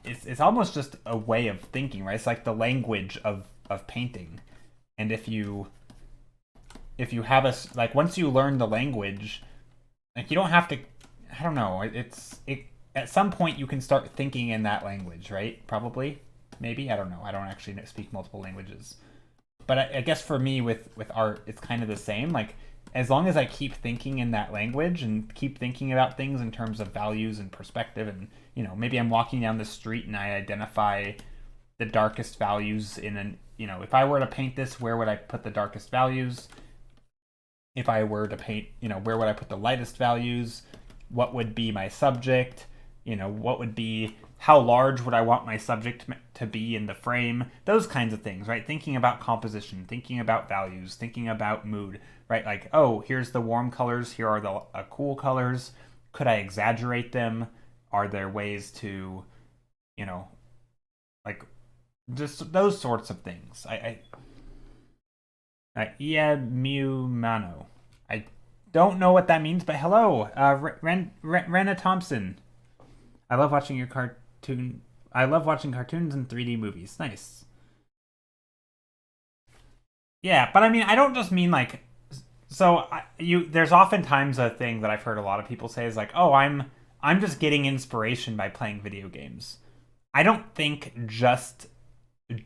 S1: it's almost just a way of thinking, right? It's like the language of painting. And if you have like, once you learn the language, like you don't have to, I don't know, at some point you can start thinking in that language, right? Probably, maybe, I don't know. I don't actually speak multiple languages. But I guess for me with art, it's kind of the same. Like, as long as I keep thinking in that language and keep thinking about things in terms of values and perspective, and, you know, maybe I'm walking down the street and I identify the darkest values in an, you know, if I were to paint this, where would I put the darkest values? If I were to paint, you know, where would I put the lightest values? What would be my subject? You know, what would be, how large would I want my subject to be in the frame? Those kinds of things, right? Thinking about composition, thinking about values, thinking about mood, right? Like, oh, here's the warm colors, here are the cool colors. Could I exaggerate them? Are there ways to, you know, like just those sorts of things? Yeah, Mew Mano. I don't know what that means, but hello, Rena Thompson. I love watching your cartoon. I love watching cartoons and 3D movies. Nice. Yeah, but I mean, I don't just mean like. So there's oftentimes a thing that I've heard a lot of people say is like, oh, I'm just getting inspiration by playing video games. I don't think just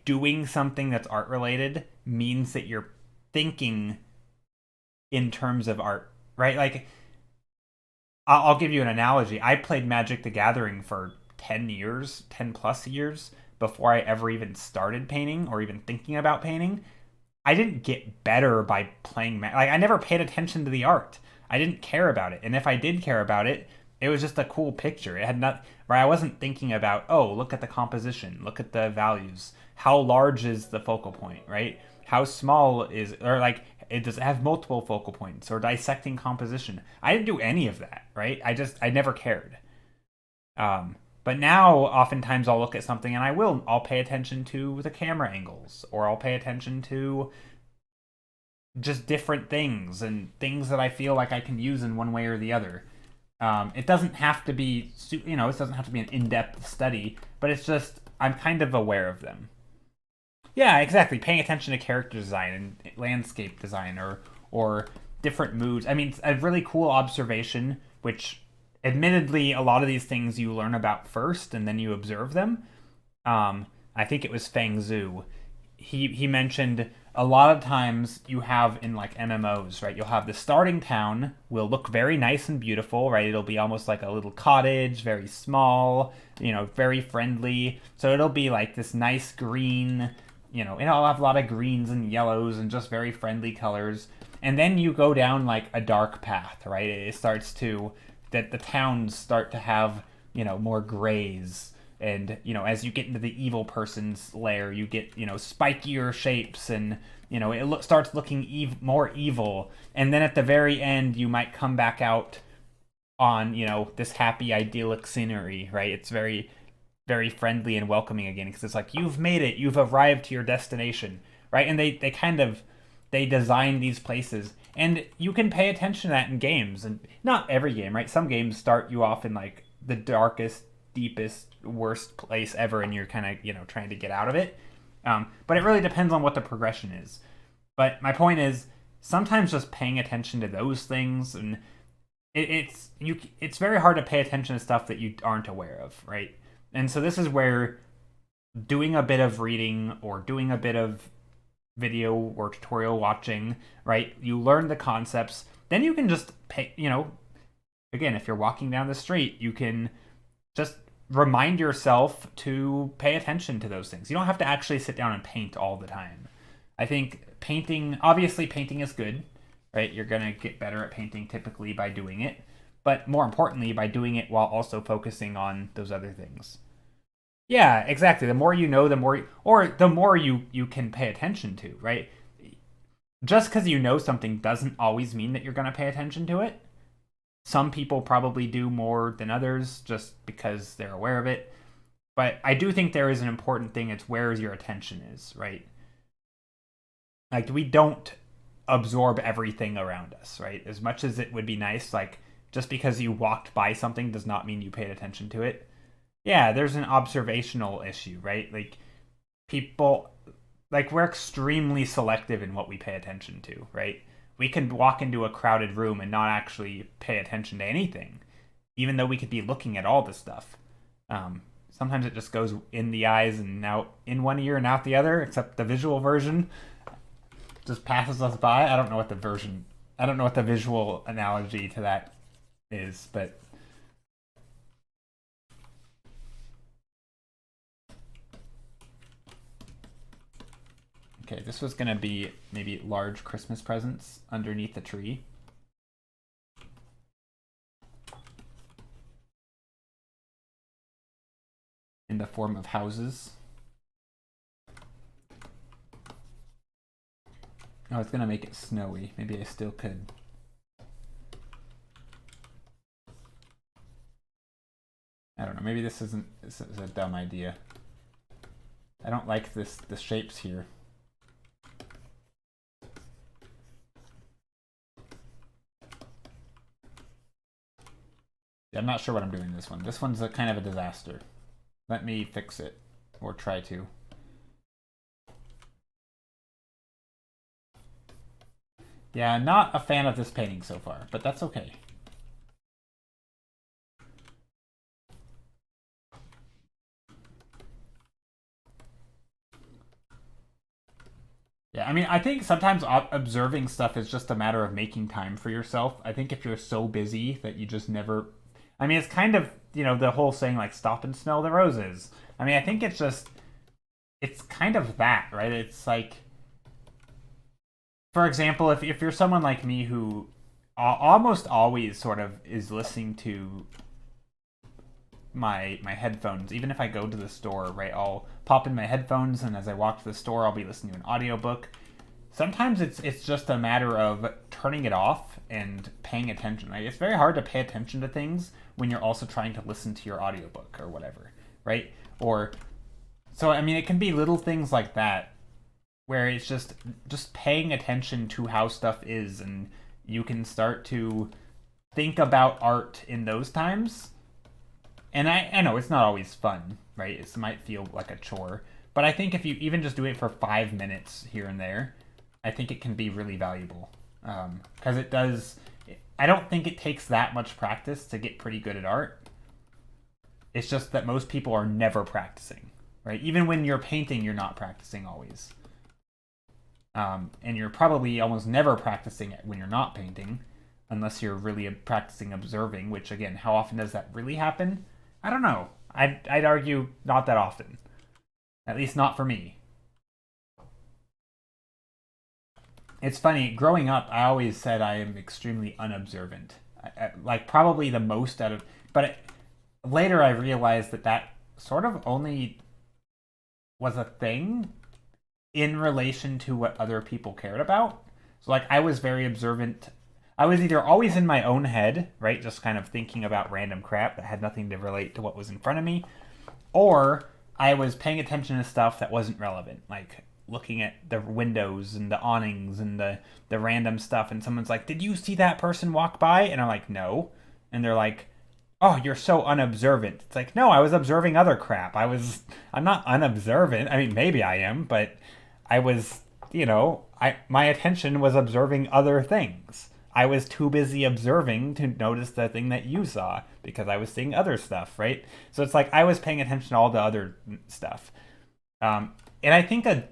S1: doing something that's art related means that you're thinking in terms of art, right? Like, I'll give you an analogy. I played Magic the Gathering for 10 years, 10 plus years before I ever even started painting or even thinking about painting. I didn't get better by playing like I never paid attention to the art. I didn't care about it. And if I did care about it, it was just a cool picture. It had not where I wasn't thinking about, oh, look at the composition, look at the values. How large is the focal point, right? How small is or like it does it have multiple focal points or dissecting composition. I didn't do any of that, right? I never cared. But now, oftentimes, I'll look at something and I'll pay attention to the camera angles, or I'll pay attention to just different things and things that I feel like I can use in one way or the other. It doesn't have to be, it doesn't have to be an in-depth study, but it's just I'm kind of aware of them. Yeah, exactly. Paying attention to character design and landscape design, or different moods. I mean, it's a really cool observation, which admittedly, a lot of these things you learn about first and then you observe them. I think it was Feng Zhu. He mentioned a lot of times you have in like MMOs, right? You'll have the starting town will look very nice and beautiful, right? It'll be almost like a little cottage, very small, very friendly. So it'll be like this nice green, it'll have a lot of greens and yellows and just very friendly colors. And then you go down like a dark path, right? It starts to that the towns start to have more grays, and as you get into the evil person's lair, you get spikier shapes, and it starts looking more evil. And then at the very end, you might come back out on this happy idyllic scenery, right? It's very very friendly and welcoming again, because it's like you've made it, you've arrived to your destination, right? And they design these places. And you can pay attention to that in games, and not every game, right? Some games start you off in like the darkest, deepest, worst place ever, and you're kind of trying to get out of it. But it really depends on what the progression is. But my point is, sometimes just paying attention to those things, and it's very hard to pay attention to stuff that you aren't aware of, right? And so this is where doing a bit of reading or doing a bit of video or tutorial watching, right? You learn the concepts, then you can just pay, again, if you're walking down the street, you can just remind yourself to pay attention to those things. You don't have to actually sit down and paint all the time. I think obviously painting is good, right? You're going to get better at painting typically by doing it, but more importantly, by doing it while also focusing on those other things. Yeah, exactly. The more you know, the more you can pay attention to, right? Just because you know something doesn't always mean that you're going to pay attention to it. Some people probably do more than others just because they're aware of it. But I do think there is an important thing. It's where your attention is, right? Like, we don't absorb everything around us, right? As much as it would be nice, like, just because you walked by something does not mean you paid attention to it. Yeah, there's an observational issue, right? Like, people, like, we're extremely selective in what we pay attention to, right? We can walk into a crowded room and not actually pay attention to anything, even though we could be looking at all the stuff. Sometimes it just goes in the eyes and out in one ear and out the other, except the visual version just passes us by. I don't know what the visual analogy to that is, but okay, this was going to be maybe large Christmas presents underneath the tree. In the form of houses. Oh, it's going to make it snowy. Maybe I still could. I don't know, maybe this is a dumb idea. I don't like the shapes here. Yeah, I'm not sure what I'm doing this one. This one's a kind of a disaster. Let me fix it, or try to. Yeah, not a fan of this painting so far, but that's okay. Yeah, I mean, I think sometimes observing stuff is just a matter of making time for yourself. I think if you're so busy that you just never... I mean, it's kind of, you know, the whole saying, like, stop and smell the roses. I mean, I think it's just... It's kind of that, right? It's like... For example, if you're someone like me who almost always sort of is listening to my headphones, even if I go to the store, right, I'll pop in my headphones, and as I walk to the store, I'll be listening to an audiobook. Sometimes it's just a matter of turning it off and paying attention. Like, it's very hard to pay attention to things when you're also trying to listen to your audiobook or whatever, right? Or so I mean, it can be little things like that where it's just paying attention to how stuff is, and you can start to think about art in those times. And I know it's not always fun, right? It might feel like a chore. But I think if you even just do it for 5 minutes here and there, I think it can be really valuable. Because it does... I don't think it takes that much practice to get pretty good at art. It's just that most people are never practicing, right? Even when you're painting, you're not practicing always. And you're probably almost never practicing when you're not painting, unless you're really practicing observing, which, again, how often does that really happen? I don't know. I'd argue not that often. At least not for me. It's funny, growing up, I always said I am extremely unobservant. Like, probably the most out of... But later I realized that sort of only was a thing in relation to what other people cared about. So, like, I was very observant. I was either always in my own head, right, just kind of thinking about random crap that had nothing to relate to what was in front of me, or I was paying attention to stuff that wasn't relevant, like looking at the windows and the awnings and the random stuff, and someone's like, did you see that person walk by? And I'm like, no. And they're like, oh, you're so unobservant. It's like, no, I was observing other crap. I'm not unobservant. I mean, maybe I am, but I was, you know, my attention was observing other things. I was too busy observing to notice the thing that you saw because I was seeing other stuff, right? So it's like I was paying attention to all the other stuff. And I think I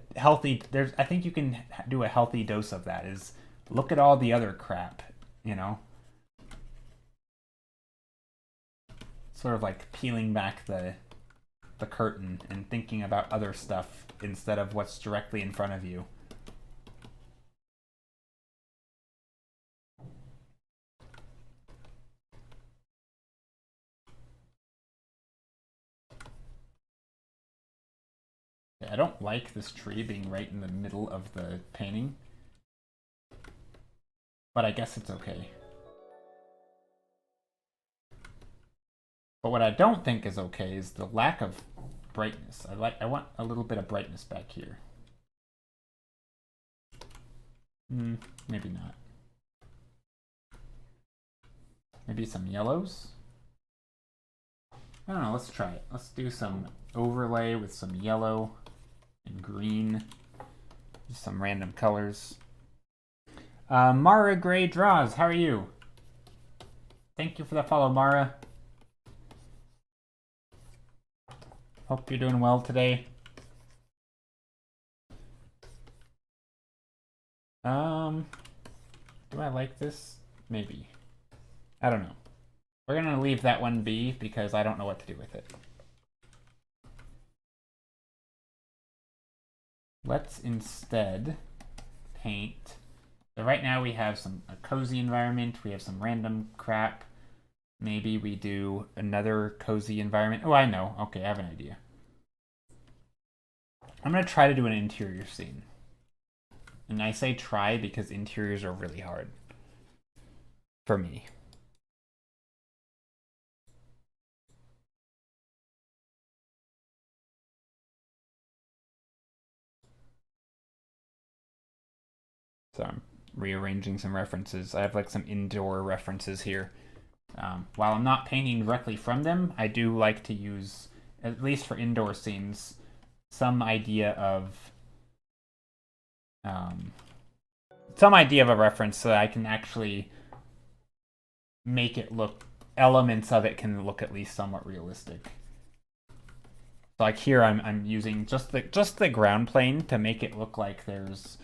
S1: think you can do a healthy dose of that, is look at all the other crap, you know? Sort of like peeling back the curtain and thinking about other stuff instead of what's directly in front of you. I don't like this tree being right in the middle of the painting, but I guess it's okay. But what I don't think is okay is the lack of brightness. I want a little bit of brightness back here. Maybe not. Maybe some yellows? I don't know, let's try it. Let's do some overlay with some yellow and green. Just some random colors. Mara Gray Draws, how are you? Thank you for the follow, Mara. Hope you're doing well today. Do I like this? Maybe. I don't know. We're gonna leave that one be because I don't know what to do with it. Let's instead paint. So right now we have a cozy environment. We have some random crap. Maybe we do another cozy environment. Oh, I know. Okay, I have an idea. I'm gonna try to do an interior scene. And I say try because interiors are really hard. For me. So I'm rearranging some references. I have like some indoor references here. While I'm not painting directly from them, I do like to use, at least for indoor scenes, some idea of a reference so that I can actually make it look, elements of it can look at least somewhat realistic. So like here I'm using just the ground plane to make it look like there's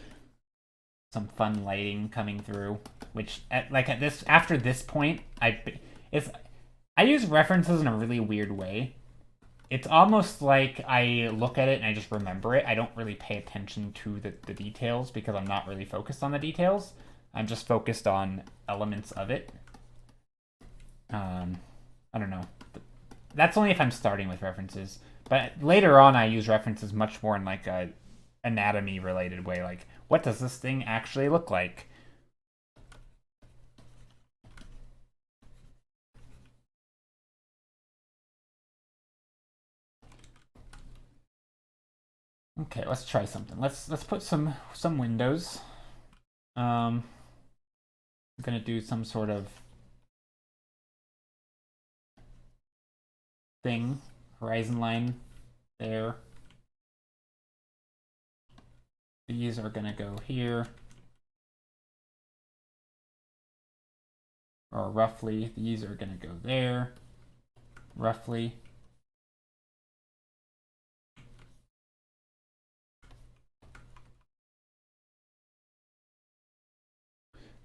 S1: some fun lighting coming through, which after this point I use references in a really weird way. It's almost like I look at it and I just remember it. I don't really pay attention to the details because I'm not really focused on the details. I'm just focused on elements of it. I don't know. That's only if I'm starting with references. But later on, I use references much more in like a anatomy related way. Like, what does this thing actually look like? Okay, let's try something. Let's put some windows. I'm gonna do some sort of thing, horizon line there. These are gonna go here, or roughly. These are gonna go there, roughly.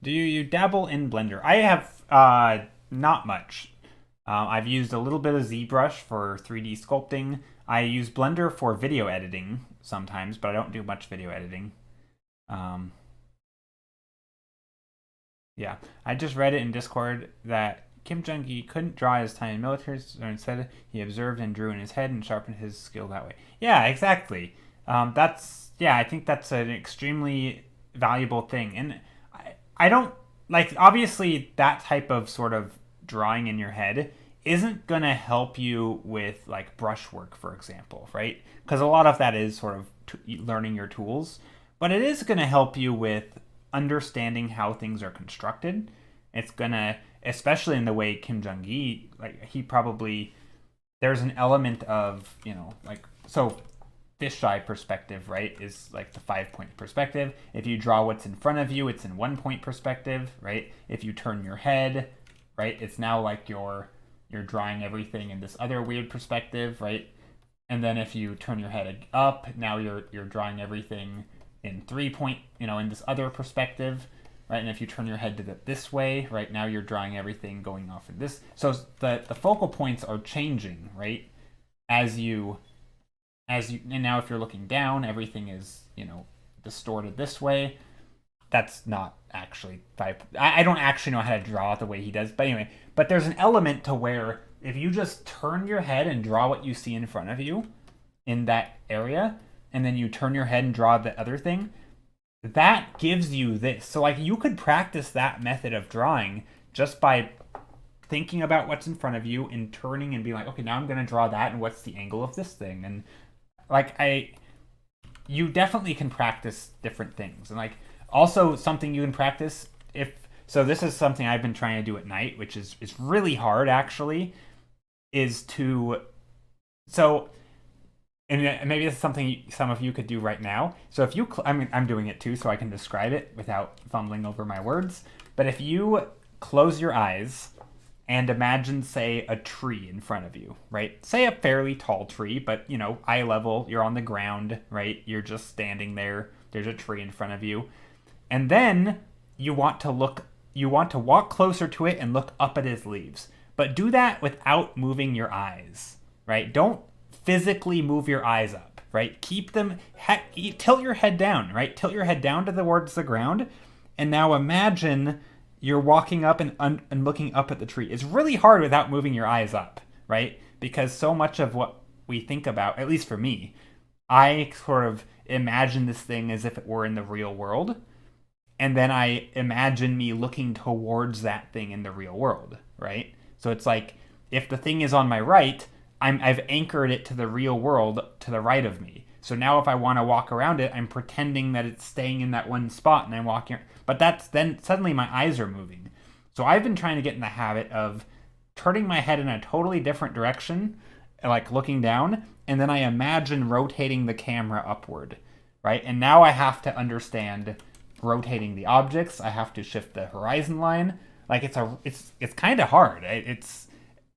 S1: Do you dabble in Blender? I have not much. I've used a little bit of ZBrush for 3D sculpting. I use Blender for video editing sometimes, but I don't do much video editing. Yeah, I just read it in Discord that Kim Jong-gi couldn't draw his time in military, so instead he observed and drew in his head and sharpened his skill that way. Yeah, exactly. I think that's an extremely valuable thing. And I don't, like, obviously that type of sort of drawing in your head isn't going to help you with like brushwork, for example, right? Because a lot of that is sort of learning your tools, but it is going to help you with understanding how things are constructed. It's going to, especially in the way Kim Jong-gi, like there's an element of, like, so fisheye perspective, right, is like the 5-point perspective. If you draw what's in front of you, it's in 1-point perspective, right? If you turn your head, right, it's now like you're drawing everything in this other weird perspective, right? And then if you turn your head up, now you're drawing everything in 3-point, in this other perspective, right? And if you turn your head to this way, right, now you're drawing everything going off in this. So the focal points are changing, right? And now if you're looking down, everything is, distorted this way. That's not actually I don't actually know how to draw it the way he does, but anyway, but there's an element to where if you just turn your head and draw what you see in front of you in that area, and then you turn your head and draw the other thing, that gives you this. So like you could practice that method of drawing just by thinking about what's in front of you and turning and being like, okay, now I'm going to draw that, and what's the angle of this thing? And like you definitely can practice different things. And like also something you can practice so this is something I've been trying to do at night, which is really hard actually, and maybe this is something some of you could do right now. So if you, I'm doing it too, so I can describe it without fumbling over my words. But if you close your eyes and imagine, say, a tree in front of you, right? Say a fairly tall tree, but, eye level, you're on the ground, right? You're just standing there. There's a tree in front of you. And then you want to walk closer to it and look up at its leaves. But do that without moving your eyes, right? Don't physically move your eyes up, right? Keep them, tilt your head down, right? Tilt your head down towards the ground. And now imagine you're walking up and looking up at the tree. It's really hard without moving your eyes up, right? Because so much of what we think about, at least for me, I sort of imagine this thing as if it were in the real world. And then I imagine me looking towards that thing in the real world, right? So it's like, if the thing is on my right, I've anchored it to the real world to the right of me. So now if I want to walk around it, I'm pretending that it's staying in that one spot and I'm walking. But that's then suddenly my eyes are moving. So I've been trying to get in the habit of turning my head in a totally different direction, like looking down, and then I imagine rotating the camera upward, right? And now I have to understand rotating the objects. I have to shift the horizon line. Like it's kind of hard. It's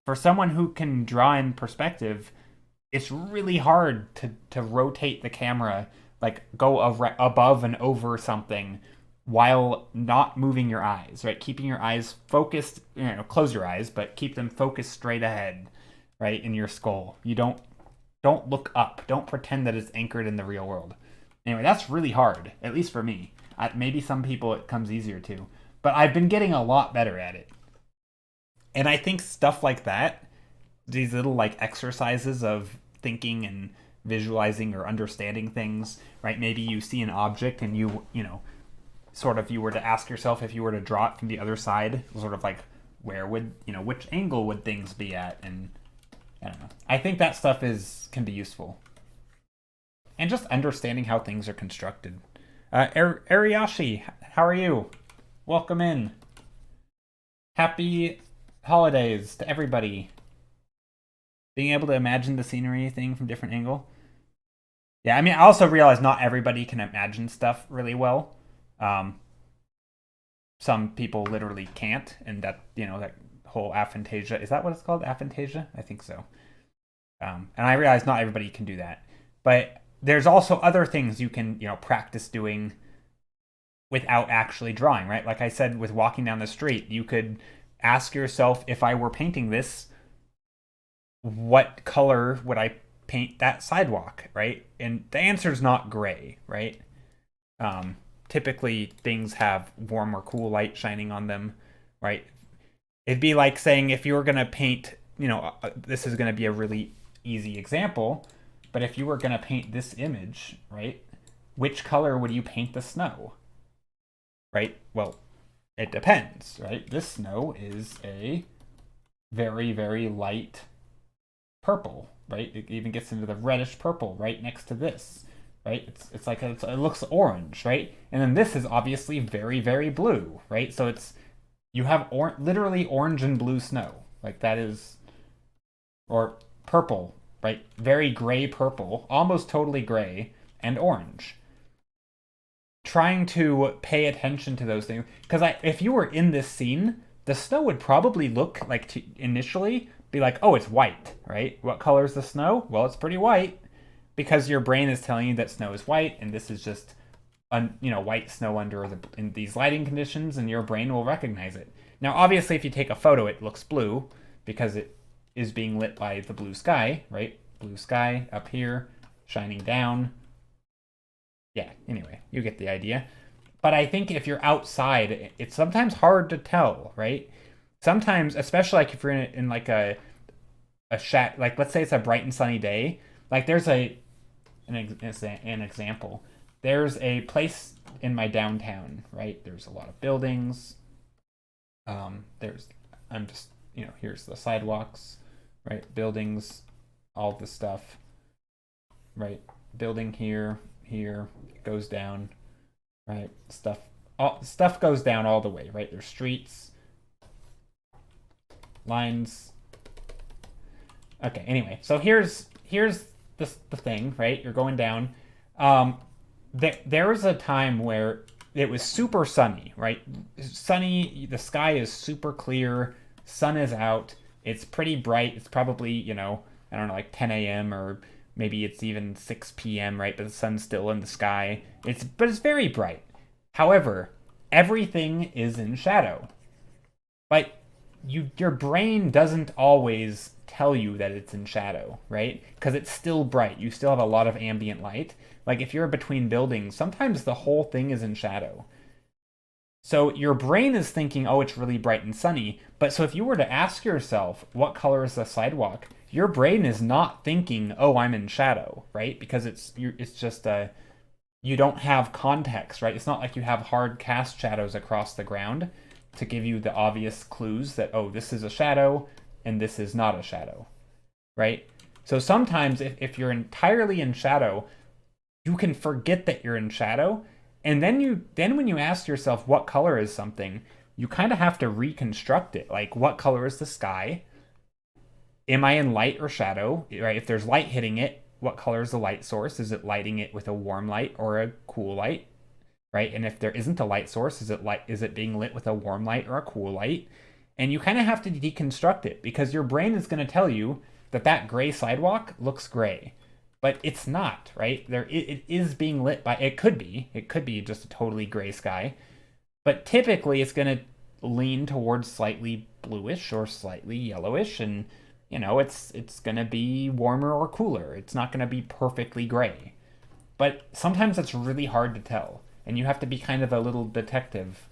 S1: for someone who can draw in perspective, it's really hard to rotate the camera, like go above and over something while not moving your eyes, right? Keeping your eyes focused, close your eyes, but keep them focused straight ahead, right, in your skull. You don't look up. Don't pretend that it's anchored in the real world. Anyway, that's really hard, at least for me. Maybe some people it comes easier to, but I've been getting a lot better at it. And I think stuff like that, these little like exercises of thinking and visualizing or understanding things, right? Maybe you see an object and you sort of you were to ask yourself if you were to draw it from the other side, sort of like where would, which angle would things be at? And I don't know. I think that stuff can be useful. And just understanding how things are constructed. Ariashi, how are you? Welcome in. Happy holidays to everybody. Being able to imagine the scenery thing from different angle. Yeah, I mean, I also realize not everybody can imagine stuff really well. Some people literally can't, and that, that whole aphantasia, is that what it's called? Aphantasia? I think so. And I realize not everybody can do that. But there's also other things you can, practice doing without actually drawing, right? Like I said, with walking down the street, you could ask yourself, if I were painting this, what color would I paint that sidewalk, right? And the answer is not gray, right? Typically, things have warm or cool light shining on them, right? It'd be like saying if you were going to paint, this is going to be a really easy example, but if you were going to paint this image, right, which color would you paint the snow, right? Well, it depends, right? This snow is a very, very light purple, right? It even gets into the reddish purple right next to this, right? It's like it looks orange, right? And then this is obviously very, very blue, right? So you have literally orange and blue snow, like that is, or purple, right? Very gray purple, almost totally gray, and orange. Trying to pay attention to those things, because if you were in this scene, the snow would probably look like initially be like, oh, it's white, right? What color is the snow? Well, it's pretty white, because your brain is telling you that snow is white, and this is just, white snow in these lighting conditions, and your brain will recognize it. Now, obviously, if you take a photo, it looks blue, because it is being lit by the blue sky, right? Blue sky up here, shining down. Yeah, anyway, you get the idea. But I think if you're outside, it's sometimes hard to tell, right? Sometimes, especially like if you're in like a shack, like let's say it's a bright and sunny day, like there's an example. There's a place in my downtown, right? There's a lot of buildings. Here's the sidewalks, right? Buildings, all the stuff, right? Building here goes down, right? Stuff goes down all the way, right? There's streets, lines. Okay, anyway, so here's the thing, right? You're going down. There was a time where it was super sunny, right? Sunny, the sky is super clear, sun is out, it's pretty bright. It's probably, I don't know, like 10 a.m. or maybe it's even 6 p.m., right? But the sun's still in the sky. But it's very bright. However, everything is in shadow. But your brain doesn't always tell you that it's in shadow, right? Because it's still bright. You still have a lot of ambient light. Like if you're between buildings, sometimes the whole thing is in shadow. So your brain is thinking, oh, it's really bright and sunny. But so if you were to ask yourself, what color is the sidewalk? Your brain is not thinking, oh, I'm in shadow, right? Because it's just you don't have context, right? It's not like you have hard cast shadows across the ground to give you the obvious clues that, oh, this is a shadow and this is not a shadow, right? So sometimes if you're entirely in shadow, you can forget that you're in shadow. And then when you ask yourself what color is something, you kind of have to reconstruct it. Like, what color is the sky? Am I in light or shadow? Right? If there's light hitting it, what color is the light source? Is it lighting it with a warm light or a cool light? Right? And if there isn't a light source, is it being lit with a warm light or a cool light? And you kind of have to deconstruct it because your brain is going to tell you that that gray sidewalk looks gray, but it's not, right? It is being lit by, it could be just a totally gray sky, but typically it's going to lean towards slightly bluish or slightly yellowish, and it's going to be warmer or cooler. It's not going to be perfectly gray. But sometimes it's really hard to tell, and you have to be kind of a little detective.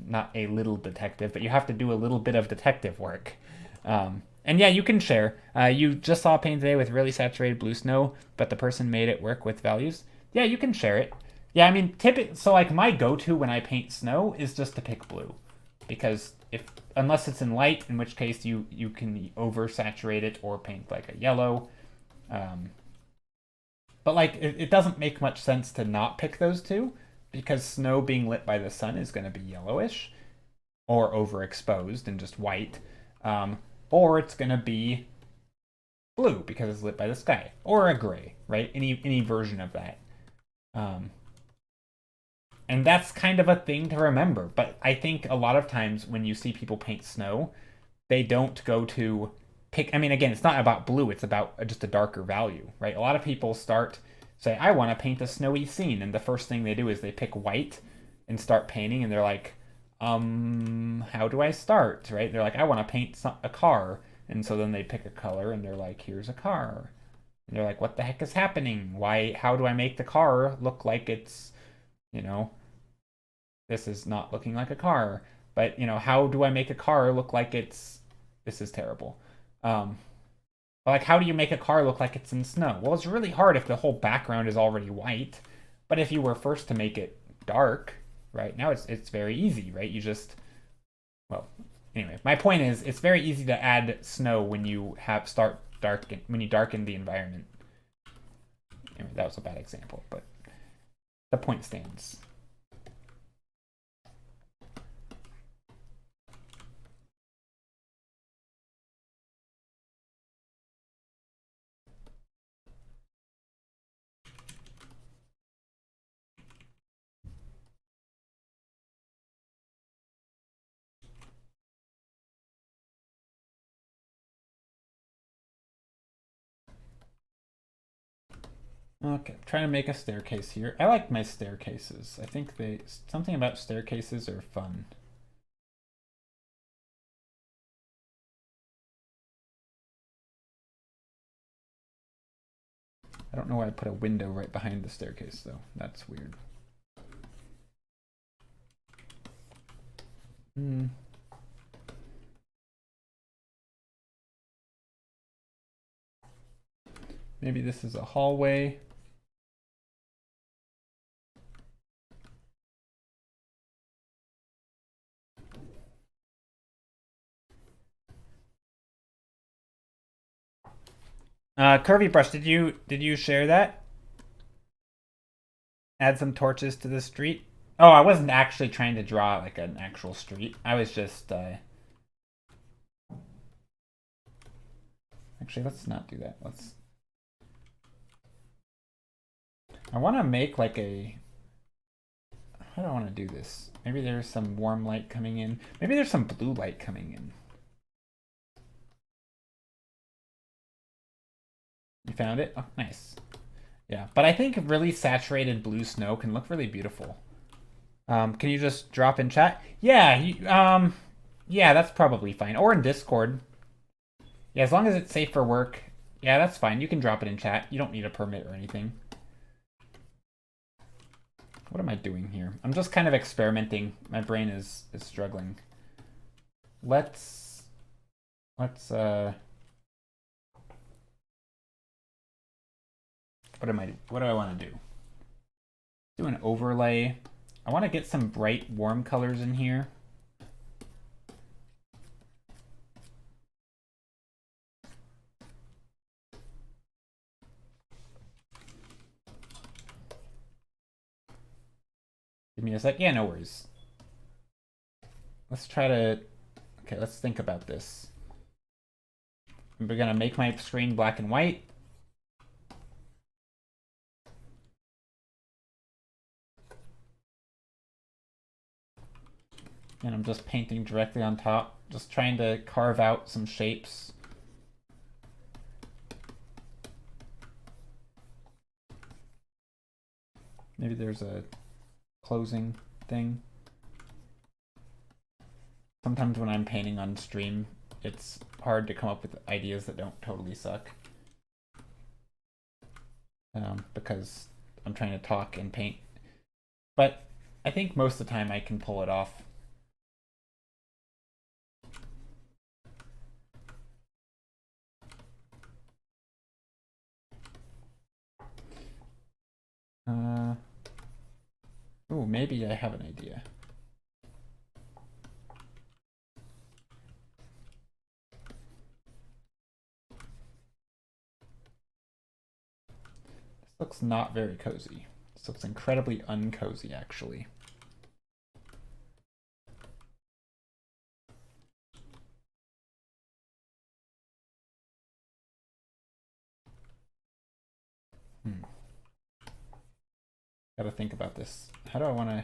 S1: Not a little detective, but you have to do a little bit of detective work. And yeah, you can share. You just saw a paint today with really saturated blue snow, but the person made it work with values. Yeah, you can share it. Yeah, I mean, so like my go-to when I paint snow is just to pick blue, because unless it's in light, in which case you can oversaturate it or paint like a yellow. But like it doesn't make much sense to not pick those two, because snow being lit by the sun is going to be yellowish or overexposed and just white, or it's going to be blue because it's lit by the sky, or a gray, right? Any version of that. And that's kind of a thing to remember. But I think a lot of times when you see people paint snow, they don't go to pick. I mean, again, it's not about blue, it's about just a darker value, right? A lot of people say, I want to paint a snowy scene. And the first thing they do is they pick white and start painting. And they're like, how do I start, right? They're like, I want to paint a car. And so then they pick a color and they're like, here's a car. And they're like, what the heck is happening? How do I make the car look like it's, this is not looking like a car, but how do I make a car look like this is terrible. Like, how do you make a car look like it's in snow? Well, it's really hard if the whole background is already white, but if you were first to make it dark, right, now it's very easy, right? Anyway, my point is it's very easy to add snow when you darken the environment. Anyway, that was a bad example, but the point stands. Okay, I'm trying to make a staircase here. I like my staircases. I think something about staircases are fun. I don't know why I put a window right behind the staircase, though. That's weird. Maybe this is a hallway. Curvy Brush, did you share that? Add some torches to the street? Oh, I wasn't actually trying to draw like an actual street. I was just actually, let's not do that. I want to make like how do I want to do this? Maybe there's some warm light coming in. Maybe there's some blue light coming in. You found it? Oh, nice. Yeah, but I think really saturated blue snow can look really beautiful. Can you just drop in chat? Yeah, yeah, that's probably fine. Or in Discord. Yeah, as long as it's safe for work. Yeah, that's fine. You can drop it in chat. You don't need a permit or anything. What am I doing here? I'm just kind of experimenting. My brain is struggling. Let's what do I want to do? Do an overlay. I want to get some bright warm colors in here. Give me a sec. Yeah, no worries. Let's try to... Okay, let's think about this. We're gonna make my screen black and white. And I'm just painting directly on top, just trying to carve out some shapes. Maybe there's a closing thing. Sometimes when I'm painting on stream, it's hard to come up with ideas that don't totally suck. Because I'm trying to talk and paint. But I think most of the time I can pull it off. Oh, maybe I have an idea. This looks not very cozy. This looks incredibly uncozy, actually. Gotta think about this. How do I want to...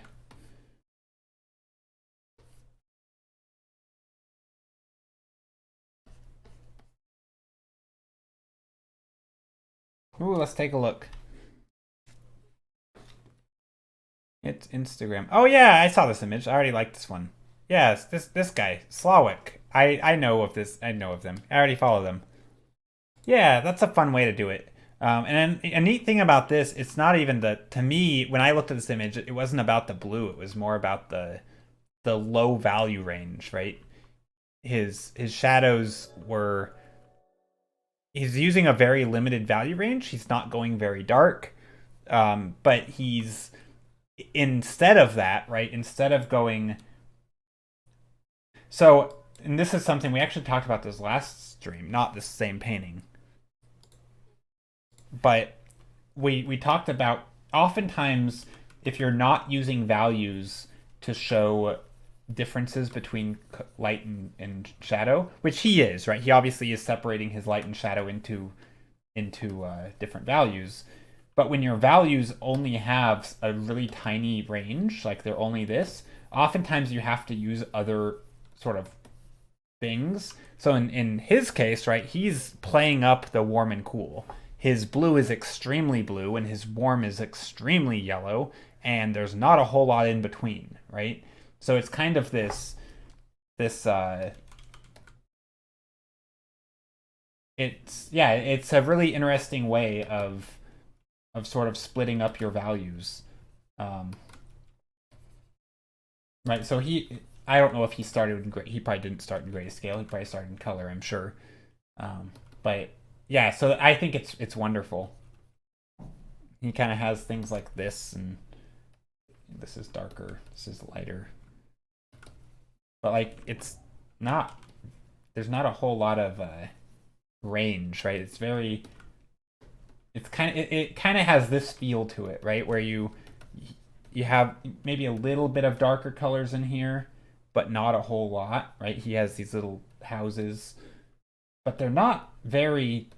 S1: Ooh, let's take a look. It's Instagram. Oh yeah, I saw this image. I already like this one. Yes, this guy, Slawick. I know of this. I know of them. I already follow them. Yeah, that's a fun way to do it. And then a neat thing about this, it's not even to me, when I looked at this image, it wasn't about the blue. It was more about the low value range, right? His shadows were... He's using a very limited value range. He's not going very dark. But he's... Instead of that, right? Instead of going... So, and this is something we actually talked about this last stream, not the same painting. But we talked about oftentimes if you're not using values to show differences between light and shadow, which he is, right? He obviously is separating his light and shadow into different values. But when your values only have a really tiny range, like they're only this, oftentimes you have to use other sort of things. So in his case, right, he's playing up the warm and cool. His blue is extremely blue and his warm is extremely yellow, and there's not a whole lot in between, right? So it's kind of it's a really interesting way of sort of splitting up your values. Right, so I don't know if he started in he probably didn't start in grayscale. He probably started in color, I'm sure. But yeah, so I think it's wonderful. He kind of has things like this, and this is darker, this is lighter. But like, it's not, there's not a whole lot of range, right? It's very, it kind of has this feel to it, right? Where you have maybe a little bit of darker colors in here, but not a whole lot, right? He has these little houses, but they're not very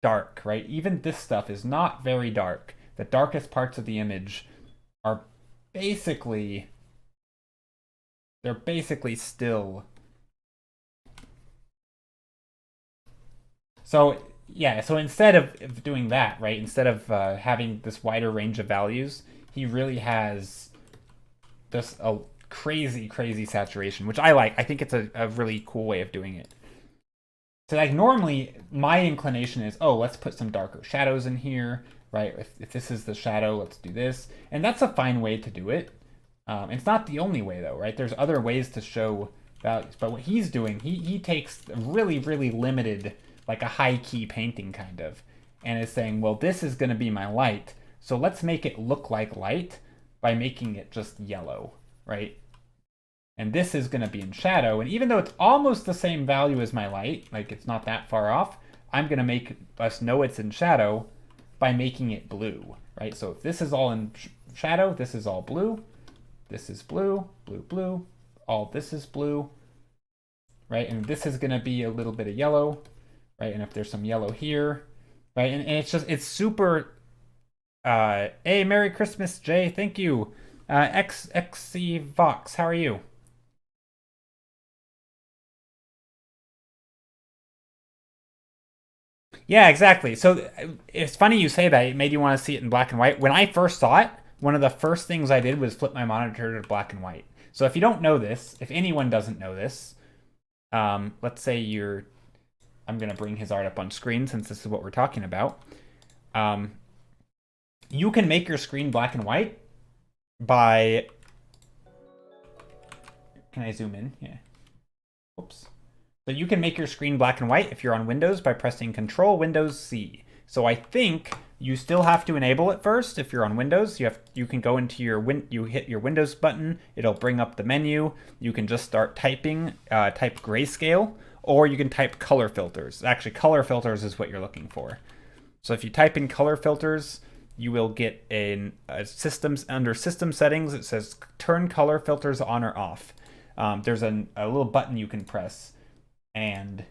S1: dark, right? Even this stuff is not very dark. The darkest parts of the image are basically still. So yeah, so instead of doing that, right, instead of having this wider range of values, he really has this a crazy saturation, which I like. I think it's a really cool way of doing it. So like normally my inclination is, oh, let's put some darker shadows in here, right? If this is the shadow, let's do this. And that's a fine way to do it. It's not the only way though, right? There's other ways to show values. But what he's doing, he takes a really limited, like a high key painting kind of, and is saying, well, this is going to be my light. So let's make it look like light by making it just yellow, right? And this is going to be in shadow. And even though it's almost the same value as my light, like it's not that far off, I'm going to make us know it's in shadow by making it blue, right? So if this is all in shadow, this is all blue. this is blue, blue, blue. All this is blue, right? And this is going to be a little bit of yellow, right? And if there's some yellow here, right? And it's super, hey, Merry Christmas, Jay. Thank you. XC Vox, how are you? Yeah, exactly. So it's funny you say that. It made you want to see it in black and white. When I first saw it, one of the first things I did was flip my monitor to black and white. So if you don't know this, if anyone doesn't know this, let's say you're, I'm going to bring his art up on screen since this is what we're talking about. You can make your screen black and white by, can I zoom in? Yeah. Oops. So you can make your screen black and white if you're on Windows by pressing Control Windows C. So I think you still have to enable it first if you're on Windows. You can go into your you hit your Windows button. It'll bring up the menu. You can just start typing, type grayscale, or you can type color filters. Actually, color filters is what you're looking for. So if you type in color filters, you will get a systems under system settings. It says turn color filters on or off. There's a little button you can press. And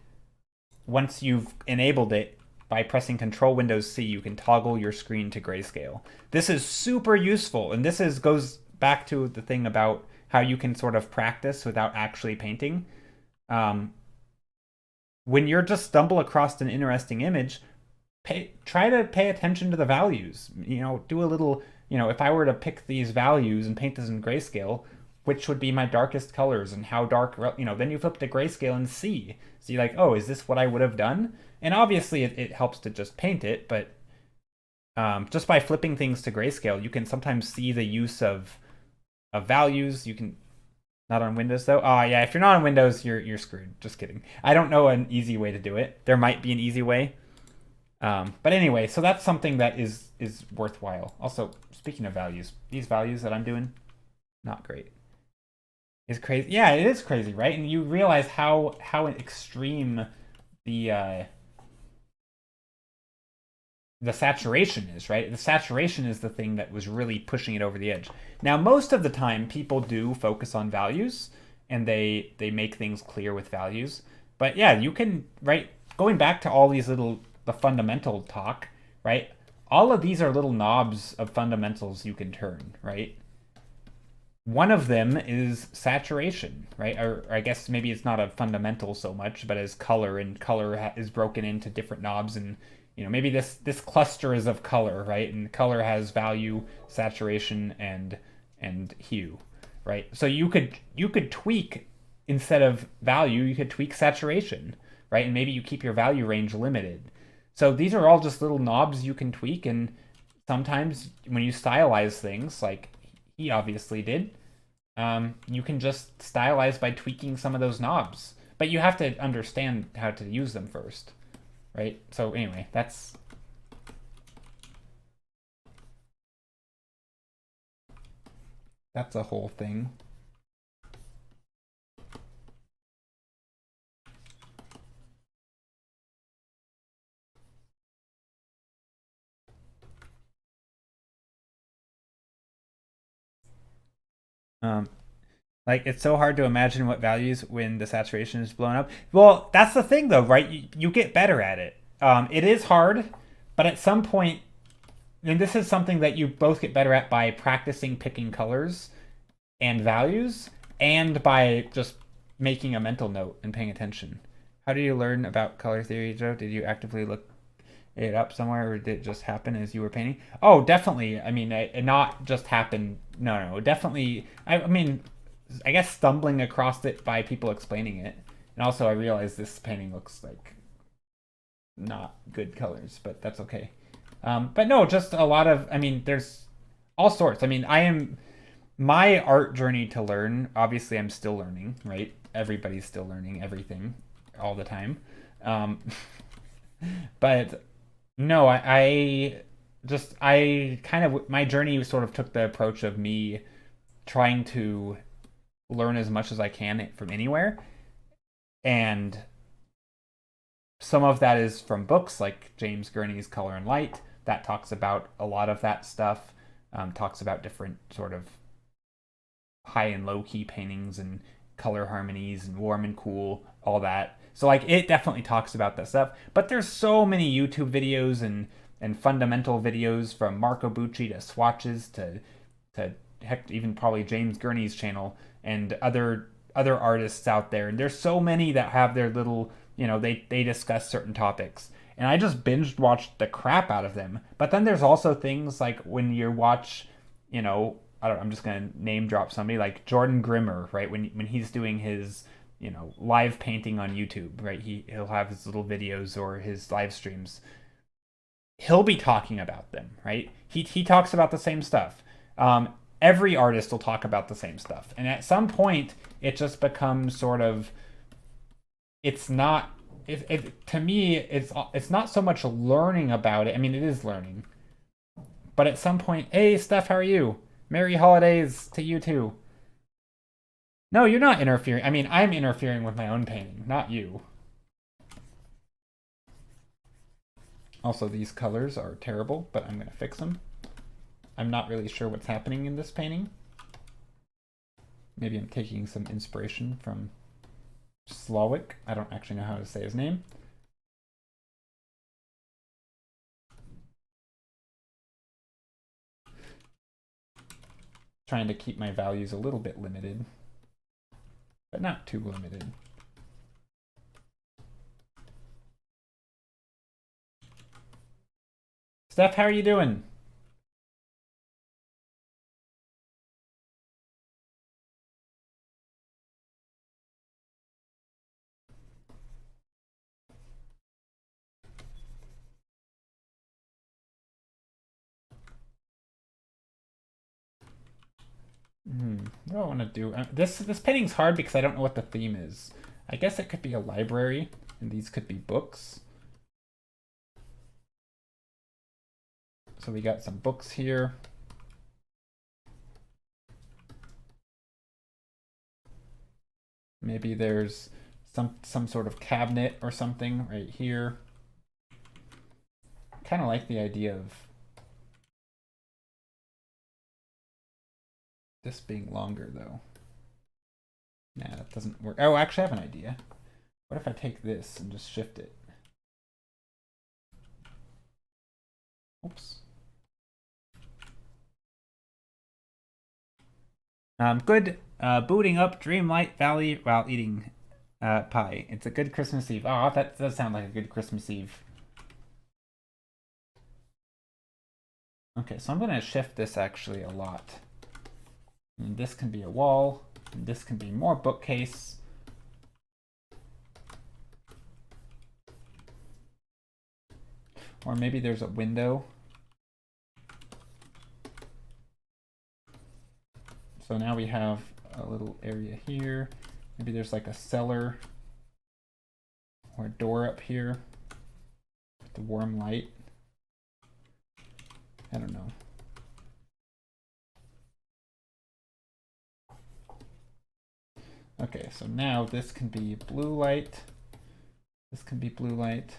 S1: once you've enabled it, by pressing Control Windows C, you can toggle your screen to grayscale. This is super useful, and this goes back to the thing about how you can sort of practice without actually painting. When you're just stumble across an interesting image, try to pay attention to the values. Do a little, if I were to pick these values and paint this in grayscale, which would be my darkest colors and how dark, then you flip to grayscale and see like, oh, is this what I would have done? And obviously it helps to just paint it, but just by flipping things to grayscale, you can sometimes see the use of values. You can, not on Windows though. Oh yeah, if you're not on Windows, you're screwed. Just kidding. I don't know an easy way to do it. There might be an easy way. But anyway, so that's something that is worthwhile. Also, speaking of values, these values that I'm doing, not great. Is crazy. Yeah, it is crazy, right? And you realize how extreme the saturation is, right? The saturation is the thing that was really pushing it over the edge. Now, most of the time, people do focus on values, and they make things clear with values. But yeah, you can, right? Going back to all these the fundamental talk, right? All of these are little knobs of fundamentals you can turn, right? One of them is saturation, right? Or I guess maybe it's not a fundamental so much, but as color, and color is broken into different knobs, and maybe this cluster is of color, right? And color has value, saturation, and hue, right? So you could tweak, instead of value, you could tweak saturation, right? And maybe you keep your value range limited. So these are all just little knobs you can tweak, and sometimes when you stylize things, like he obviously did, you can just stylize by tweaking some of those knobs. But you have to understand how to use them first, right? So anyway, that's a whole thing. Like, it's so hard to imagine what values when the saturation is blown up. Well, that's the thing, though, right? You get better at it. It is hard, but at some point, and this is something that you both get better at by practicing picking colors and values, and by just making a mental note and paying attention. How do you learn about color theory, Joe? Did you actively look it up somewhere, or did it just happen as you were painting? Oh, definitely. I mean, it not just happened. No, definitely. I mean, I guess stumbling across it by people explaining it, and also I realized this painting looks like not good colors, but that's okay. But no, just a lot of. I mean, there's all sorts. I mean, my art journey to learn. Obviously, I'm still learning, right? Everybody's still learning everything all the time. But no, I kind of, my journey sort of took the approach of me trying to learn as much as I can from anywhere. And some of that is from books like James Gurney's Color and Light, that talks about a lot of that stuff, talks about different sort of high and low key paintings and color harmonies and warm and cool, all that. So like it definitely talks about that stuff. But there's so many YouTube videos and fundamental videos from Marco Bucci to swatches to heck, even probably James Gurney's channel and other artists out there. And there's so many that have their little, they discuss certain topics. And I just binged watched the crap out of them. But then there's also things like when you watch, I'm just gonna name drop somebody like Jordan Grimmer, right? When he's doing his, live painting on YouTube, right? He'll have his little videos or his live streams. He'll be talking about them, right? He talks about the same stuff. Every artist will talk about the same stuff, and at some point, it just becomes sort of. It's not. To me, it's not so much learning about it. I mean, it is learning, but at some point, hey, Steph, how are you? Merry holidays to you too. No, you're not interfering. I mean, I'm interfering with my own painting, not you. Also, these colors are terrible, but I'm going to fix them. I'm not really sure what's happening in this painting. Maybe I'm taking some inspiration from Slawik. I don't actually know how to say his name. Trying to keep my values a little bit limited, but not too limited. Steph, how are you doing? What do I want to do? This painting's hard because I don't know what the theme is. I guess it could be a library, and these could be books. So we got some books here. Maybe there's some sort of cabinet or something right here. Kind of like the idea of this being longer though. Nah, that doesn't work. Oh, actually I have an idea. What if I take this and just shift it? Oops. Good booting up Dreamlight Valley while eating pie. It's a good Christmas Eve. Oh, that does sound like a good Christmas Eve. Okay, so I'm going to shift this actually a lot. And this can be a wall. And this can be more bookcase. Or maybe there's a window. So now we have a little area here. Maybe there's like a cellar or a door up here with the warm light. I don't know. Okay, so now this can be blue light. This can be blue light.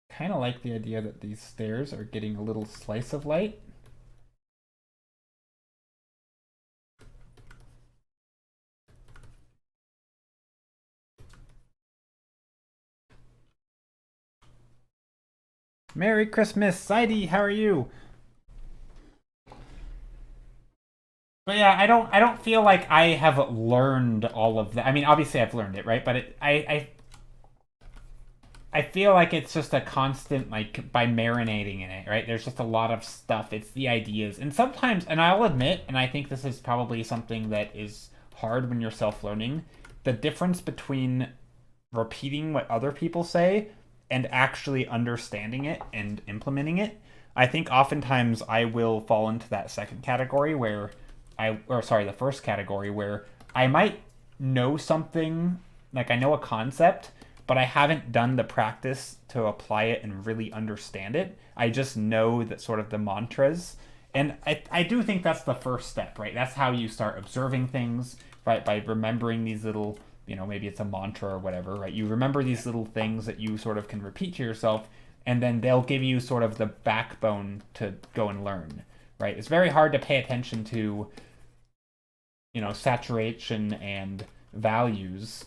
S1: Kind of like the idea that these stairs are getting a little slice of light. Merry Christmas, Sidey, how are you? But yeah, I don't feel like I have learned all of that. I mean, obviously I've learned it, right? But I feel like it's just a constant, like, by marinating in it, right? There's just a lot of stuff. It's the ideas. And sometimes, and I'll admit, and I think this is probably something that is hard when you're self-learning, the difference between repeating what other people say and actually understanding it and implementing it. I think oftentimes I will fall into that second category where the first category where I might know something, like I know a concept, but I haven't done the practice to apply it and really understand it. I just know that sort of the mantras. And I do think that's the first step, right? That's how you start observing things, right? By remembering these little, maybe it's a mantra or whatever, right? You remember these little things that you sort of can repeat to yourself, and then they'll give you sort of the backbone to go and learn, right? It's very hard to pay attention to, you know, saturation and values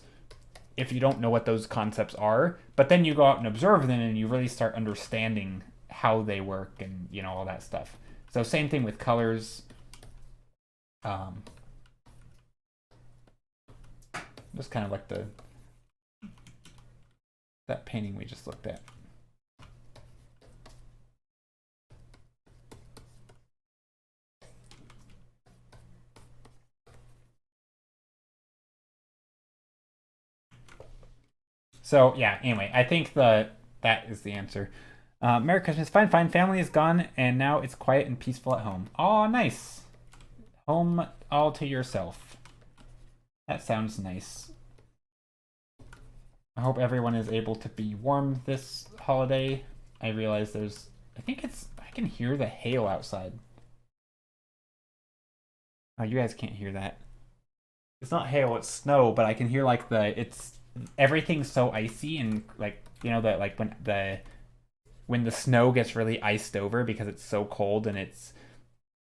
S1: if you don't know what those concepts are. But then you go out and observe them and you really start understanding how they work and, you know, all that stuff. So same thing with colors. Just kind of like that painting we just looked at. So yeah, anyway, I think that is the answer. Merry Christmas. Fine, fine. Family is gone, and now it's quiet and peaceful at home. Oh, nice. Home all to yourself. That sounds nice. I hope everyone is able to be warm this holiday. I realize I can hear the hail outside. Oh, you guys can't hear that. It's not hail, it's snow, but I can hear like everything's so icy and like, you know, that like when the snow gets really iced over because it's so cold and it's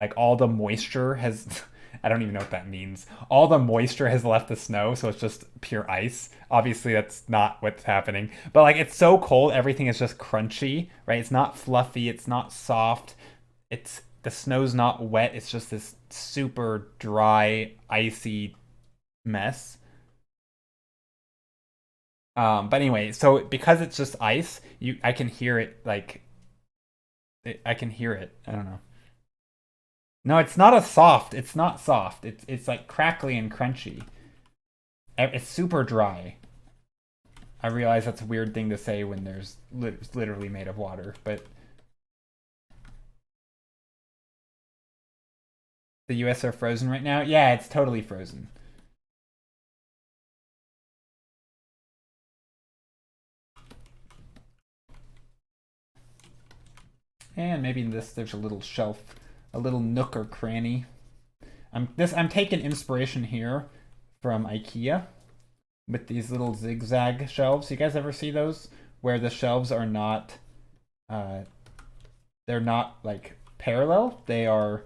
S1: like all the moisture has I don't even know what that means. All the moisture has left the snow, so it's just pure ice. Obviously, that's not what's happening. But like it's so cold, everything is just crunchy, right? It's not fluffy, it's not soft. The snow's not wet. It's just this super dry, icy mess. But anyway, so because it's just ice, I can hear it like I can hear it. I don't know. No, it's not a soft. It's not soft. It's like crackly and crunchy. It's super dry. I realize that's a weird thing to say when it's literally made of water, but the US are frozen right now? Yeah, it's totally frozen. And maybe in this there's a little shelf, a little nook or cranny. I'm taking inspiration here from IKEA with these little zigzag shelves. You guys ever see those where the shelves are not they're not like parallel. They're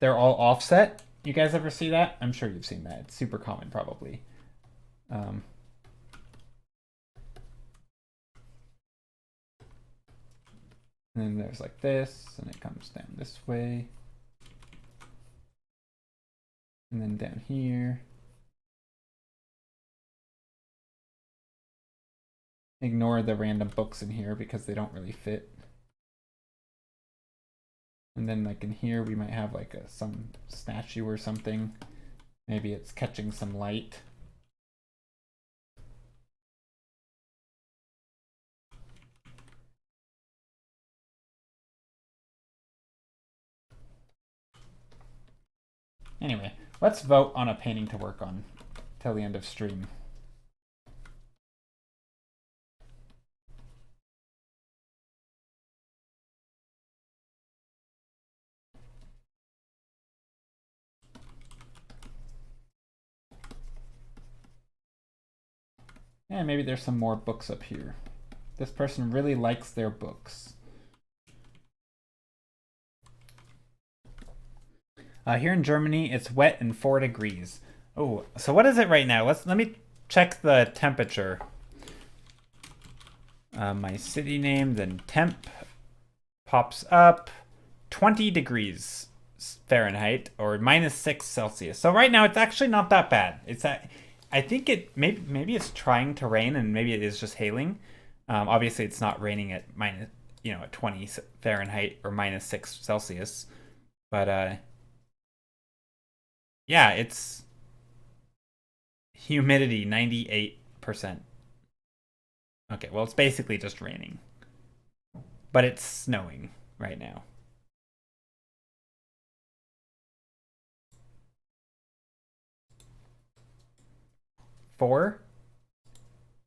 S1: all offset. You guys ever see that? I'm sure you've seen that. It's super common probably. And then there's like this, and it comes down this way. And then down here. Ignore the random books in here because they don't really fit. And then like in here we might have like some statue or something. Maybe it's catching some light. Anyway, let's vote on a painting to work on till the end of stream. And maybe there's some more books up here. This person really likes their books. Here in Germany, it's wet and 4 degrees. Oh, so what is it right now? Let me check the temperature. My city name, then temp pops up. 20 degrees Fahrenheit or -6 Celsius. So right now it's actually not that bad. I think maybe it's trying to rain and maybe it is just hailing. Obviously it's not raining at at 20 Fahrenheit or -6 Celsius, but yeah, it's humidity 98%. Okay, well it's basically just raining, but it's snowing right now. Four?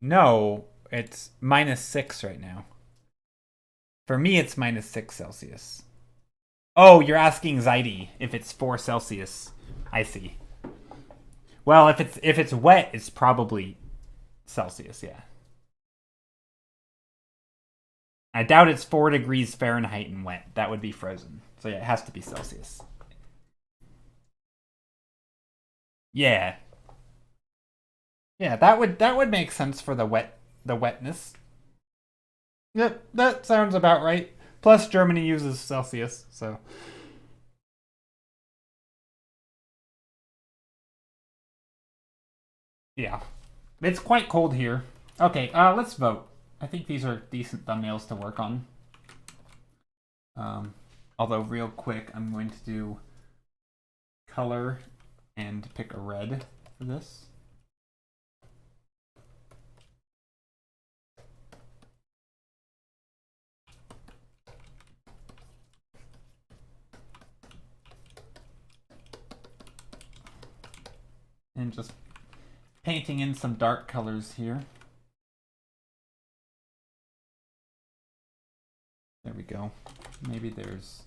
S1: No, it's -6 right now. For me, it's -6 Celsius. Oh, you're asking Zaidi if it's 4 Celsius. I see. Well, if it's wet, it's probably Celsius, yeah. I doubt it's 4 degrees Fahrenheit and wet. That would be frozen. So yeah, it has to be Celsius. Yeah. Yeah, that would make sense for the wetness. Yep, that sounds about right. Plus Germany uses Celsius, so yeah. It's quite cold here. Okay, let's vote. I think these are decent thumbnails to work on. Although real quick, I'm going to do color and pick a red for this. And just painting in some dark colors here. There we go. Maybe there's...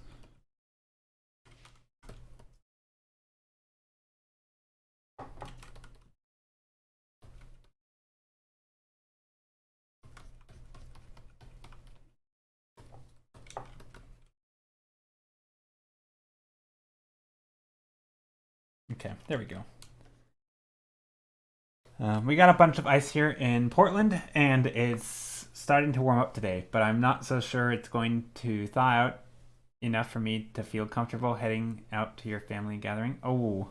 S1: Okay, there we go. We got a bunch of ice here in Portland, and it's starting to warm up today, but I'm not so sure it's going to thaw out enough for me to feel comfortable heading out to your family gathering. Oh.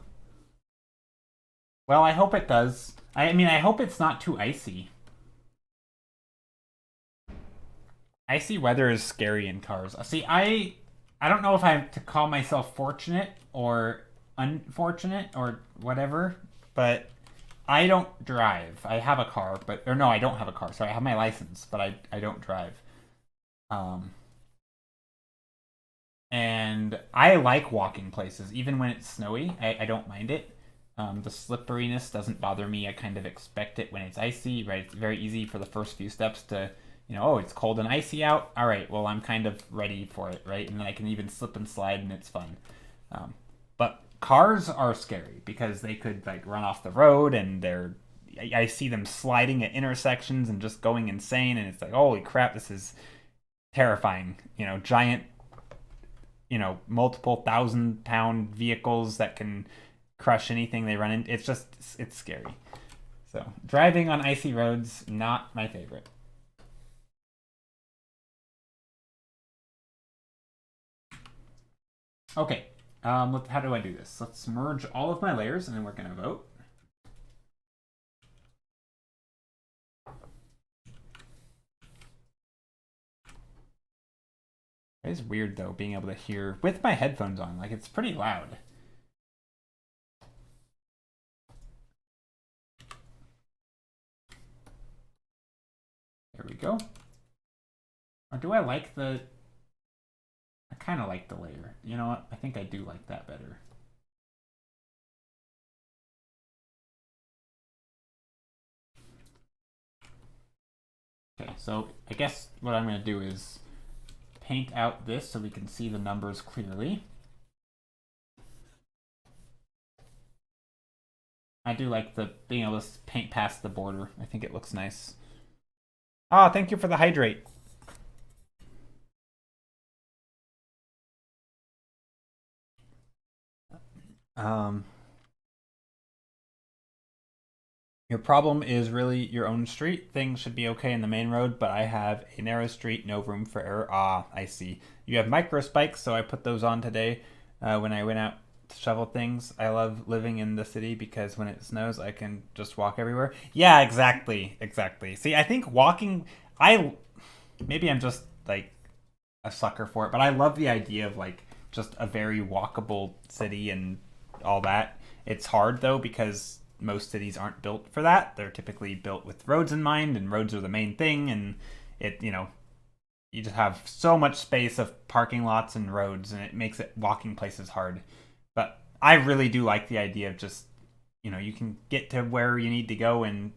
S1: Well, I hope it does. I mean, I hope it's not too icy. Icy weather is scary in cars. See, I don't know if I have to call myself fortunate or unfortunate or whatever, but I don't drive. I have a car, but or no, I don't have a car. Sorry, I have my license, but I don't drive. And I like walking places, even when it's snowy. I don't mind it. The slipperiness doesn't bother me. I kind of expect it when it's icy, right? It's very easy for the first few steps to, oh, it's cold and icy out. All right, well, I'm kind of ready for it, right? And then I can even slip and slide, and it's fun. But cars are scary because they could like run off the road, and I see them sliding at intersections and just going insane, and it's like, holy crap, this is terrifying. Giant, multiple 1,000-pound vehicles that can crush anything they run into. It's scary. So driving on icy roads, not my favorite. Okay, how do I do this? Let's merge all of my layers, and then we're gonna vote. It is weird though, being able to hear with my headphones on. Like, it's pretty loud. There we go. Or do I like the... I kind of like the layer. You know what? I think I do like that better. Okay, so I guess what I'm going to do is paint out this so we can see the numbers clearly. I do like being able to paint past the border. I think it looks nice. Ah, thank you for the hydrate. Your problem is really your own street. Things should be okay in the main road, but I have a narrow street, no room for error. Ah, I see. You have micro spikes, so I put those on today when I went out to shovel things. I love living in the city because when it snows, I can just walk everywhere. Yeah, exactly. See, I think walking, maybe I'm just like a sucker for it, but I love the idea of like just a very walkable city and all that. It's hard though because most cities aren't built for that. They're typically built with roads in mind, and roads are the main thing, and you just have so much space of parking lots and roads, and it makes it walking places hard. But I really do like the idea of just, you can get to where you need to go in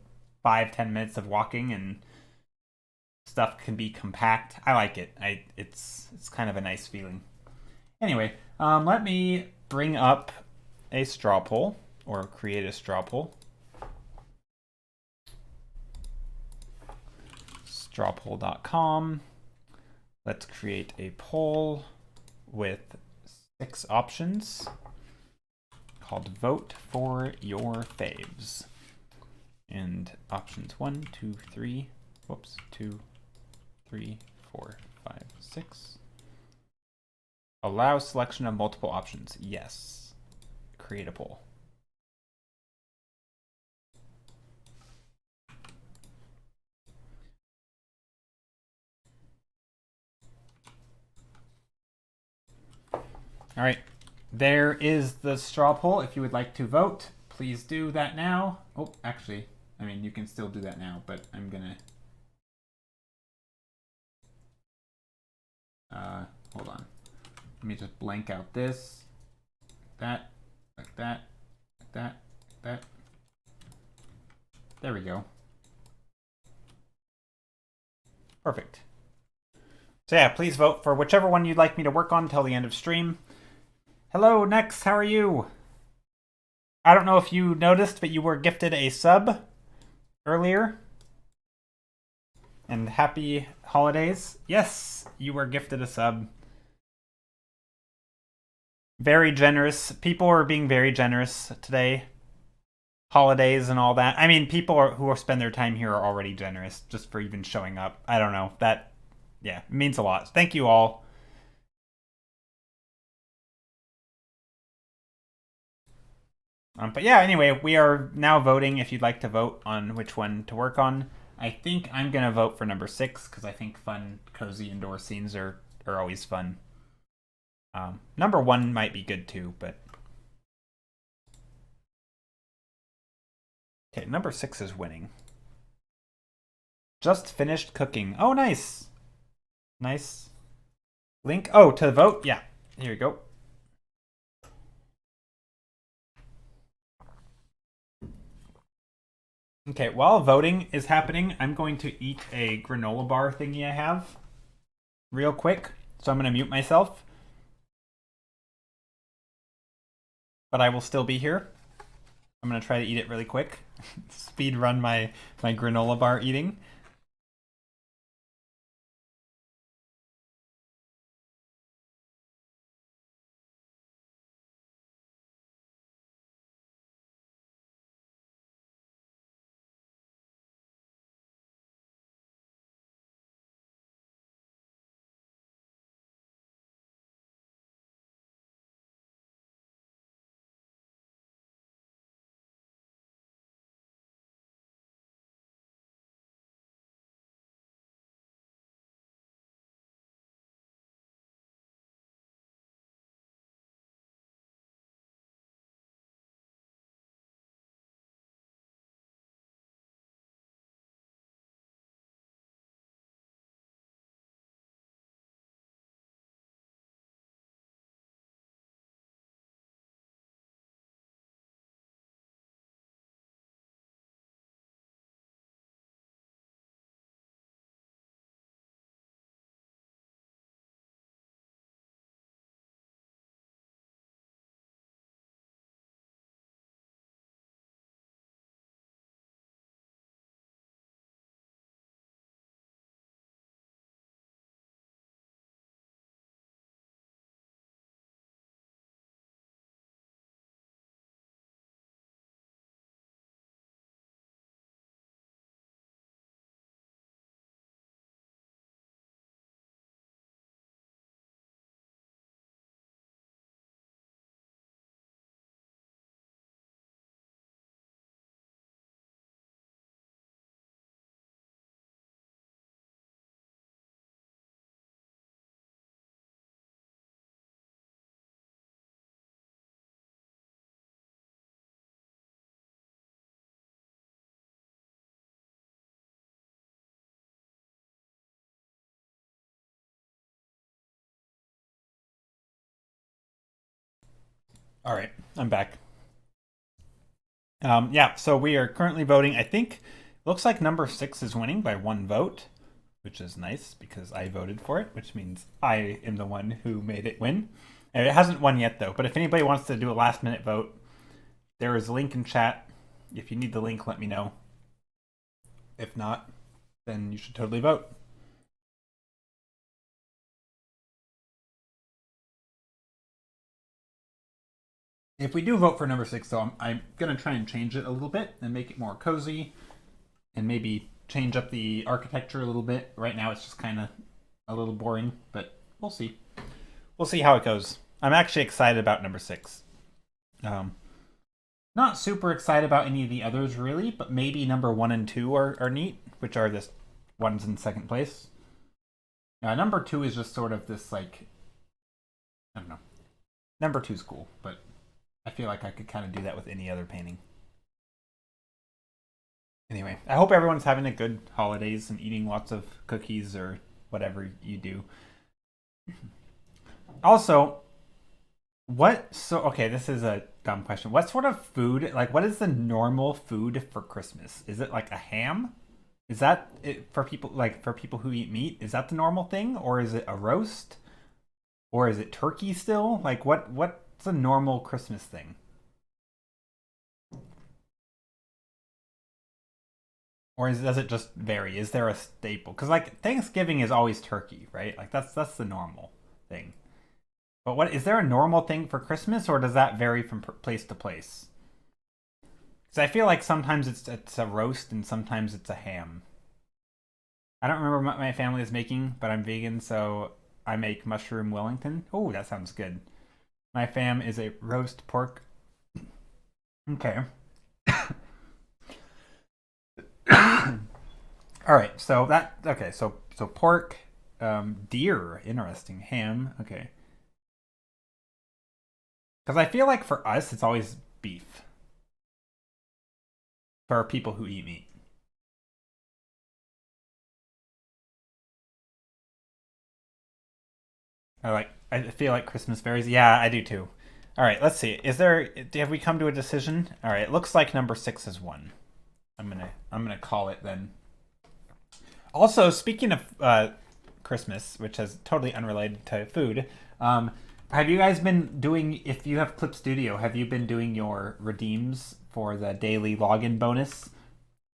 S1: 5-10 minutes of walking, and stuff can be compact. I like it. It's kind of a nice feeling. Anyway, let me bring up a straw poll, or create a straw poll. Strawpoll.com. Let's create a poll with 6 options called Vote for Your Faves. And options 1, 2, 3, whoops, 2, 3, 4, 5, 6. Allow selection of multiple options. Yes. Create a poll. All right, there is the straw poll. If you would like to vote, please do that now. Oh, actually, I mean, you can still do that now, but I'm gonna, hold on. Let me just blank out this, that, like that, like that, like that. There we go. Perfect. So yeah, please vote for whichever one you'd like me to work on till the end of stream. Hello, Nex, how are you? I don't know if you noticed, but you were gifted a sub earlier. And happy holidays. Yes, you were gifted a sub. Very generous. People are being very generous today. Holidays and all that. I mean, people who spend their time here are already generous just for even showing up. I don't know. That, yeah, it means a lot. Thank you all. But yeah, anyway, we are now voting if you'd like to vote on which one to work on. I think I'm going to vote for number 6 because I think fun, cozy indoor scenes are always fun. Number 1 might be good too, but... Okay, number 6 is winning. Just finished cooking. Oh, nice. Nice. Link. Oh, to vote? Yeah. Here you go. Okay, while voting is happening, I'm going to eat a granola bar thingy I have real quick. So I'm going to mute myself. But I will still be here. I'm going to try to eat it really quick. Speed run my granola bar eating. All right, I'm back. Yeah, so we are currently voting. I think looks like number 6 is winning by 1 vote, which is nice because I voted for it, which means I am the one who made it win. And it hasn't won yet though, but if anybody wants to do a last minute vote, there is a link in chat. If you need the link, let me know. If not, then you should totally vote.
S2: If we do vote for number 6, though, I'm going to try and change it a little bit and make it more cozy and maybe change up the architecture a little bit. Right now it's just kind of a little boring, but we'll see. We'll see how it goes. I'm actually excited about number 6. Not super excited about any of the others, really, but maybe number 1 and 2 are neat, which are this ones in second place. Number 2 is just sort of this, like, I don't know. Number 2's cool, but I feel like I could kind of do that with any other painting. Anyway, I hope everyone's having a good holidays and eating lots of cookies or whatever you do. Also, okay, this is a dumb question. What sort of food, like, what is the normal food for Christmas? Is it like a ham? Is that it for people, like, for people who eat meat? Is that the normal thing? Or is it a roast? Or is it turkey still? Like, what's a normal Christmas thing? Or does it just vary? Is there a staple? Because, like, Thanksgiving is always turkey, right? Like, that's the normal thing. But what is there a normal thing for Christmas, or does that vary from place to place? Because I feel like sometimes it's a roast and sometimes it's a ham. I don't remember what my family is making, but I'm vegan, so I make mushroom Wellington. Oh, that sounds good. My fam is a roast pork. Okay. All right, so so pork, deer, interesting, ham, okay. Because I feel like for us, it's always beef. For people who eat meat. I feel like Christmas varies. Yeah, I do too. All right, let's see. Have we come to a decision? All right, it looks like number 6 is won. I'm gonna call it then. Also, speaking of Christmas, which is totally unrelated to food, have you guys been doing? If you have Clip Studio, have you been doing your redeems for the daily login bonus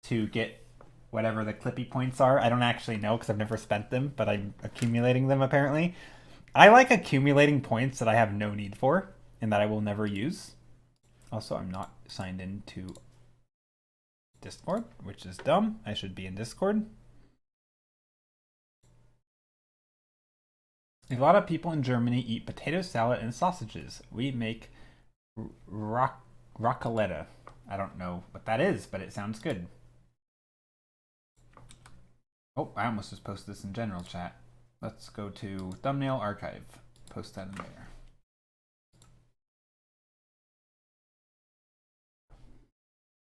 S2: to get whatever the Clippy points are? I don't actually know because I've never spent them, but I'm accumulating them apparently. I like accumulating points that I have no need for and that I will never use. Also, I'm not signed into Discord, which is dumb. I should be in Discord. A lot of people in Germany eat potato salad and sausages. We make raclette. I don't know what that is, but it sounds good. Oh, I almost just posted this in general chat. Let's go to thumbnail archive. Post that in there.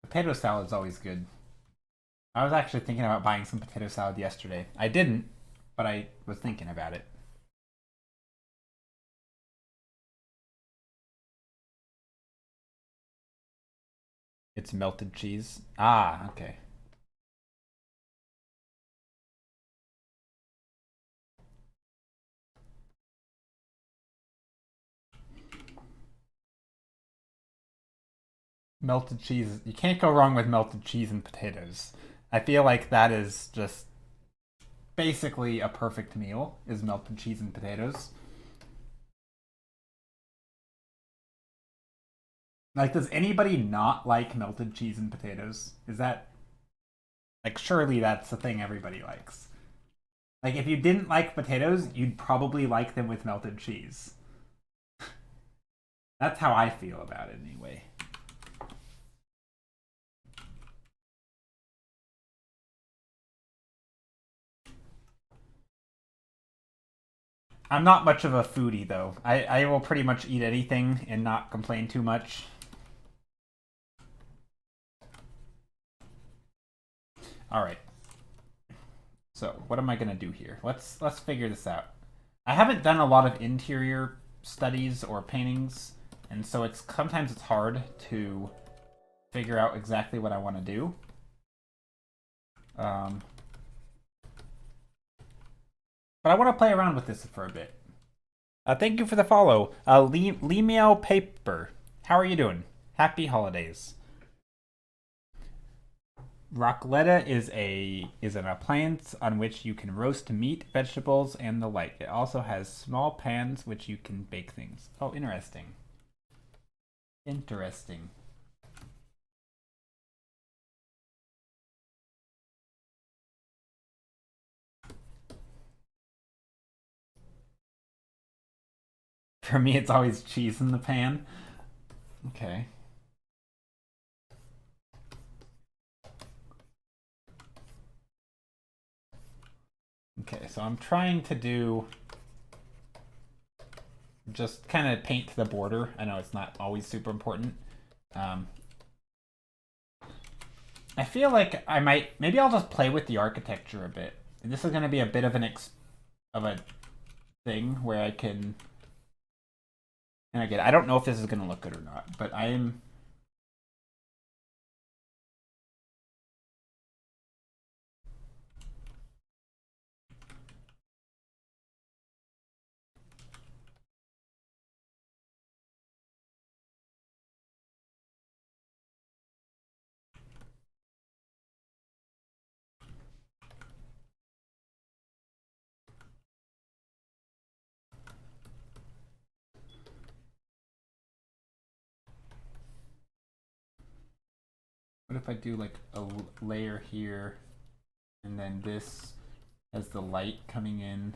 S2: Potato salad is always good. I was actually thinking about buying some potato salad yesterday. I didn't, but I was thinking about it. It's melted cheese. Ah, okay. Melted cheese. You can't go wrong with melted cheese and potatoes. I feel like that is just basically a perfect meal, is melted cheese and potatoes. Like, does anybody not like melted cheese and potatoes? Is that, like, surely that's the thing everybody likes. Like, if you didn't like potatoes, you'd probably like them with melted cheese. That's how I feel about it anyway. I'm not much of a foodie, though. I will pretty much eat anything and not complain too much. All right. So what am I gonna do here? Let's figure this out. I haven't done a lot of interior studies or paintings, and so sometimes it's hard to figure out exactly what I want to do. But I want to play around with this for a bit. Thank you for the follow, Lemeo Paper. How are you doing? Happy holidays. Raclette is an appliance on which you can roast meat, vegetables, and the like. It also has small pans which you can bake things. Oh, interesting.
S1: Interesting. For me, it's always cheese in the pan. Okay. Okay, so I'm trying to do just kind of paint the border. I know it's not always super important. I feel like I might, maybe I'll just play with the architecture a bit. This is going to be a bit of a thing where I can, and again, I don't know if this is going to look good or not, but I am. What if I do like a layer here, and then this has the light coming in.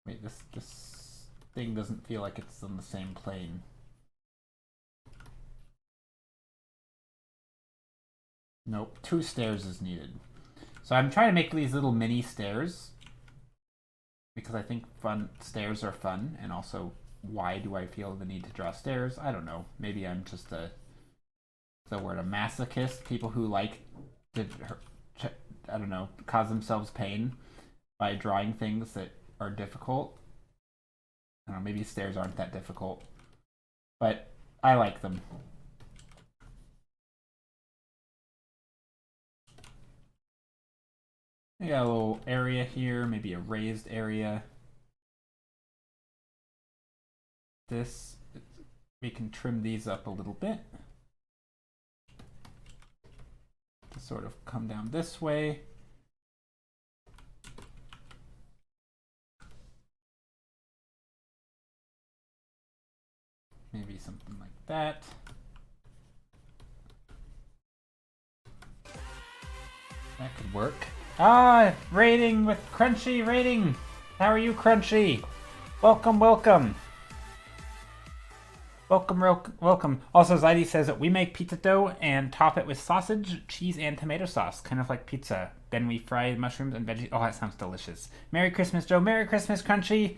S1: Wait, this thing doesn't feel like it's on the same plane. Nope, 2 stairs is needed. So I'm trying to make these little mini stairs because I think stairs are fun, and also why do I feel the need to draw stairs? I don't know. Maybe I'm just a masochist. People who like to, I don't know, cause themselves pain by drawing things that are difficult. I don't know, maybe stairs aren't that difficult, but I like them. I got a little area here, maybe a raised area. We can trim these up a little bit to sort of come down this way. Maybe something like that. That could work. Rating with Crunchy rating. How are you, Crunchy? Welcome, welcome. Welcome. Also, Zaidi says that we make pizza dough and top it with sausage, cheese, and tomato sauce, kind of like pizza. Then we fry mushrooms and veggies. Oh, that sounds delicious. Merry Christmas, Joe. Merry Christmas, Crunchy.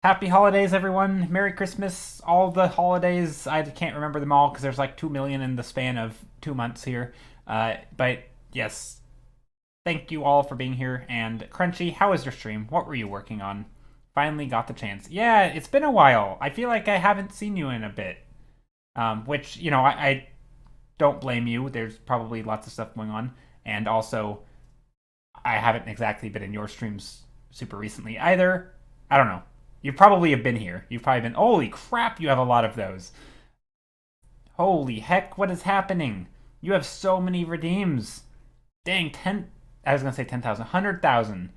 S1: Happy holidays, everyone. Merry Christmas. All the holidays. I can't remember them all because there's like 2 million in the span of 2 months here. But yes, thank you all for being here. And Crunchy, how was your stream? What were you working on? Finally got the chance. Yeah, it's been a while. I feel like I haven't seen you in a bit. Which, you know, I don't blame you. There's probably lots of stuff going on. And also, I haven't exactly been in your streams super recently either. I don't know. You probably have been here. You've probably been, holy crap, you have a lot of those. Holy heck, what is happening? You have so many redeems. Dang, I was going to say 10,000, 100,000.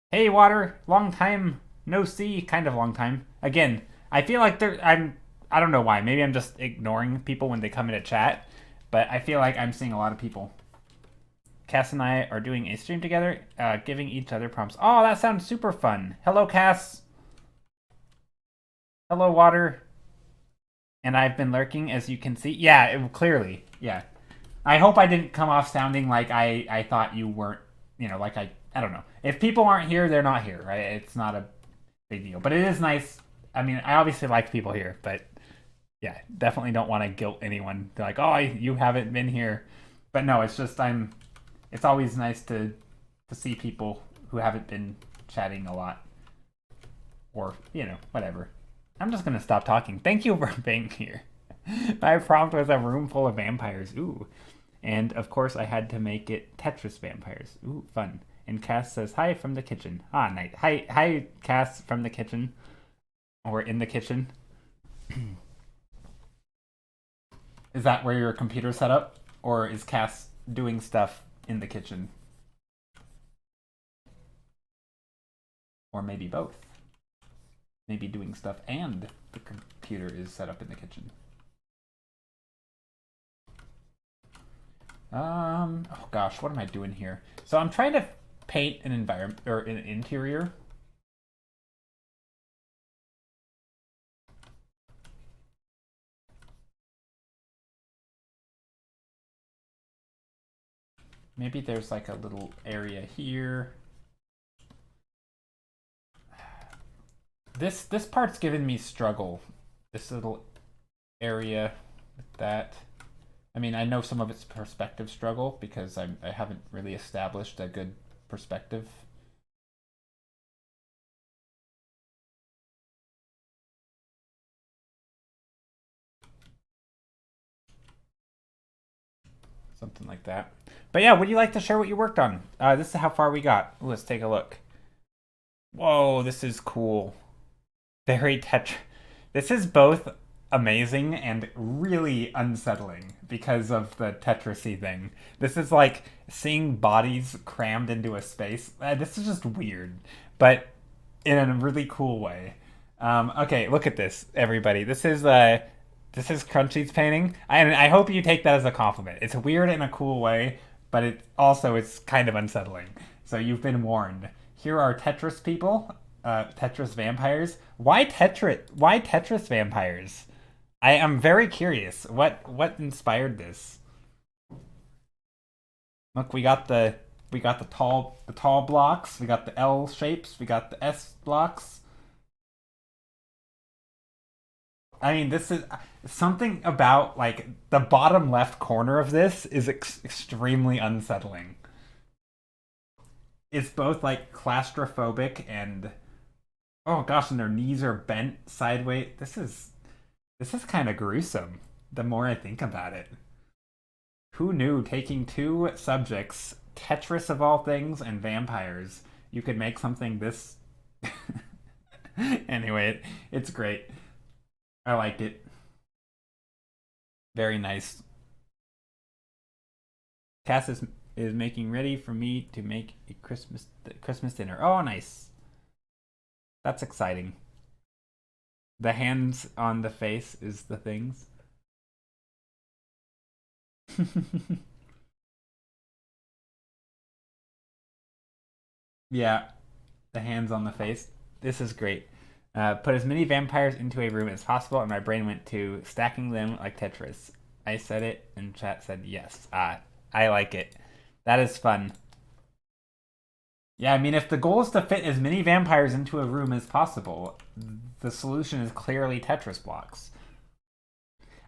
S1: Hey, Water, long time no see, kind of long time. Again, I feel like I don't know why. Maybe I'm just ignoring people when they come into chat, but I feel like I'm seeing a lot of people. Cass and I are doing a stream together, giving each other prompts. Oh, that sounds super fun. Hello, Cass. Hello, Water. And I've been lurking, as you can see. Yeah, clearly. Yeah. I hope I didn't come off sounding like I thought you weren't, you know, like I don't know. If people aren't here, they're not here, right? It's not a big deal. But it is nice. I mean, I obviously like people here, but yeah, definitely don't want to guilt anyone. They're like, oh, you haven't been here. But no, it's just it's always nice to see people who haven't been chatting a lot. Or, you know, whatever. I'm just going to stop talking. Thank you for being here. My prompt was a room full of vampires. Ooh. And, of course, I had to make it Tetris vampires. Ooh, fun. And Cass says, hi from the kitchen. Ah, nice. Hi, Cass from the kitchen. Or in the kitchen. Is that where your computer's set up? Or is Cass doing stuff in the kitchen? Or maybe both.
S2: maybe doing stuff and the computer is set up in the kitchen. Oh gosh, what am I doing here? So I'm trying to paint an environment or an interior. Maybe there's like a little area here. This part's giving me struggle. This little area with that. I mean, I know some of it's perspective struggle because I haven't really established a good perspective. Something like that. But yeah, would you like to share what you worked on? This is how far we got. Ooh, let's take a look. Whoa, this is cool. Very This is both amazing and really unsettling because of the Tetrisy thing. This is like seeing bodies crammed into a space. This is just weird, but in a really cool way. Okay, look at this, everybody. This is Crunchy's painting. I hope you take that as a compliment. It's weird in a cool way, but it's kind of unsettling. So you've been warned. Here are Tetris people, Tetris vampires. Why Tetris vampires? I am very curious. What inspired this? Look, we got the tall blocks. We got the L shapes. We got the S blocks. I mean, this is something about like the bottom left corner of this is extremely unsettling. It's both like claustrophobic and oh gosh, and their knees are bent sideways. This is kind of gruesome. The more I think about it, who knew taking two subjects, Tetris of all things, and vampires, you could make something this. Anyway, it's great. I liked it. Very nice. Cass is making ready for me to make a Christmas dinner. Oh, nice. That's exciting. The hands on the face is the things. Yeah, the hands on the face. This is great. Put as many vampires into a room as possible, and my brain went to stacking them like Tetris. I said it, and chat said yes. I like it. That is fun. Yeah, I mean, if the goal is to fit as many vampires into a room as possible, the solution is clearly Tetris blocks.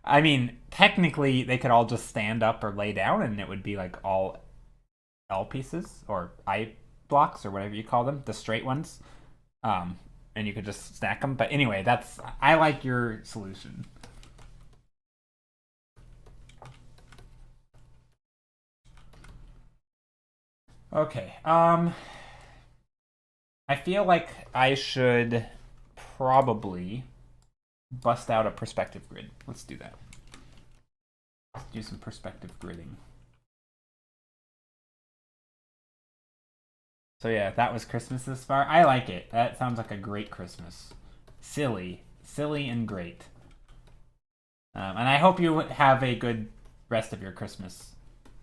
S2: I mean, technically, they could all just stand up or lay down, and it would be like all L pieces or I blocks or whatever you call them, the straight ones. And you could just stack them. But anyway, I like your solution. Okay. I feel like I should probably bust out a perspective grid. Let's do that. Let's do some perspective gridding. So yeah, that was Christmas this far. I like it. That sounds like a great Christmas. Silly and great. And I hope you have a good rest of your Christmas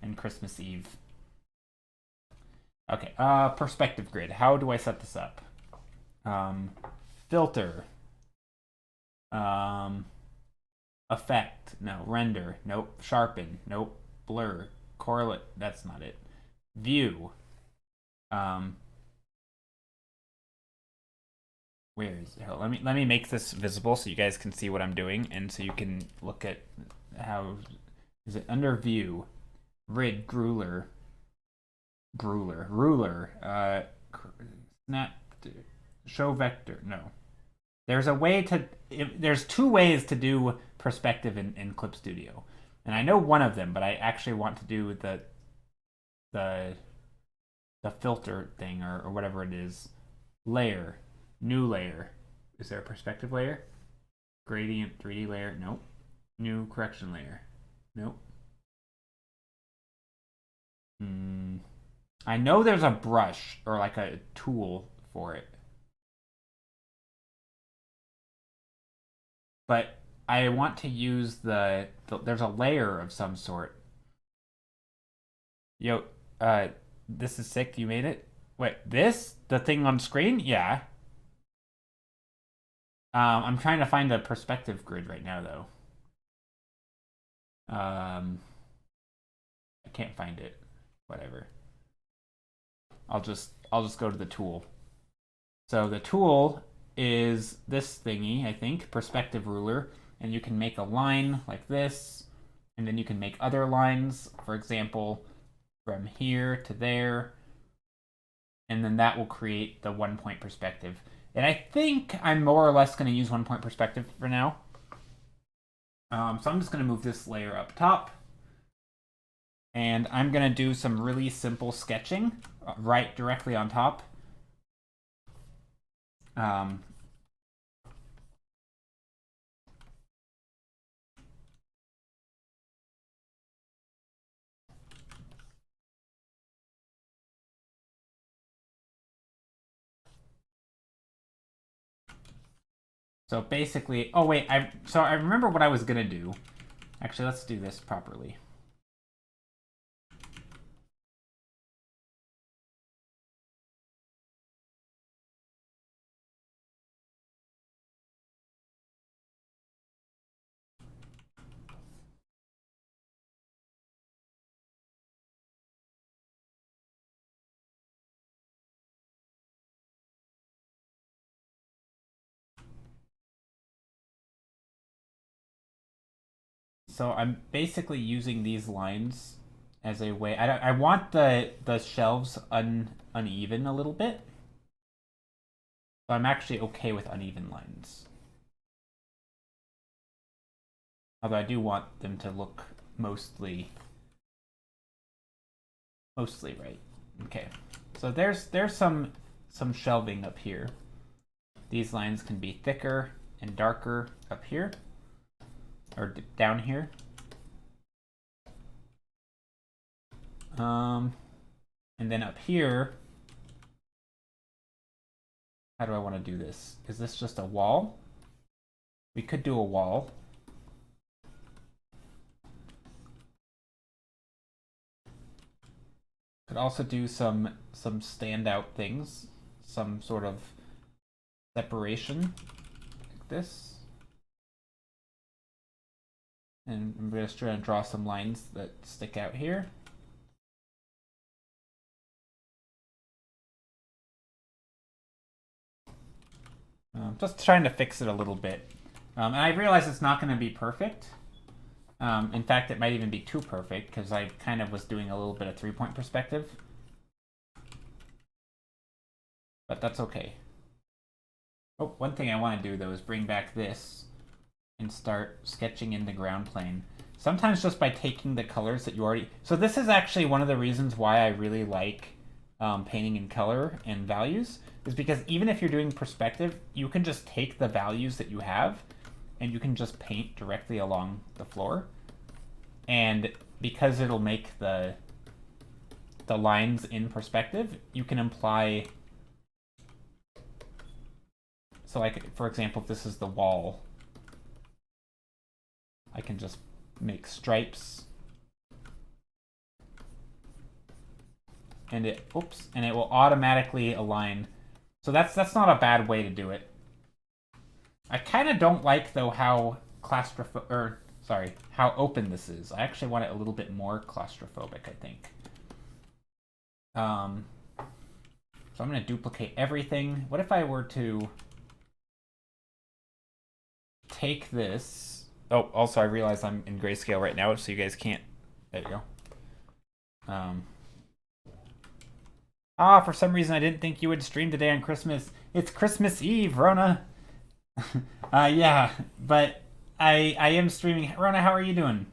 S2: and Christmas Eve. Okay, perspective grid. How do I set this up? Filter. Effect. No. Render. Nope. Sharpen. Nope. Blur. Correlate. That's not it. View. Where is it? Let me make this visible so you guys can see what I'm doing, and so you can look at how is it under view, rid, ruler, snap, show vector. No, there's a way to. There's two ways to do perspective in Clip Studio, and I know one of them, but I actually want to do the filter thing or whatever it is. Layer, new layer. Is there a perspective layer? Gradient 3D layer? Nope. New correction layer? Nope. I know there's a brush or like a tool for it. but I want to use there's a layer of some sort. Yo, this is sick. You made it? Wait, the thing on screen? Yeah. I'm trying to find a perspective grid right now, though. I can't find it. Whatever. I'll just go to the tool. So the tool is this thingy, I think, perspective ruler, and you can make a line like this, and then you can make other lines, for example, from here to there, and then that will create the 1 point perspective. And I think I'm more or less going to use 1 point perspective for now. So I'm just going to move this layer up top. And I'm going to do some really simple sketching right directly on top. So basically, oh wait, I remember what I was going to do. Actually, let's do this properly. So I'm basically using these lines as a way. I want the shelves uneven a little bit. So I'm actually okay with uneven lines. Although I do want them to look mostly right. Okay. So there's some shelving up here. These lines can be thicker and darker up here. Or down here. And then up here, how do I want to do this? Is this just a wall? We could do a wall. Could also do some standout things, some sort of separation like this. And I'm just trying to draw some lines that stick out here. Just trying to fix it a little bit. And I realize it's not going to be perfect. In fact, it might even be too perfect because I kind of was doing a little bit of 3 point perspective. But that's okay. Oh, one thing I want to do though is bring back this and start sketching in the ground plane. Sometimes just by taking the colors that you already... So this is actually one of the reasons why I really like painting in color and values, is because even if you're doing perspective, you can just take the values that you have and you can just paint directly along the floor. And because it'll make the lines in perspective, you can imply... So like, for example, if this is the wall, I can just make stripes. And it will automatically align. So that's not a bad way to do it. I kind of don't like though how how open this is. I actually want it a little bit more claustrophobic, I think. So I'm going to duplicate everything. What if I were to take this? Oh, also I realize I'm in grayscale right now, so you guys can't. There you go. For some reason I didn't think you would stream today on Christmas. It's Christmas Eve, Rona. Yeah, but I am streaming. Rona, how are you doing?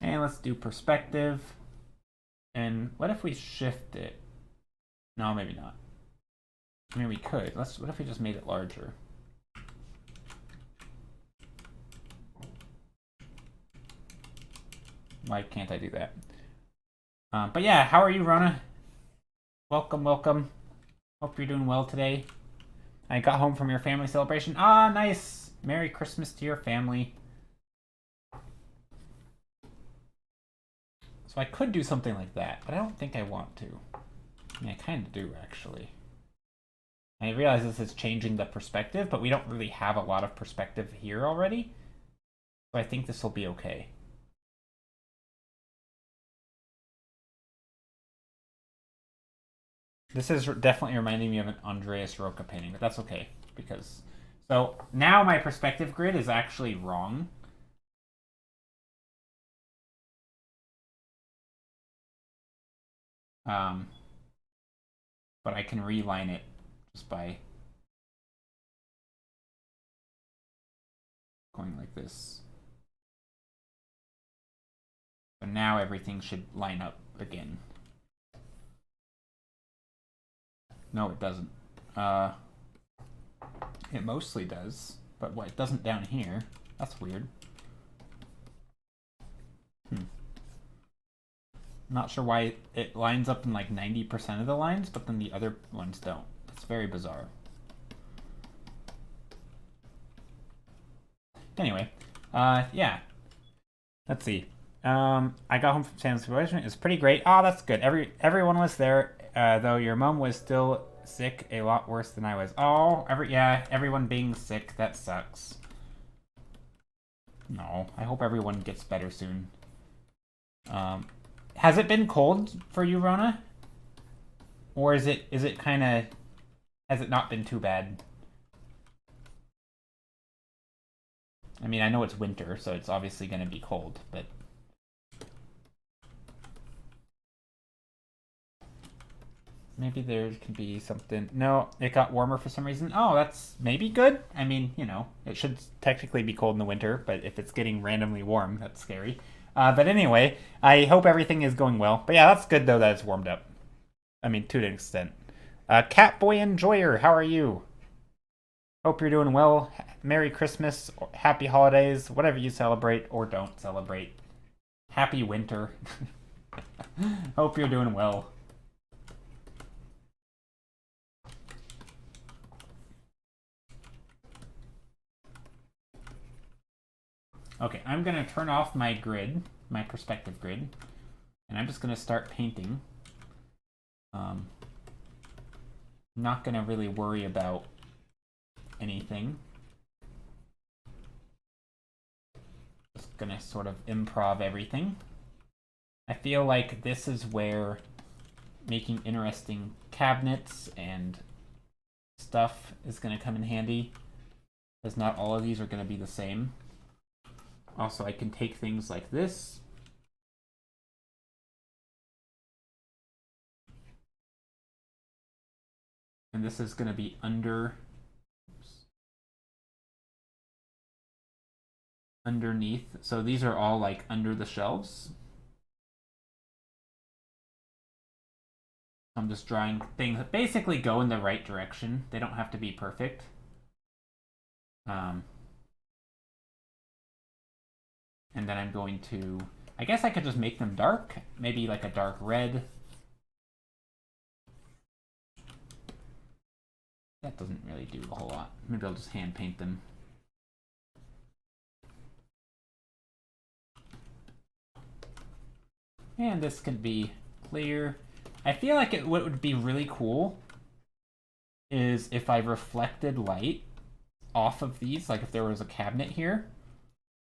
S2: And let's do perspective. And what if we shift it? No, maybe not. I mean, we could. What if we just made it larger? Why can't I do that? But yeah, how are you, Rona? Welcome, welcome. Hope you're doing well today. I got home from your family celebration. Ah, nice. Merry Christmas to your family. So I could do something like that, but I don't think I want to. I mean, I kind of do, actually. I realize this is changing the perspective, but we don't really have a lot of perspective here already. So I think this will be okay. This is definitely reminding me of an Andreas Roca painting, but that's okay. Because so now my perspective grid is actually wrong. But I can reline it just by going like this. So now everything should line up again. No, it doesn't. It mostly does, but what, it doesn't down here. That's weird. Not sure why it lines up in like 90% of the lines, but then the other ones don't. It's very bizarre. Anyway, yeah. Let's see. I got home from Sam's celebration. It's pretty great. Oh, that's good. Everyone was there, though your mom was still sick, a lot worse than I was. Oh, everyone being sick. That sucks. No, I hope everyone gets better soon. Has it been cold for you, Rona? Or is it kind of, has it not been too bad? I mean, I know it's winter, so it's obviously going to be cold, but maybe there could be something. No, it got warmer for some reason. Oh, that's maybe good. I mean, you know, it should technically be cold in the winter, but if it's getting randomly warm, that's scary. But anyway, I hope everything is going well. But yeah, that's good, though, that it's warmed up. I mean, to an extent. Catboy Enjoyer, how are you? Hope you're doing well. Merry Christmas, Happy Holidays, whatever you celebrate or don't celebrate. Happy winter. Hope you're doing well. Okay, I'm going to turn off my grid, my perspective grid, and I'm just going to start painting. I'm not going to really worry about anything. Just going to sort of improv everything. I feel like this is where making interesting cabinets and stuff is going to come in handy, because not all of these are going to be the same. Also, I can take things like this. And this is going to be underneath. So these are all like under the shelves. I'm just drawing things that basically go in the right direction. They don't have to be perfect. And then I'm going to, I guess I could just make them dark, maybe like a dark red. That doesn't really do a whole lot. Maybe I'll just hand paint them. And this could be clear. I feel like what would be really cool is if I reflected light off of these, like if there was a cabinet here,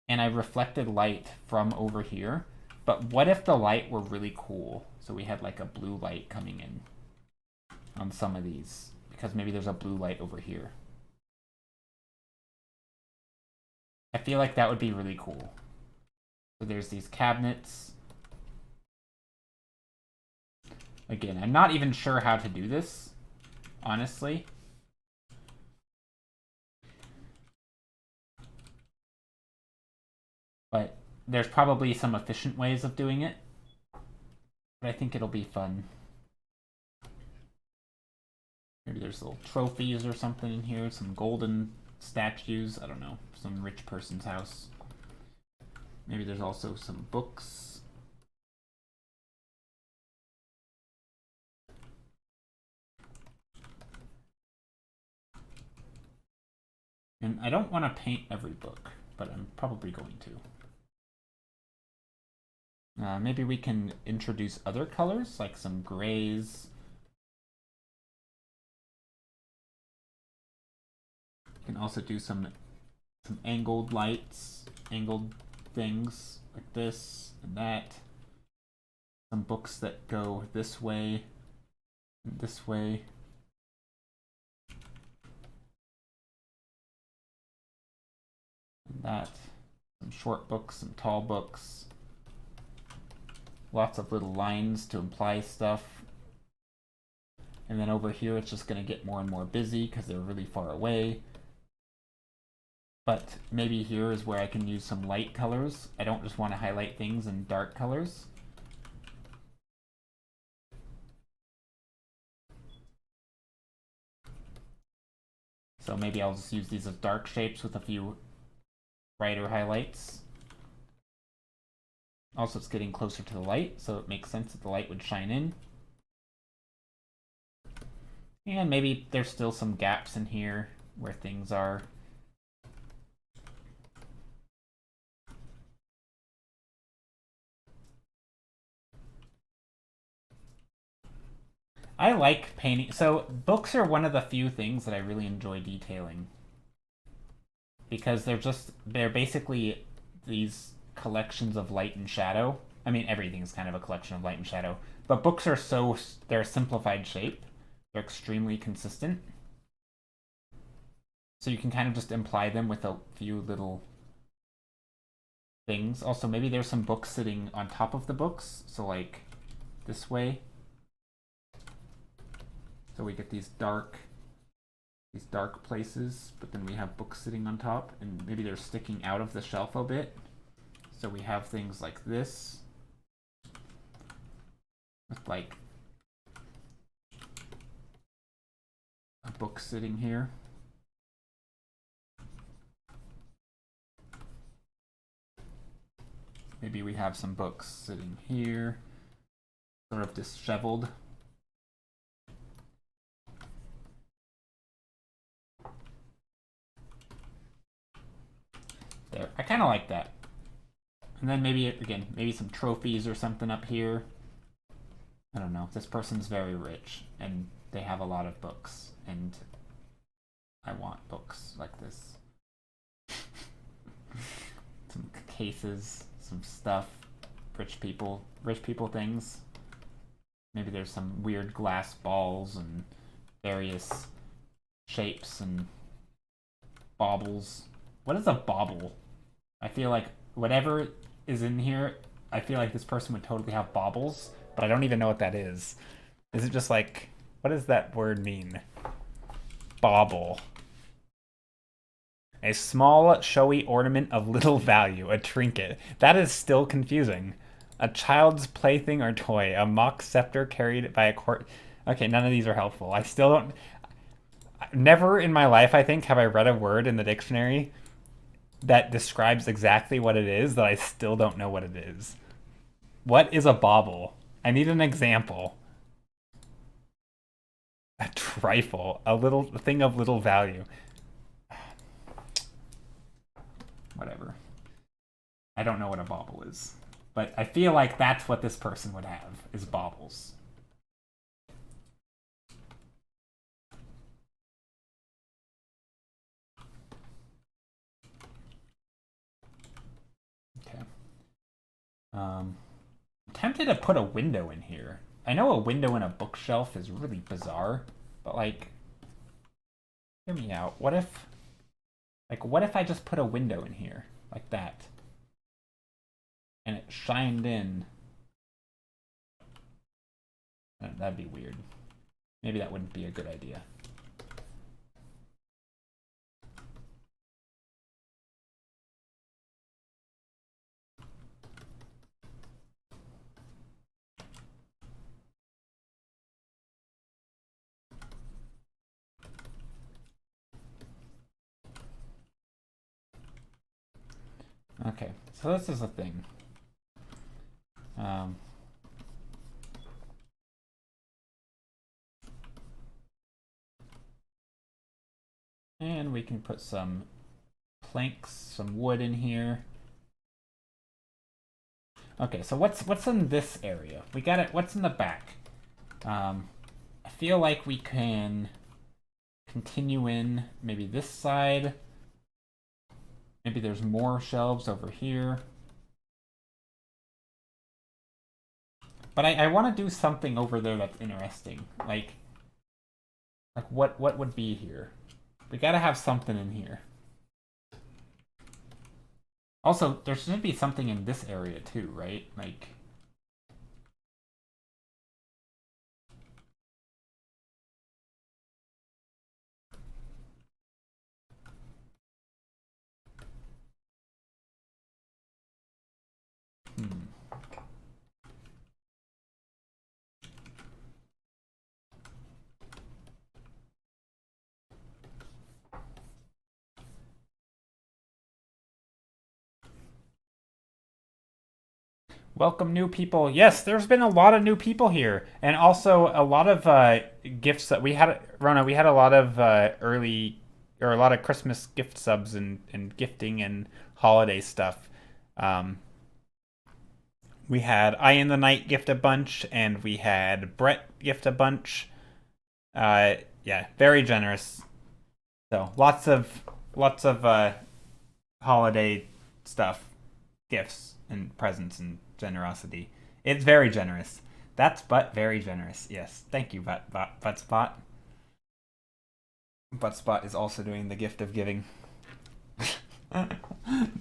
S2: and I reflected light from over here. But what if the light were really cool? So we had like a blue light coming in on some of these, because maybe there's a blue light over here. I feel like that would be really cool. So there's these cabinets. Again, I'm not even sure how to do this, honestly. But there's probably some efficient ways of doing it. But I think it'll be fun. Maybe there's little trophies or something in here, some golden statues, I don't know, some rich person's house. Maybe there's also some books. And I don't want to paint every book, but I'm probably going to. Maybe we can introduce other colors, like some grays. We can also do some angled lights, angled things like this and that. Some books that go this way and this way. And that. Some short books, some tall books. Lots of little lines to imply stuff. And then over here it's just going to get more and more busy because they're really far away. But maybe here is where I can use some light colors. I don't just want to highlight things in dark colors. So maybe I'll just use these as dark shapes with a few brighter highlights. Also, it's getting closer to the light, so it makes sense that the light would shine in. And maybe there's still some gaps in here where things are. I like painting. So books are one of the few things that I really enjoy detailing. Because they're basically these collections of light and shadow. I mean, everything's kind of a collection of light and shadow. But books are they're a simplified shape. They're extremely consistent. So you can kind of just imply them with a few little things. Also, maybe there's some books sitting on top of the books. So like this way. So we get these dark places, but then we have books sitting on top, and maybe they're sticking out of the shelf a bit. So we have things like this, with like a book sitting here. Maybe we have some books sitting here, sort of disheveled. There, I kind of like that. And then maybe, again, maybe some trophies or something up here. I don't know. This person's very rich, and they have a lot of books, and I want books like this. Some cases, some stuff, rich people things. Maybe there's some weird glass balls and various shapes and baubles. What is a bauble? I feel like whatever is in here, I feel like this person would totally have baubles, but I don't even know what that is. Is it just like, what does that word mean? Bauble. A small, showy ornament of little value, a trinket. That is still confusing. A child's plaything or toy, a mock scepter carried by a court. Okay, none of these are helpful. I still don't. Never in my life, I think, have I read a word in the dictionary that describes exactly what it is that I still don't know what it is. What is a bauble? I need an example. A trifle, a thing of little value. Whatever. I don't know what a bauble is, but I feel like that's what this person would have, is baubles. Okay. I'm tempted to put a window in here. I know a window in a bookshelf is really bizarre, but like, hear me out. What if I just put a window in here like that, and it shined in? That'd be weird. Maybe that wouldn't be a good idea. Okay, so this is a thing. And we can put some planks, some wood in here. Okay, so what's in this area? We got it. What's in the back? I feel like we can continue in maybe this side. Maybe there's more shelves over here. But I want to do something over there that's interesting. Like what would be here? We gotta have something in here. Also, there should be something in this area too, right? Like... Welcome new people. Yes, there's been a lot of new people here, and also a lot of gifts that we had. Rona, we had a lot of early or a lot of Christmas gift subs and gifting and holiday stuff. We had I in the Night gift a bunch, and we had Brett gift a bunch. Yeah, very generous. So lots of holiday stuff, gifts and presents and generosity. It's very generous. That's but very generous. Yes, thank you, Buttspot. Buttspot is also doing the gift of giving.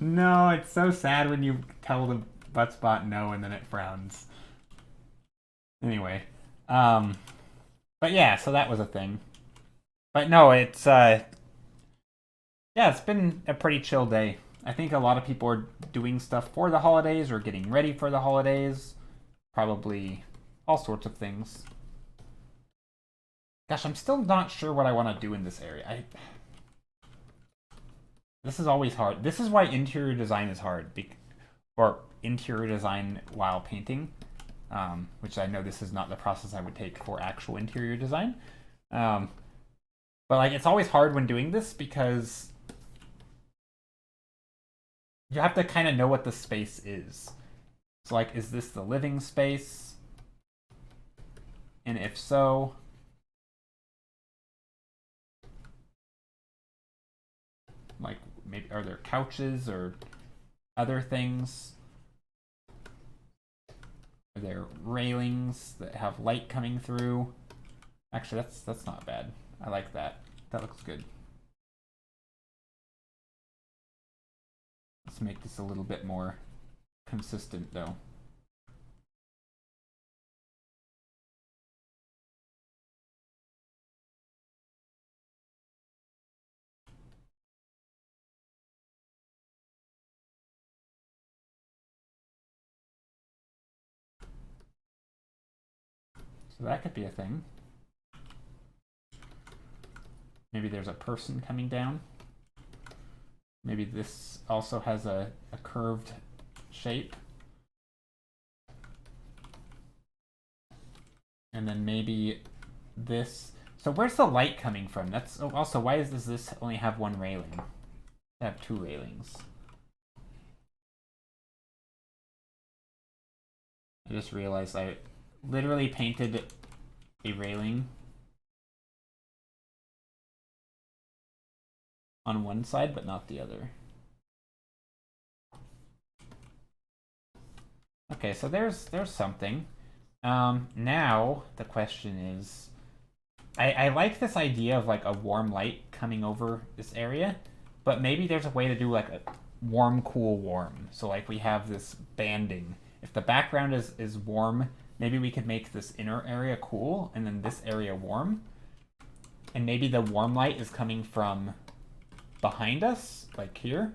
S2: No, it's so sad when you tell the Buttspot no and then it frowns. Anyway, but yeah, so that was a thing. But no, it's yeah, it's been a pretty chill day. I think a lot of people are doing stuff for the holidays or getting ready for the holidays. Probably all sorts of things. Gosh, I'm still not sure what I want to do in this area. This is always hard. This is why interior design is hard. Or interior design while painting. Which I know this is not the process I would take for actual interior design. But like, it's always hard when doing this because you have to kind of know what the space is. So like, is this the living space? And if so, like, maybe are there couches or other things? Are there railings that have light coming through? Actually, that's not bad. I like that. That looks good. Let's make this a little bit more consistent, though. So that could be a thing. Maybe there's a person coming down. Maybe this also has a curved shape. And then maybe this. So where's the light coming from? That's also, why does this only have one railing? I have two railings. I just realized I literally painted a railing on one side, but not the other. Okay, so there's something. Now the question is, I like this idea of like a warm light coming over this area, but maybe there's a way to do like a warm, cool, warm. So like we have this banding. If the background is warm, maybe we could make this inner area cool and then this area warm. And maybe the warm light is coming from behind us, like here.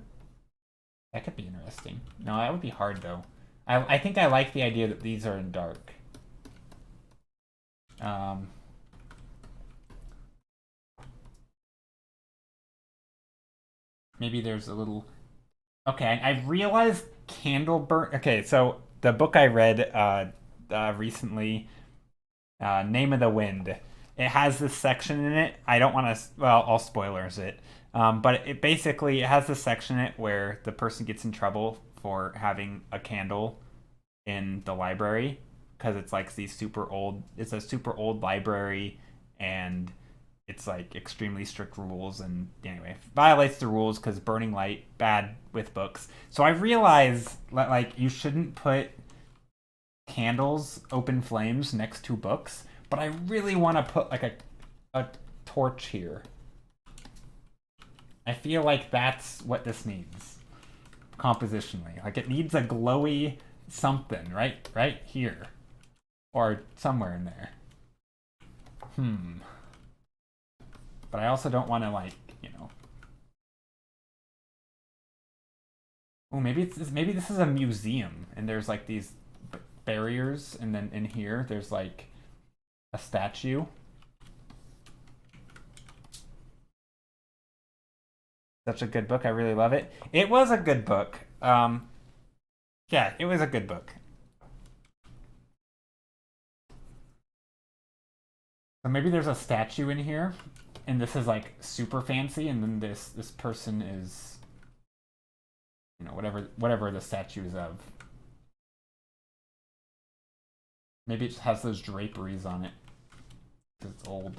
S2: That could be interesting. No, that would be hard though. I think I like the idea that these are in dark. Maybe there's a little... Okay, I realized candle burn... Okay, so the book I read recently, Name of the Wind, it has this section in it. I don't want to. Well, I'll spoilers it. But it basically it has this section in it where the person gets in trouble for having a candle in the library because it's like these super old. It's a super old library, and it's like extremely strict rules. And anyway, violates the rules because burning light bad with books. So I realize that like you shouldn't put candles, open flames next to books, but I really want to put like a torch here. I feel like that's what this needs compositionally. Like it needs a glowy something right here or somewhere in there. But I also don't want to like, you know. Oh, maybe this is a museum and there's like these barriers, and then in here there's like a statue. Such a good book. I really love it. It was a good book. Yeah, it was a good book. So maybe there's a statue in here, and this is like super fancy, and then this person is, you know, whatever the statue is of. Maybe it just has those draperies on it. It's old.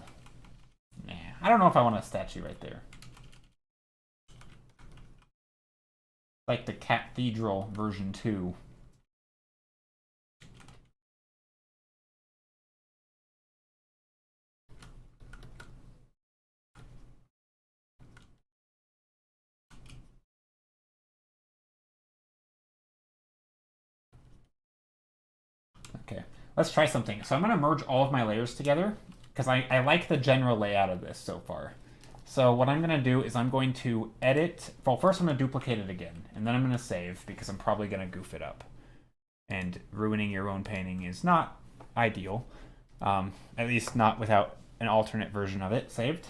S2: Nah, I don't know if I want a statue right there. Like the Cathedral version 2. Okay, let's try something. So I'm going to merge all of my layers together because I like the general layout of this so far. So what I'm going to do is I'm going to edit. Well, first I'm going to duplicate it again, and then I'm going to save because I'm probably going to goof it up. And ruining your own painting is not ideal, at least not without an alternate version of it saved.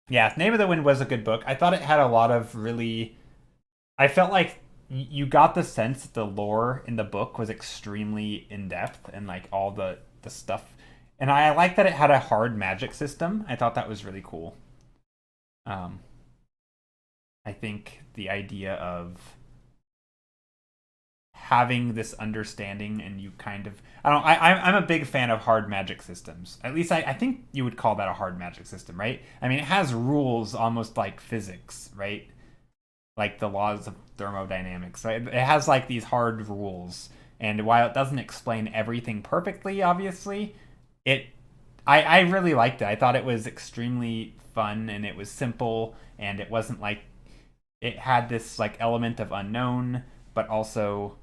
S2: Yeah, Name of the Wind was a good book. I thought it had a lot of really... I felt like you got the sense that the lore in the book was extremely in-depth and like all the stuff. And I like that it had a hard magic system. I thought that was really cool. I think the idea of having this understanding and you kind of I'm a big fan of hard magic systems. At least I think you would call that a hard magic system, right? I mean, it has rules almost like physics, right? Like the laws of thermodynamics. Right? It has like these hard rules, and while it doesn't explain everything perfectly, obviously, I really liked it. I thought it was extremely fun, and it was simple, and it wasn't like it had this like element of unknown, but also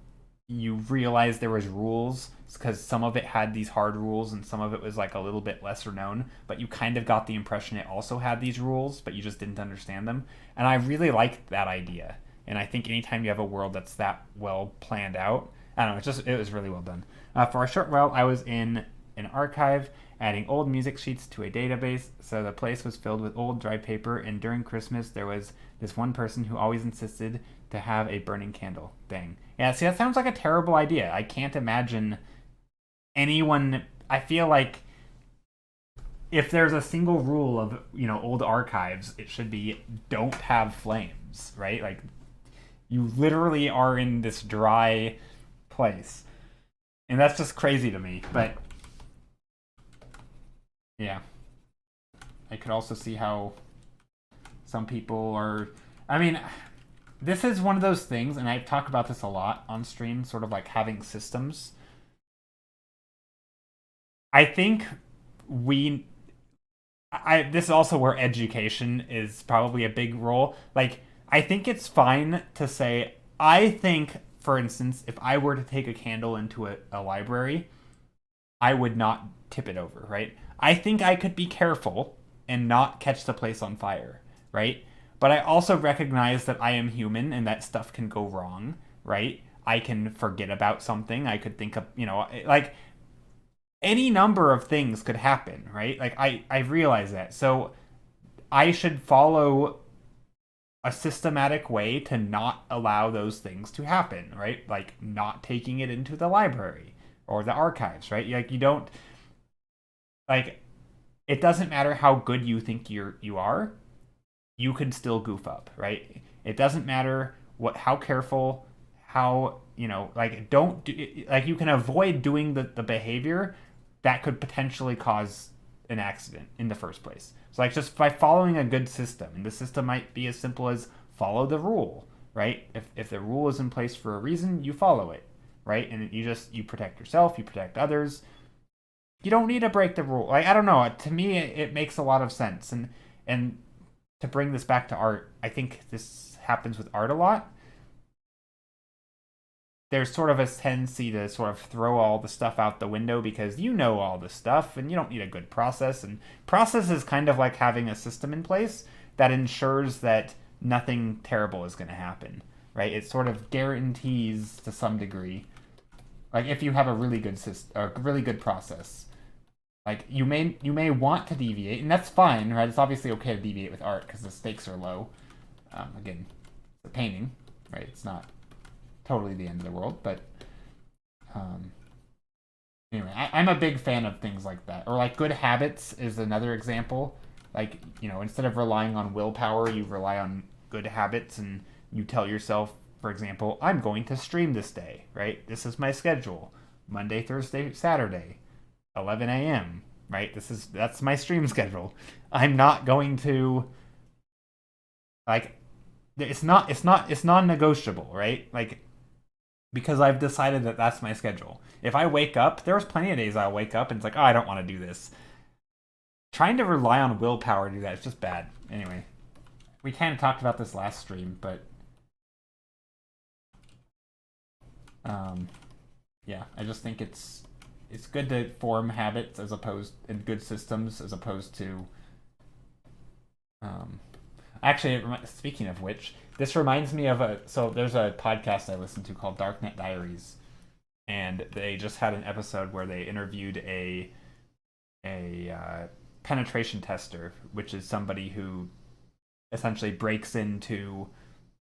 S2: you realize there was rules because some of it had these hard rules and some of it was like a little bit lesser known, but you kind of got the impression it also had these rules, but you just didn't understand them. And I really liked that idea. And I think anytime you have a world that's that well planned out, I don't know, it was really well done. For a short while, I was in an archive adding old music sheets to a database, so the place was filled with old dry paper, and during Christmas there was this one person who always insisted to have a burning candle. Dang. Yeah, see, that sounds like a terrible idea. I can't imagine anyone... I feel like if there's a single rule of, you know, old archives, it should be don't have flames, right? Like, you literally are in this dry place. And that's just crazy to me, but... yeah. I could also see how some people are... I mean, this is one of those things, and I've talked about this a lot on stream, sort of like having systems. I think this is also where education is probably a big role. Like, I think it's fine to say, I think, for instance, if I were to take a candle into a library, I would not tip it over, right? I think I could be careful and not catch the place on fire, right? But I also recognize that I am human and that stuff can go wrong, right? I can forget about something. I could think of, you know, like any number of things could happen, right? Like I realize that. So I should follow a systematic way to not allow those things to happen, right? Like not taking it into the library,
S1: or the archives, right? Like you don't like it doesn't matter how good you think you are, you can still goof up, right? It doesn't matter how careful, how like don't do, like you can avoid doing the behavior that could potentially cause an accident in the first place. So like just by following a good system, and the system might be as simple as follow the rule, right? If the rule is in place for a reason, you follow it, right? And you protect yourself, you protect others. You don't need to break the rule. Like I don't know. To me, it makes a lot of sense. And to bring this back to art, I think this happens with art a lot. There's sort of a tendency to sort of throw all the stuff out the window because you know all the stuff and you don't need a good process. And process is kind of like having a system in place that ensures that nothing terrible is going to happen, right? It sort of guarantees to some degree, like if you have a really good system, a really good process, like you may want to deviate, and that's fine, right? It's obviously okay to deviate with art because the stakes are low. Again, it's a painting, right? It's not totally the end of the world, but anyway, I'm a big fan of things like that. Or like good habits is another example. Like, instead of relying on willpower, you rely on good habits, and you tell yourself, for example, I'm going to stream this day, right? This is my schedule. Monday, Thursday, Saturday, 11 a.m., right? That's my stream schedule. I'm not going to like it's non-negotiable, right? Like because I've decided that that's my schedule. If I wake up, there's plenty of days I'll wake up and it's like, oh, I don't want to do this. Trying to rely on willpower to do that is just bad. Anyway, we kind of talked about this last stream, but yeah, I just think it's good to form habits in good systems as opposed to actually, speaking of which, this reminds me of so there's a podcast I listen to called Darknet Diaries, and they just had an episode where they interviewed a penetration tester, which is somebody who essentially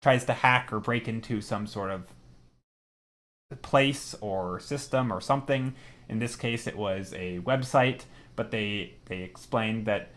S1: tries to hack or break into some sort of place or system or something. In this case, it was a website, but they explained that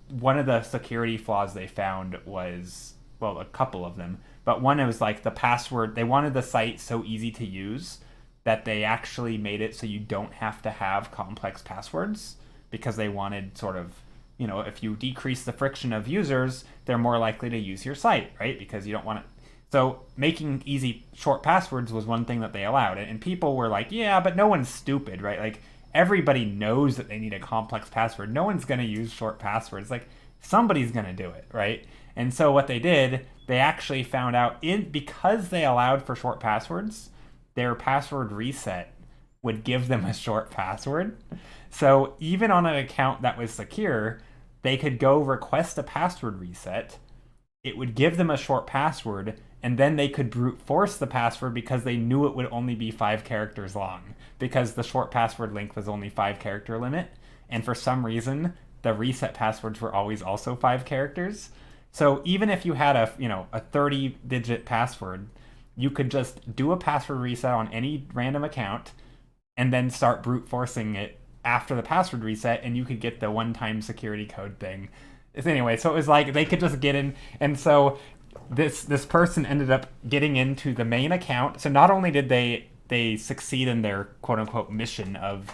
S1: one of the security flaws they found was, well, a couple of them, but one was like the password. They wanted the site so easy to use that they actually made it so you don't have to have complex passwords, because they wanted sort of, if you decrease the friction of users, they're more likely to use your site, right? Because you don't want to. So making easy short passwords was one thing that they allowed. And people were like, yeah, but no one's stupid, right? Like everybody knows that they need a complex password. No one's going to use short passwords. Like somebody's going to do it, right? And so what they did, they actually found out because they allowed for short passwords, their password reset would give them a short password. So even on an account that was secure, they could go request a password reset. It would give them a short password, and then they could brute force the password because they knew it would only be 5 characters long, because the short password length was only 5-character limit, and for some reason the reset passwords were always also 5 characters. So even if you had a 30-digit password, you could just do a password reset on any random account and then start brute forcing it after the password reset, and you could get the one-time security code thing. Anyway, so it was like they could just get in, and so this person ended up getting into the main account. So not only did they succeed in their quote-unquote mission of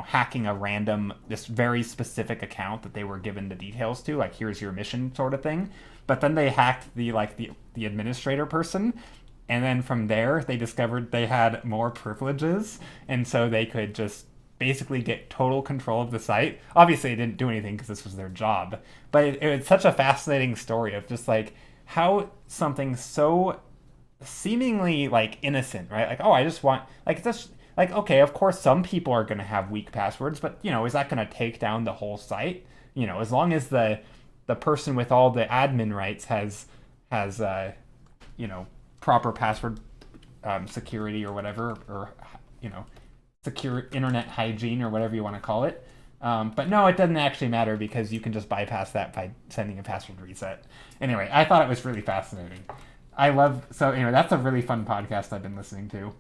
S1: hacking this very specific account that they were given the details to, like here's your mission sort of thing, but then they hacked the administrator person, and then from there they discovered they had more privileges, and so they could just basically get total control of the site. Obviously they didn't do anything because this was their job, but it was such a fascinating story of just like how something so seemingly like innocent, right? Like, oh, I just want like this. Like, okay, of course, some people are going to have weak passwords, but, is that going to take down the whole site? As long as the person with all the admin rights has proper password security or whatever, or, secure internet hygiene or whatever you want to call it. But no, it doesn't actually matter because you can just bypass that by sending a password reset. Anyway, I thought it was really fascinating. So anyway, that's a really fun podcast I've been listening to.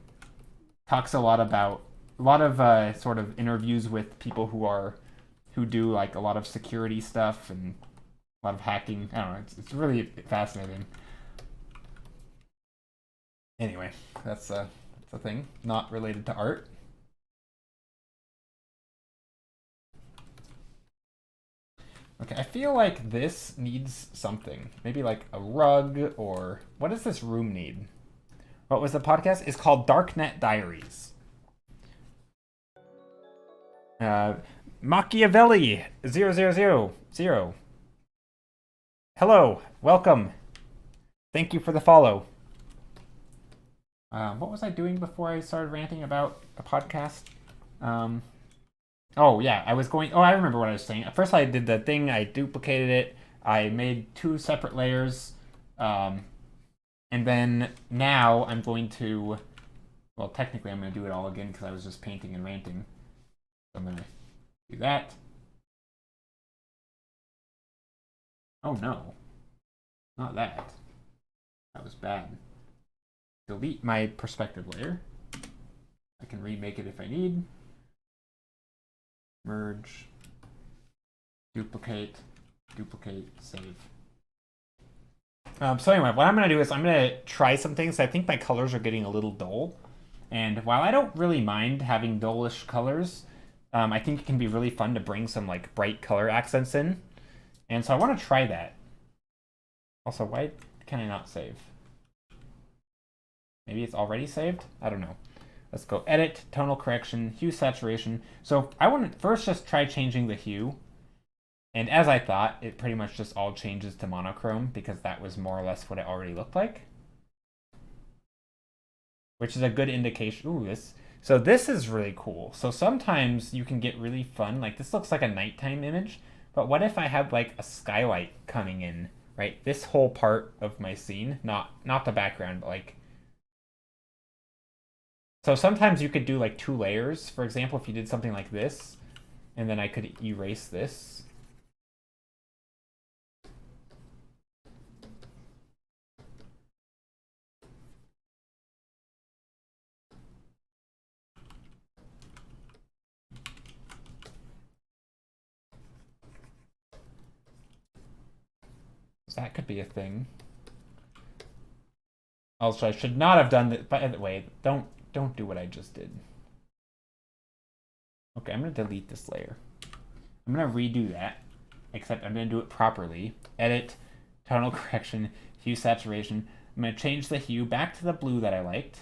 S1: talks a lot about a lot of sort of interviews with people who do like a lot of security stuff and a lot of hacking. I don't know. It's really fascinating. Anyway, that's a thing not related to art. Okay, I feel like this needs something. Maybe like a rug or what does this room need? What was the podcast? It's called Darknet Diaries. Machiavelli 0000. Hello, welcome. Thank you for the follow. What was I doing before I started ranting about a podcast? Oh yeah, I was going. Oh, I remember what I was saying. At first, I did the thing. I duplicated it. I made 2 separate layers, and then now I'm going to. Well, technically, I'm going to do it all again because I was just painting and ranting. So I'm going to do that. Oh no, not that. That was bad. Delete my perspective layer. I can remake it if I need. Merge, duplicate, save. So anyway, what I'm going to do is I'm going to try some things. I think my colors are getting a little dull. And while I don't really mind having dullish colors, I think it can be really fun to bring some like bright color accents in. And so I want to try that. Also, why can I not save? Maybe it's already saved? I don't know. Let's go edit, tonal correction, hue saturation. So I want to first just try changing the hue. And as I thought, it pretty much just all changes to monochrome because that was more or less what it already looked like. Which is a good indication. Ooh, so this is really cool. So sometimes you can get really fun. Like this looks like a nighttime image, but what if I had like a skylight coming in, right? This whole part of my scene, not the background, but like. So sometimes you could do like 2 layers. For example, if you did something like this, and then I could erase this. So that could be a thing. Also, I should not have done that. By the way, don't do what I just did. Okay, I'm going to delete this layer. I'm going to redo that, except I'm going to do it properly. Edit, tonal correction, hue saturation. I'm going to change the hue back to the blue that I liked.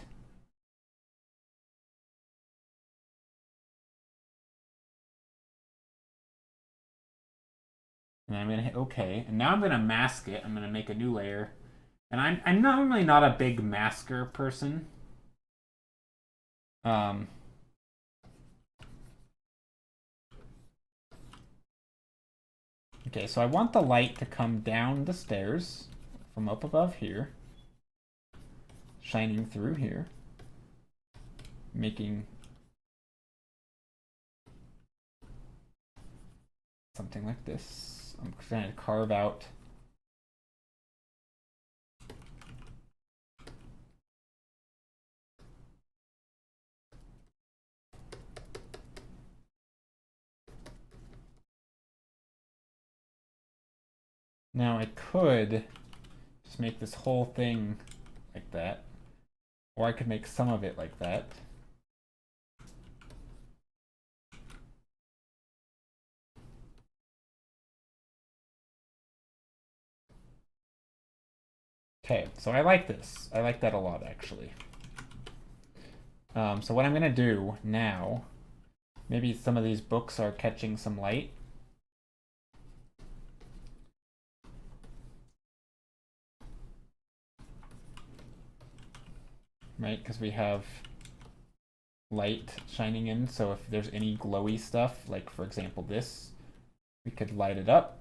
S1: And I'm going to hit OK. And now I'm going to mask it. I'm going to make a new layer. And I'm normally not a big masker person. Okay, so I want the light to come down the stairs from up above here, shining through here, making something like this. I'm trying to carve out now I could just make this whole thing like that, or I could make some of it like that. Okay, so I like this. I like that a lot, actually. So what I'm going to do now, maybe some of these books are catching some light. Right, because we have light shining in, so if there's any glowy stuff, like for example this, we could light it up.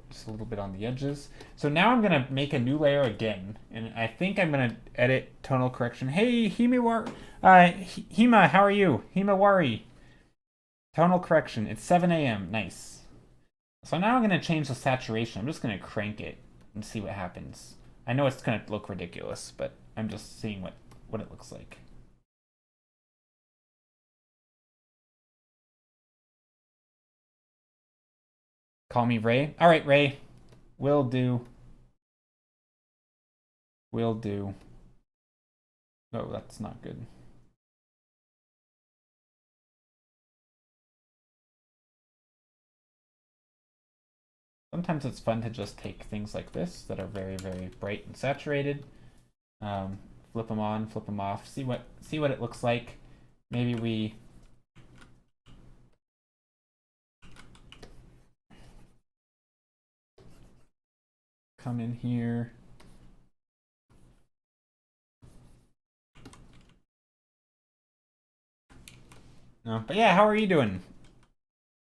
S1: Just a little bit on the edges. So now I'm going to make a new layer again, and I think I'm going to edit tonal correction. Hey, Himawari, Hima, how are you? Himawari. Tonal correction, it's 7 a.m., nice. So now I'm going to change the saturation. I'm just going to crank it and see what happens. I know it's going to look ridiculous, but I'm just seeing
S2: what it looks like. Call me Ray. All right, Ray. Will do. Will do. Oh, that's not good. Sometimes it's fun to just take things like this that are very, very bright and saturated, flip them on, flip them off, see what it looks like. Maybe we come in here. No, but yeah, how are you doing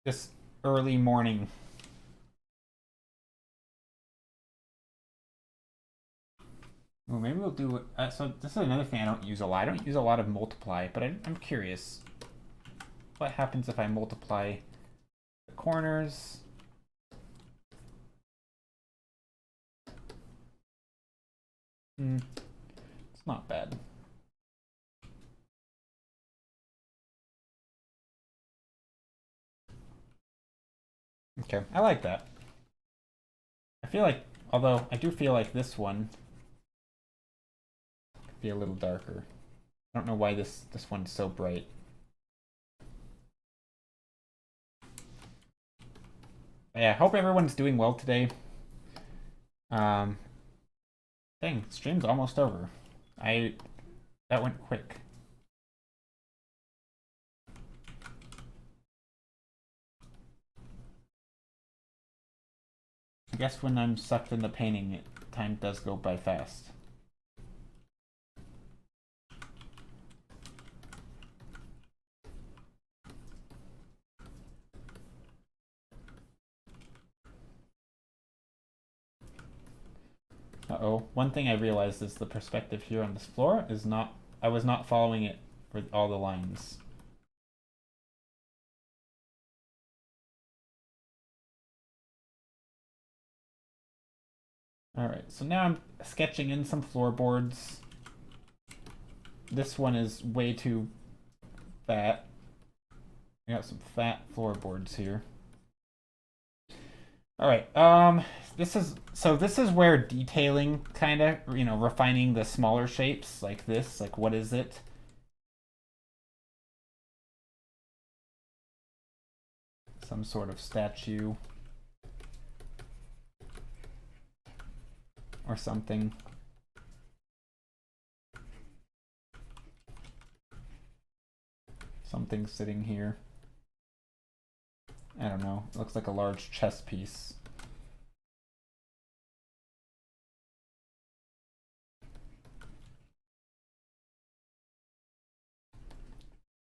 S2: this early morning? Well, maybe we'll do. So this is another thing I don't use a lot. I don't use a lot of multiply, but I'm curious. What happens if I multiply the corners? It's not bad. Okay, I like that. I feel like, although I do feel like this one could be a little darker. I don't know why this one's so bright. Yeah, I hope everyone's doing well today. Dang, stream's almost over. That went quick. I guess when I'm sucked into painting, time does go by fast. Uh-oh. One thing I realized is the perspective here on this floor is not... I was not following it for all the lines. Alright, so now I'm sketching in some floorboards. This one is way too fat. I got some fat floorboards here. Alright, this is where detailing kind of, refining the smaller shapes like this, like what is it? Some sort of statue or something. Something sitting here. I don't know. It looks like a large chess piece.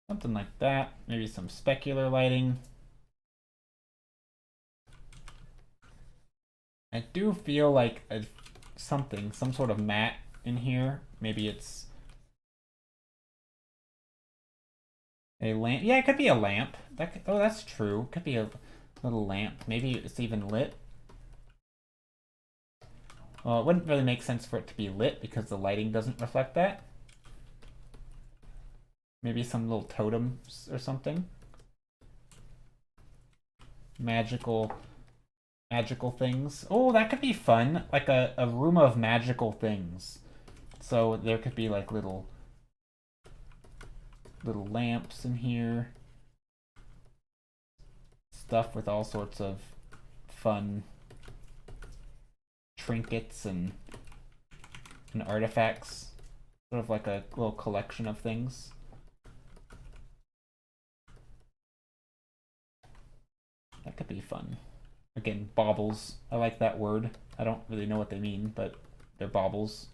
S2: Something like that. Maybe some specular lighting. I do feel like some sort of mat in here. Maybe it's a lamp. Yeah, it could be a lamp. Oh, that's true. It could be a little lamp. Maybe it's even lit. Well, it wouldn't really make sense for it to be lit because the lighting doesn't reflect that. Maybe some little totems or something. Magical things. Oh, that could be fun. Like a room of magical things. So there could be like little lamps in here. Stuff with all sorts of fun trinkets and artifacts. Sort of like a little collection of things. That could be fun. Again, baubles. I like that word. I don't really know what they mean, but they're baubles.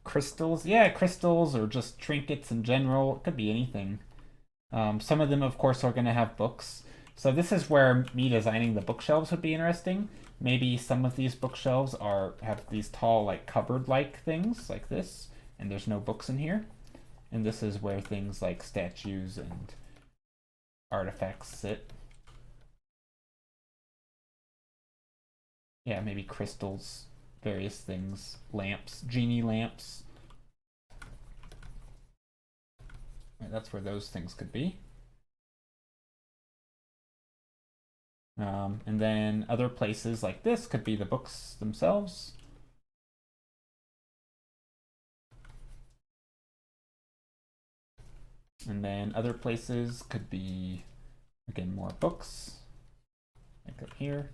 S2: Crystals. Yeah, crystals or just trinkets in general. It could be anything. Some of them, of course, are going to have books. So this is where me designing the bookshelves would be interesting. Maybe some of these bookshelves have these tall, like cupboard-like things, like this, and there's no books in here. And this is where things like statues and artifacts sit. Yeah, maybe crystals various things. Lamps, genie lamps. Right, that's where those things could be. And then other places like this could be the books themselves. And then other places could be, again, more books, like up here.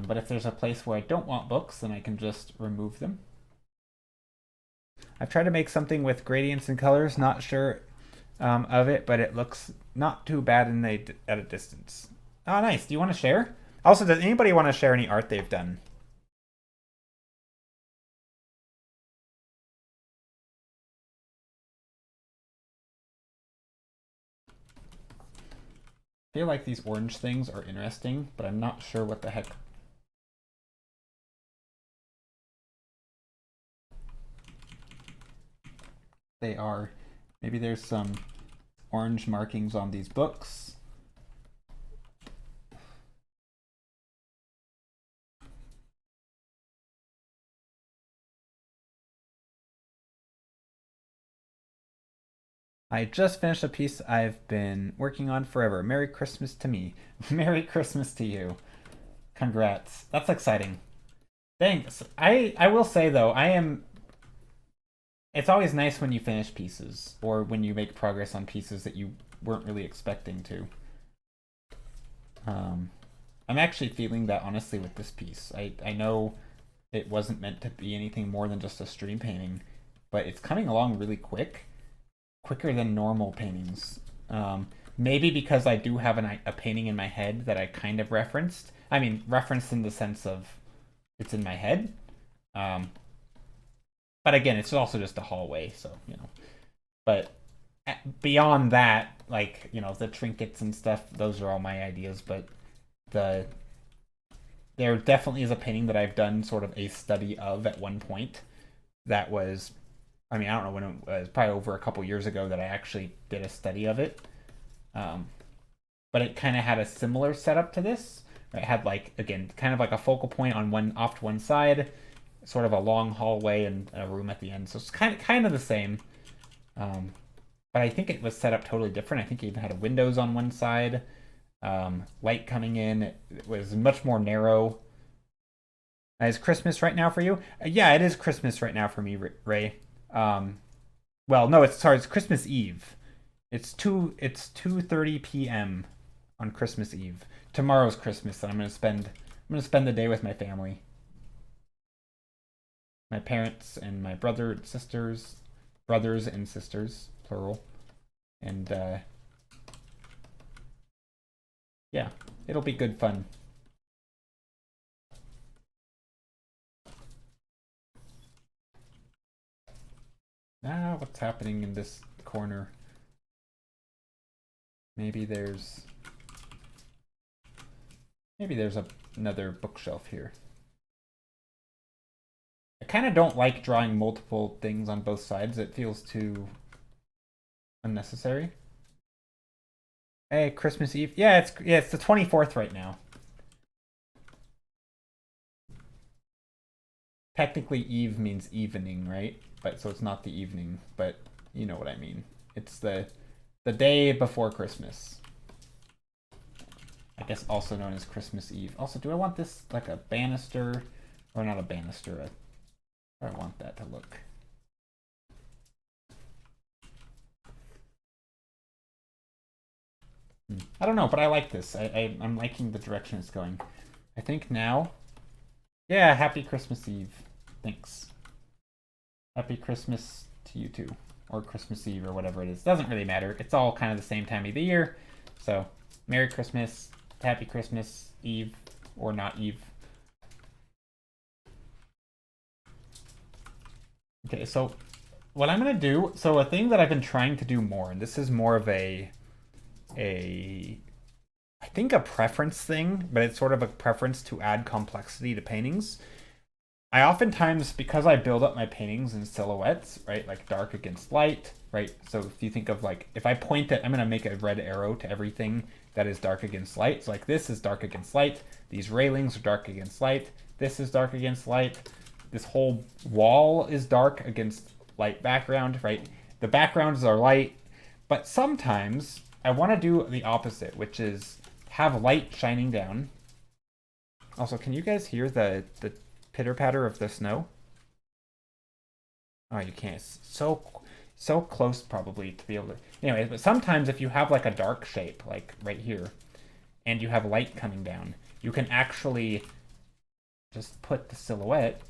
S2: But if there's a place where I don't want books, then I can just remove them. I've tried to make something with gradients and colors, not sure of it, but it looks not too bad at a distance. Oh, nice. Do you want to share? Also, does anybody want to share any art they've done? I feel like these orange things are interesting, but I'm not sure what the heck. They are. Maybe there's some orange markings on these books. I just finished a piece I've been working on forever. Merry Christmas to me. Merry Christmas to you. Congrats. That's exciting. Thanks. I will say though, it's always nice when you finish pieces or when you make progress on pieces that you weren't really expecting to. I'm actually feeling that honestly with this piece. I know it wasn't meant to be anything more than just a stream painting, but it's coming along really quicker than normal paintings. Maybe because I do have a painting in my head that I kind of referenced. I mean, referenced in the sense of it's in my head. But again, it's also just a hallway, so, you know. But beyond that, like, you know, the trinkets and stuff, those are all my ideas, but there definitely is a painting that I've done sort of a study of at one point that was, I mean, I don't know when it was, probably over a couple years ago that I actually did a study of it. But it kind of had a similar setup to this. It had, like, again, kind of like a focal point on off to one side, sort of a long hallway and a room at the end. So it's kind of the same. But I think it was set up totally different. I think it even had windows on one side, light coming in. It was much more narrow. Is Christmas right now for you? Yeah, it is Christmas right now for me, Ray. Well, no, it's Christmas Eve. It's 2:30 p.m. on Christmas Eve. Tomorrow's Christmas, and I'm gonna spend the day with my family. My parents and my brothers and sisters, plural. And yeah, it'll be good fun. What's happening in this corner? Maybe there's another bookshelf here. I kind of don't like drawing multiple things on both sides. It feels too unnecessary. Hey, Christmas Eve. Yeah, it's the 24th right now. Technically, Eve means evening, right? But so it's not the evening, but you know what I mean. It's the day before Christmas. I guess also known as Christmas Eve. Also, do I want this like a banister or not a banister? I want that to look. I don't know, but I like this. I'm liking the direction it's going. I think now, yeah, happy Christmas Eve. Thanks. Happy Christmas to you too. Or Christmas Eve or whatever it is. Doesn't really matter. It's all kind of the same time of the year. So, Merry Christmas, Happy Christmas Eve, or not Eve. Okay, so what I'm going to do, so a thing that I've been trying to do more, and this is more of I think a preference thing, but it's sort of a preference to add complexity to paintings. I oftentimes, because I build up my paintings in silhouettes, right, like dark against light, right? So if you think of like, if I point at, I'm going to make a red arrow to everything that is dark against light. So like this is dark against light. These railings are dark against light. This is dark against light. This whole wall is dark against light background, right? The backgrounds are light, but sometimes I want to do the opposite, which is have light shining down. Also, can you guys hear the pitter-patter of the snow? Oh, you can't. It's so close probably to be able to... Anyway, but sometimes if you have like a dark shape, like right here, and you have light coming down, you can actually just put the silhouette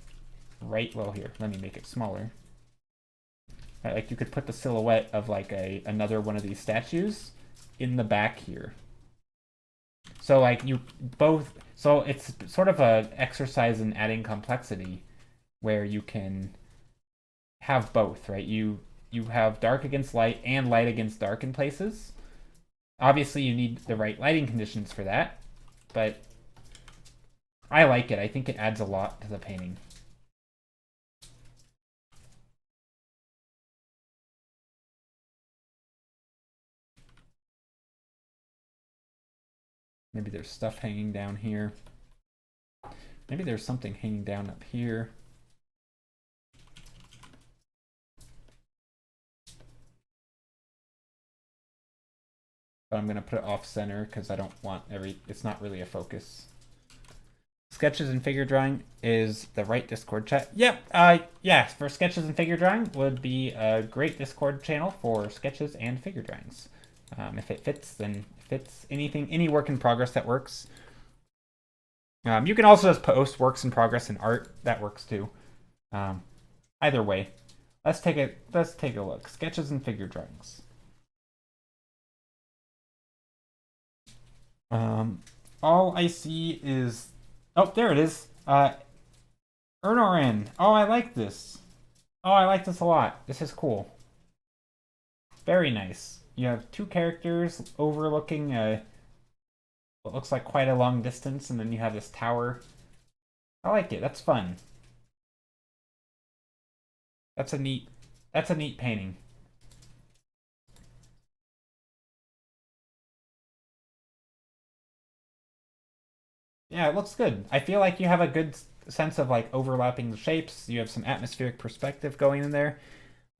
S2: right... Well, here, let me make it smaller. Like you could put the silhouette of like another one of these statues in the back here. So like you both... So it's sort of a exercise in adding complexity where you can have both, right? You have dark against light and light against dark in places. Obviously, you need the right lighting conditions for that, but I like it. I think it adds a lot to the painting. Maybe there's stuff hanging down here. Maybe there's something hanging down up here. But I'm going to put it off center because I don't want it's not really a focus. Sketches and figure drawing is the right Discord chat. Yep. Yeah, for sketches and figure drawing would be a great Discord channel for sketches and figure drawings. If it fits, then it fits anything, any work in progress that works. You can also just post works in progress in art. That works too. Either way, let's take a look. Sketches and figure drawings. All I see is... Oh, there it is. Ernoran. Oh, I like this. Oh, I like this a lot. This is cool. Very nice. You have two characters overlooking what looks like quite a long distance, and then you have this tower. I like it. That's fun. That's a neat painting. Yeah, it looks good. I feel like you have a good sense of like overlapping the shapes. You have some atmospheric perspective going in there.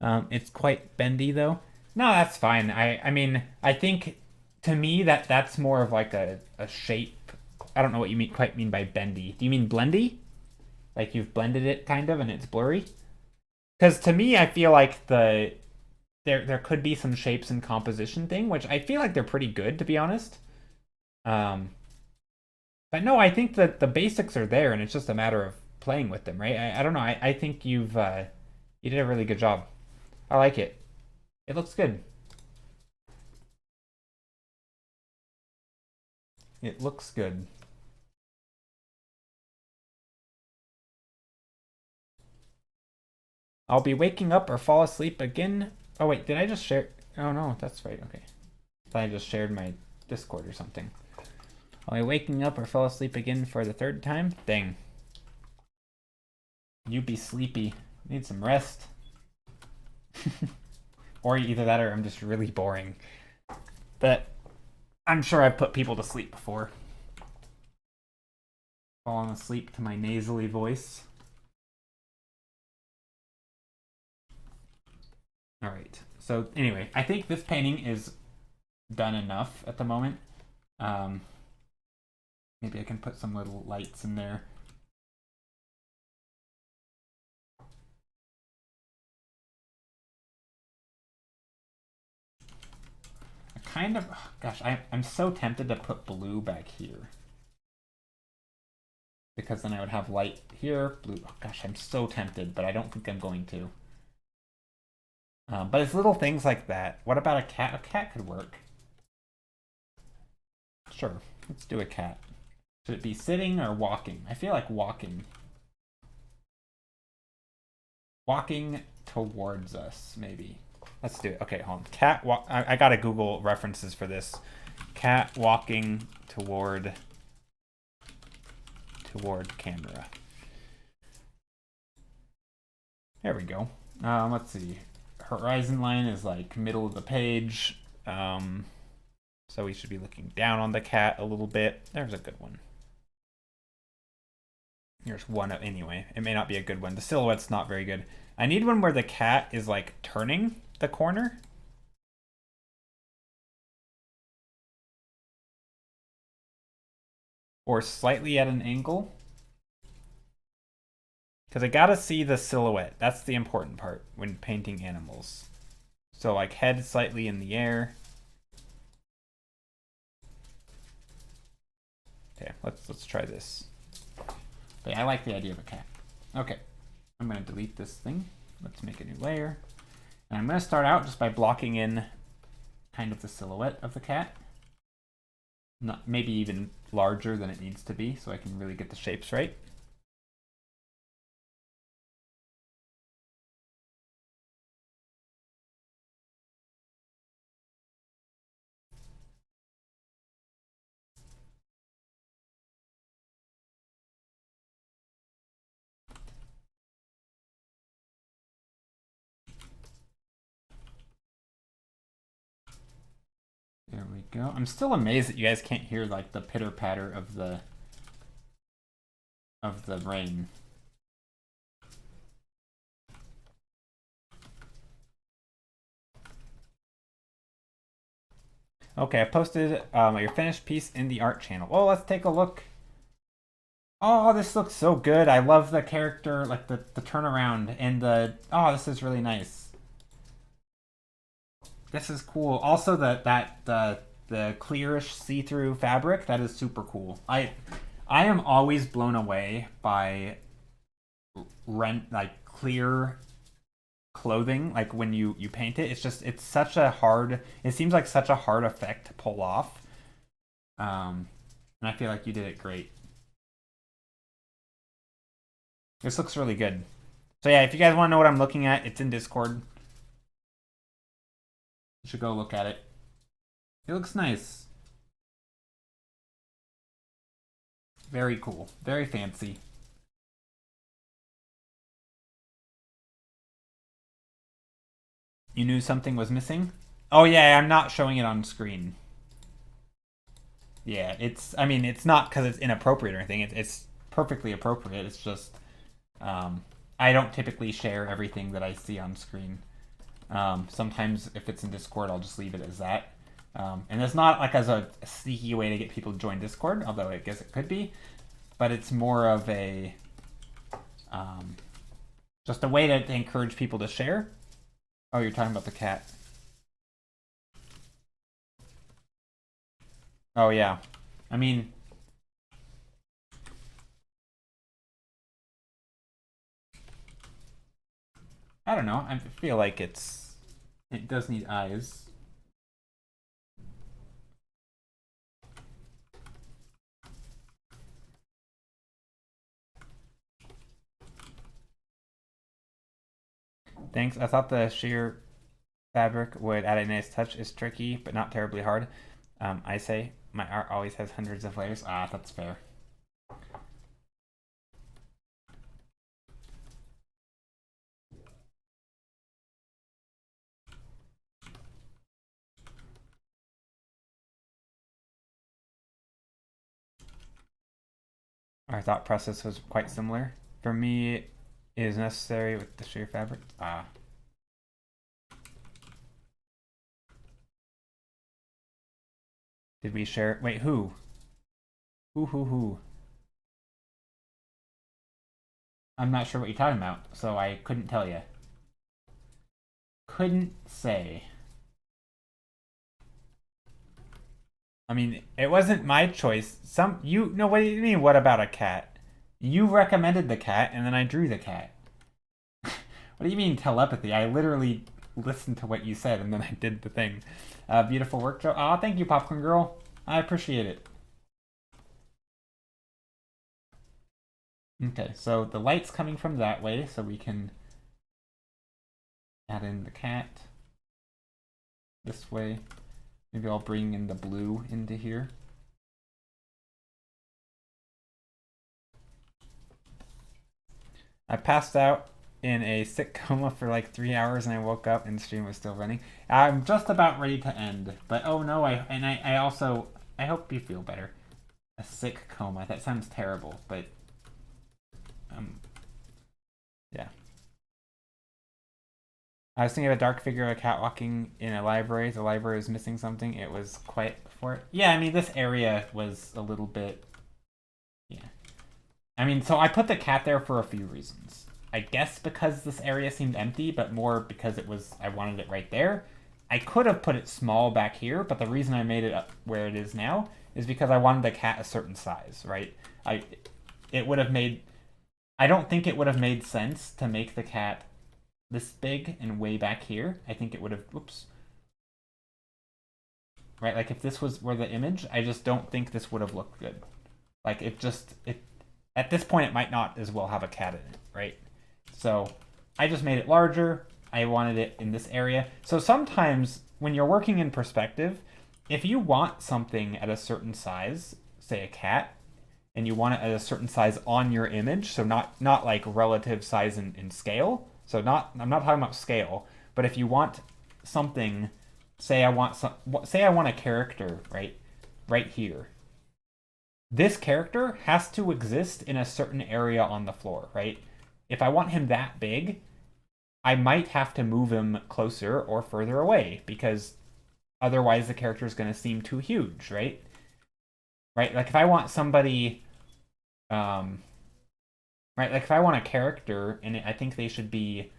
S2: It's quite bendy though. No, that's fine. I mean, I think to me that's more of like a shape. I don't know what you quite mean by bendy. Do you mean blendy? Like you've blended it kind of and it's blurry? Because to me, I feel like there could be some shapes and composition thing, which I feel like they're pretty good to be honest. But no, I think that the basics are there, and it's just a matter of playing with them, right? I don't know. I think you did a really good job. I like it. It looks good. It looks good. I'll be waking up or fall asleep again. Oh wait, did I just share? Oh no, that's right. Okay. I thought I just shared my Discord or something. Are we waking up or fall asleep again for the third time? Dang. You be sleepy. Need some rest. Or either that or I'm just really boring. But I'm sure I've put people to sleep before. Falling asleep to my nasally voice. Alright. So anyway, I think this painting is done enough at the moment. Maybe I can put some little lights in there. Gosh, I'm so tempted to put blue back here. Because then I would have light here, blue. Oh, gosh, I'm so tempted, but I don't think I'm going to. But it's little things like that. What about a cat? A cat could work. Sure, let's do a cat. Should it be sitting or walking? I feel like walking. Walking towards us, maybe. Let's do it. Okay, hold on. Cat walk. I gotta Google references for this. Cat walking toward camera. There we go. Let's see. Horizon line is like middle of the page. So we should be looking down on the cat a little bit. There's a good one. Here's one anyway. It may not be a good one. The silhouette's not very good. I need one where the cat is like turning the corner. Or slightly at an angle. Because I gotta see the silhouette. That's the important part when painting animals. So like head slightly in the air. Okay, let's try this. Okay, I like the idea of a cat. Okay, I'm gonna delete this thing. Let's make a new layer. And I'm gonna start out just by blocking in kind of the silhouette of the cat. Not maybe even larger than it needs to be, so I can really get the shapes right. There we go. I'm still amazed that you guys can't hear like the pitter patter of the rain. Okay, I posted your finished piece in the art channel. Oh, let's take a look. Oh, this looks so good. I love the character, like the turnaround and oh, this is really nice. This is cool. Also the clearish see-through fabric, that is super cool. I am always blown away by like clear clothing, like when you paint it. It's such a hard, it seems like such a hard effect to pull off. And I feel like you did it great. This looks really good. So yeah, if you guys want to know what I'm looking at, it's in Discord. You should go look at it. It looks nice. Very cool. Very fancy. You knew something was missing? Oh yeah, I'm not showing it on screen. Yeah, I mean, it's not because it's inappropriate or anything. It's perfectly appropriate. It's just, I don't typically share everything that I see on screen. Sometimes if it's in Discord, I'll just leave it as that. And it's not like as a sneaky way to get people to join Discord, although I guess it could be. But it's more of a, just a way to encourage people to share. Oh, you're talking about the cat. Oh, yeah. I mean, I don't know. I feel like it does need eyes. Thanks. I thought the sheer fabric would add a nice touch. It's tricky, but not terribly hard. I say my art always has hundreds of layers. Ah, that's fair. Our thought process was quite similar. For me, it is necessary with the sheer fabric. Ah. Did we share? Wait, who? Who? I'm not sure what you're talking about, so I couldn't tell you. Couldn't say. I mean, it wasn't my choice. What do you mean, what about a cat? You recommended the cat, and then I drew the cat. What do you mean telepathy? I literally listened to what you said, and then I did the thing. Beautiful work, Joe. Aw, thank you, Popcorn Girl. I appreciate it. Okay, so the light's coming from that way, so we can add in the cat this way. Maybe I'll bring in the blue into here. I passed out
S1: in a sick coma for like 3 hours, and I woke up and the stream was still running. I'm just about ready to end, but oh no, I also I hope you feel better. A sick coma. That sounds terrible, but yeah. I was thinking of a dark figure, a cat walking in a library. The library was missing something. It was quiet before it. Yeah, I mean, this area was a little bit. Yeah. I mean, so I put the cat there for a few reasons. I guess because this area seemed empty, but more because it was. I wanted it right there. I could have put it small back here, but the reason I made it up where it is now is because I wanted the cat a certain size, right? It would have made. I don't think it would have made sense to make the cat this big and way back here. I think it would have, whoops. Right, like if this were the image, I just don't think this would have looked good. Like it at this point, it might not as well have a cat in it, right? So I just made it larger. I wanted it in this area. So sometimes when you're working in perspective, if you want something at a certain size, say a cat, and you want it at a certain size on your image, so not like relative size in scale. So I'm not talking about scale, but if you want something, say I want a character right here. This character has to exist in a certain area on the floor, right? If I want him that big, I might have to move him closer or further away because otherwise the character is going to seem too huge, right? Right? Like if I want somebody right, like if I want a character and I think they should be,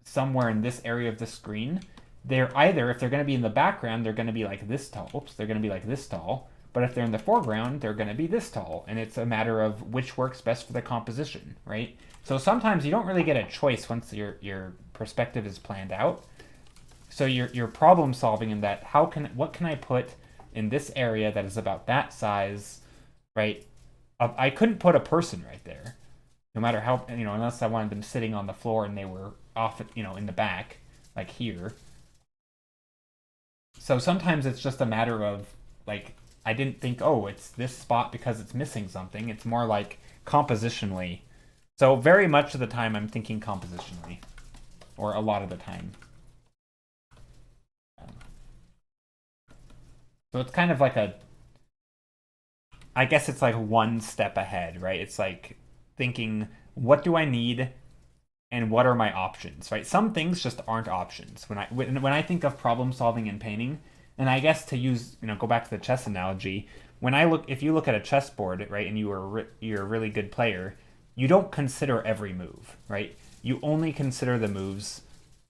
S1: somewhere in this area of the screen, they're either, if they're going to be in the background, they're going to be like this tall. Oops, they're going to be like this tall. But if they're in the foreground, they're going to be this tall. And it's a matter of which works best for the composition, right? So sometimes you don't really get a choice once your perspective is planned out. So you're problem solving in that what can I put in this area that is about that size, right? I couldn't put a person right there, no matter how, unless I wanted them sitting on the floor and they were off, in the back, like here. So sometimes it's just a matter of, like, I didn't think, oh, it's this spot because it's missing something. It's more like compositionally. So very much of the time I'm thinking compositionally, or a lot of the time. So it's kind of like I guess it's like one step ahead, right? It's like thinking, what do I need and what are my options, right? Some things just aren't options. When I think of problem solving in painting, and I guess to use, go back to the chess analogy, if you look at a chessboard, right, and you're a really good player, you don't consider every move, right? You only consider the moves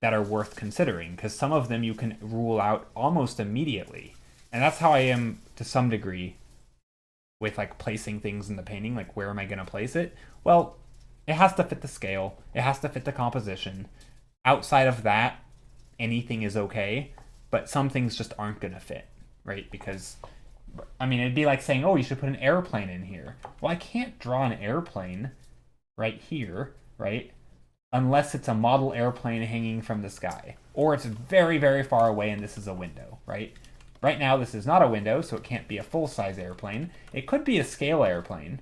S1: that are worth considering because some of them you can rule out almost immediately. And that's how I am to some degree with like placing things in the painting, like where am I going to place it? Well, it has to fit the scale. It has to fit the composition. Outside of that, anything is okay, but some things just aren't going to fit, right? Because, I mean, it'd be like saying, oh, you should put an airplane in here. Well, I can't draw an airplane right here, right? Unless it's a model airplane hanging from the sky. Or it's very, very far away and this is a window, right? Right now, this is not a window, so it can't be a full-size airplane. It could be a scale airplane.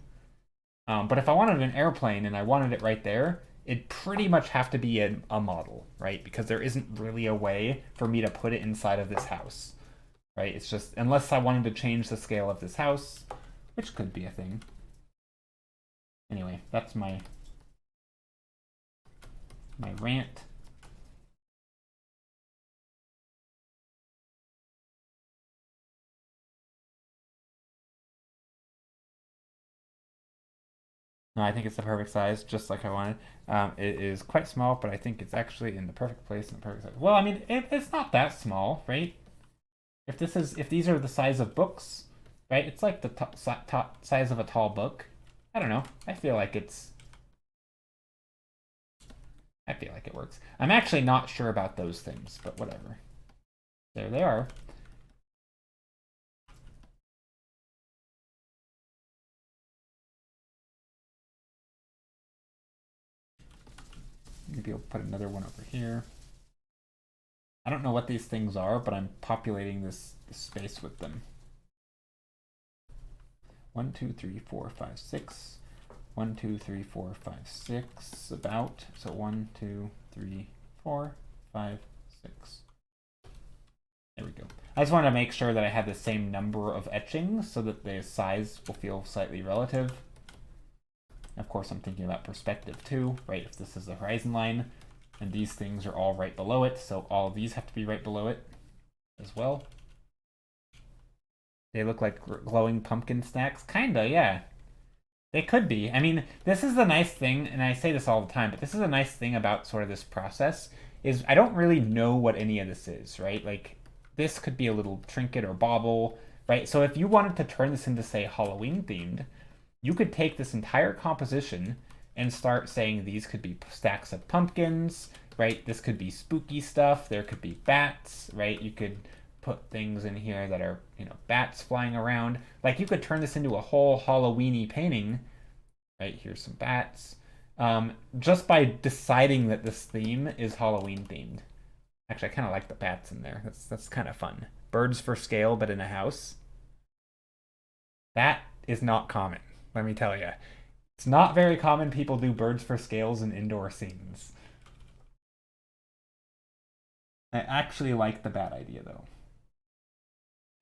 S1: But if I wanted an airplane and I wanted it right there, it'd pretty much have to be a model, right? Because there isn't really a way for me to put it inside of this house, right? It's just, unless I wanted to change the scale of this house, which could be a thing. Anyway, that's my rant. No, I think it's the perfect size, just like I wanted. It is quite small, but I think it's actually in the perfect place and the perfect size. Well, I mean, it's not that small, right? If these are the size of books, right? It's like the top size of a tall book. I don't know. I feel like it works. I'm actually not sure about those things, but whatever. There they are. Maybe I'll put another one over here. I don't know what these things are, but I'm populating this space with them. 1, 2, 3, 4, 5, 6.
S2: 1, 2, 3, 4, 5, 6, about. So 1, 2, 3, 4, 5, 6. There we go. I just want to make sure that I have the same number of etchings so that the size will feel slightly relative. Of course, I'm thinking about perspective too, right? If this is the horizon line, and these things are all right below it, so all of these have to be right below it as well. They look like glowing pumpkin snacks. Kinda, yeah. They could be. I mean, this is the nice thing, and I say this all the time, but this is a nice thing about sort of this process, is I don't really know what any of this is, right? Like, this could be a little trinket or bauble, right? So if you wanted to turn this into, say, Halloween themed, you could take this entire composition and start saying these could be stacks of pumpkins, right? This could be spooky stuff. There could be bats, right? You could put things in here that are, you know, bats flying around. Like, you could turn this into a whole Halloween-y painting, right? Here's some bats. Just by deciding that this theme is Halloween themed. Actually, I kind of like the bats in there. That's kind of fun. Birds for scale, but in a house. That is not common, let me tell you. It's not very common people do birds for scales in indoor scenes. I actually like the bat idea, though.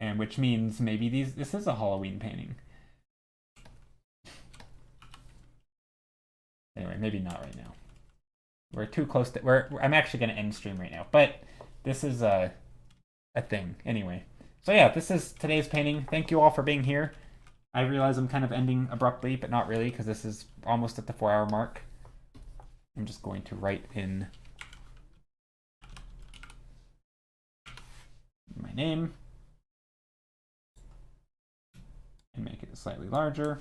S2: And which means maybe this is a Halloween painting. Anyway, maybe not right now. We're too close to... I'm actually going to end stream right now. But this is a thing. Anyway. So yeah, this is today's painting. Thank you all for being here. I realize I'm kind of ending abruptly, but not really, because this is almost at the 4-hour mark. I'm just going to write in my name and make it slightly larger.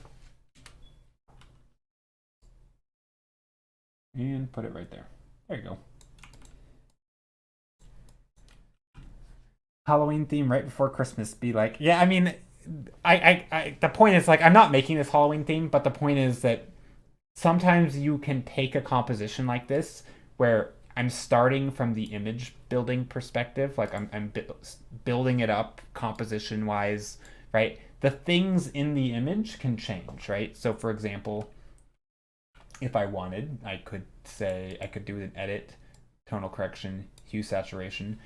S2: And put it right there. There you go. Halloween theme right before Christmas. Be like, yeah, I mean, the point is, like, I'm not making this Halloween theme, but the point is that sometimes you can take a composition like this where I'm starting from the image building perspective, like I'm building it up composition wise, right? The things in the image can change, right? So for example, if I wanted, I could do an edit, tonal correction, hue saturation,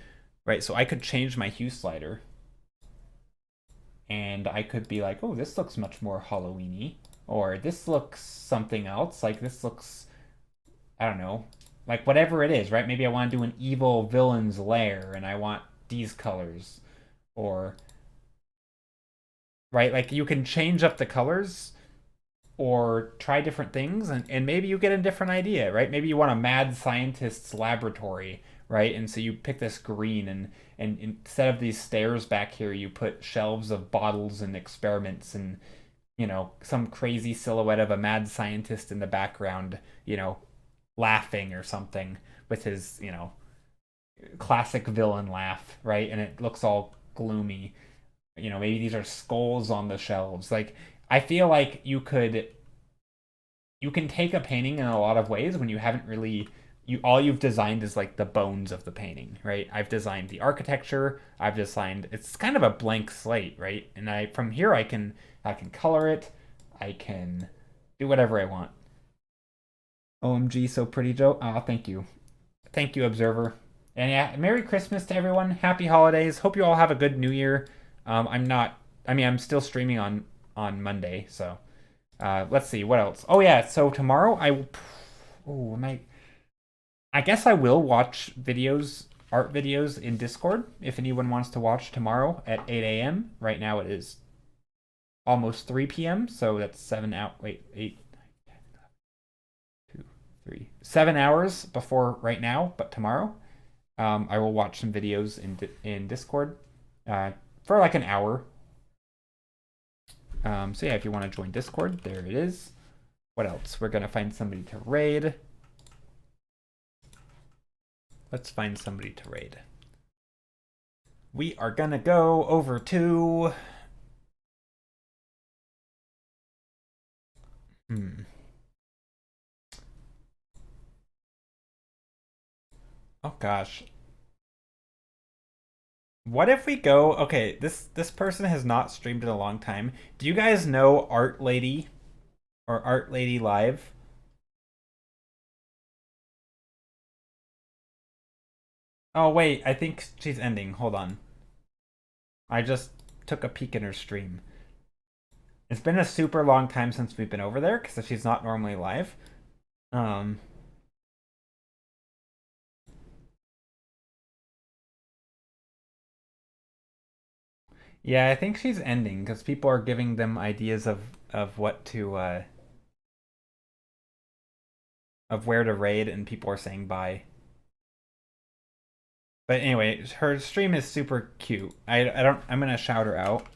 S2: right? So I could change my hue slider. And I could be like, oh, this looks much more Halloween-y. Or this looks something else. Like, this looks, I don't know, like whatever it is, right? Maybe I want to do an evil villain's lair and I want these colors. Or, right? Like, you can change up the colors or try different things and maybe you get a different idea, right? Maybe you want a mad scientist's laboratory, right? And so you pick this green and instead of these stairs back here, you put shelves of bottles and experiments and, you know, some crazy silhouette of a mad scientist in the background, you know, laughing or something with his, you know, classic villain laugh, right? And it looks all gloomy. You know, maybe these are skulls on the shelves. Like, I feel like you can take a painting in a lot of ways when you haven't really... all you've designed is like the bones of the painting, right? I've designed the architecture. I've designed, it's kind of a blank slate, right? And from here I can color it. I can do whatever I want. OMG, so pretty, Joe. Oh, thank you. Thank you, Observer. And yeah, Merry Christmas to everyone. Happy holidays. Hope you all have a good New Year. I'm still streaming on Monday, so let's see what else. Oh yeah, so tomorrow I guess I will watch art videos in Discord if anyone wants to watch tomorrow at 8 a.m. Right now it is almost 3 p.m. So that's 7 hours before right now, but tomorrow I will watch some videos in Discord for like an hour. So yeah, if you want to join Discord, there it is. What else? We're gonna find somebody to raid. Let's find somebody to raid. We are gonna go over to... Oh gosh. What if we go... Okay, this person has not streamed in a long time. Do you guys know Art Lady? or Art Lady Live. Oh wait, I think she's ending. Hold on. I just took a peek in her stream. It's been a super long time since we've been over there because she's not normally live. Um, yeah, I think she's ending because people are giving them ideas of what to of where to raid, and people are saying bye. But anyway, her stream is super cute. I don't. I'm gonna shout her out.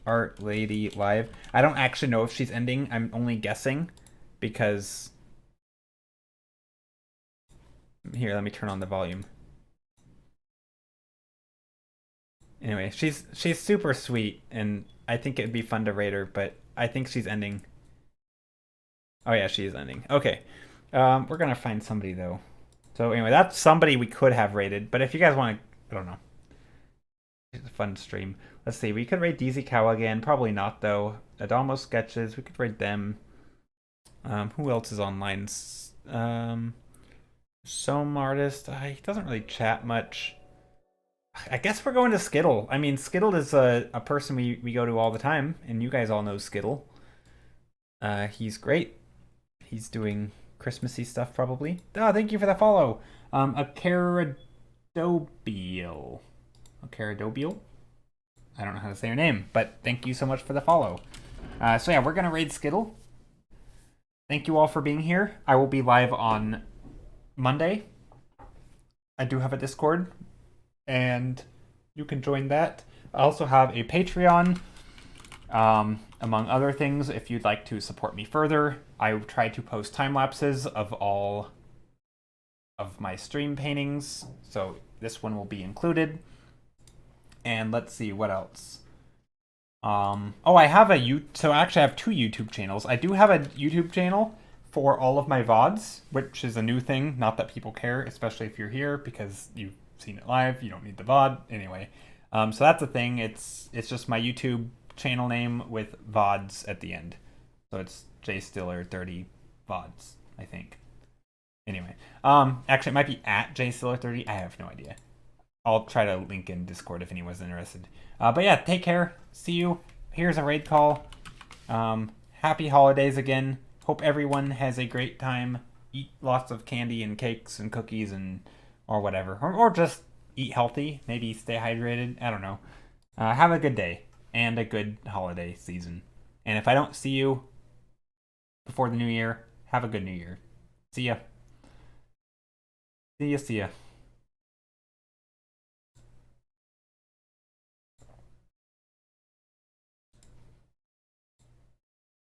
S2: Art Lady Live. I don't actually know if she's ending. I'm only guessing because here, let me turn on the volume. Anyway, she's super sweet, and I think it'd be fun to rate her, but I think she's ending. Oh yeah, she is ending. Okay, we're gonna find somebody though. So anyway, that's somebody we could have rated, but if you guys want to, I don't know. It's a fun stream. Let's see, we could rate DZ Cow again. Probably not though. Adamo Sketches, we could rate them. Who else is online? Some artist. He doesn't really chat much. I guess we're going to Skittle. I mean, Skittle is a person we go to all the time, and you guys all know Skittle. He's great. He's doing Christmassy stuff, probably. Oh, thank you for the follow. A Caradobiel. A Caradobiel? I don't know how to say her name, but thank you so much for the follow. So yeah, we're going to raid Skittle. Thank you all for being here. I will be live on Monday. I do have a Discord, and you can join that. I also have a Patreon, among other things. If you'd like to support me further, I try to post time lapses of all of my stream paintings, so this one will be included. And let's see what else. Oh, I have so I actually have two YouTube channels. I do have a YouTube channel for all of my VODs, which is a new thing. Not that people care, especially if you're here, because you've seen it live. You don't need the VOD anyway. So that's a thing. It's just my YouTube channel name with VODs at the end. So it's JStiller30 VODs, I think. Anyway, actually, it might be at JStiller30. I have no idea. I'll try to link in Discord if anyone's interested. But yeah, take care. See you. Here's a raid call. Happy holidays again. Hope everyone has a great time. Eat lots of candy and cakes and cookies and or whatever. Or just eat healthy. Maybe stay hydrated. I don't know. Have a good day and a good holiday season. And if I don't see you before the new year, have a good new year. See ya. See ya, see ya.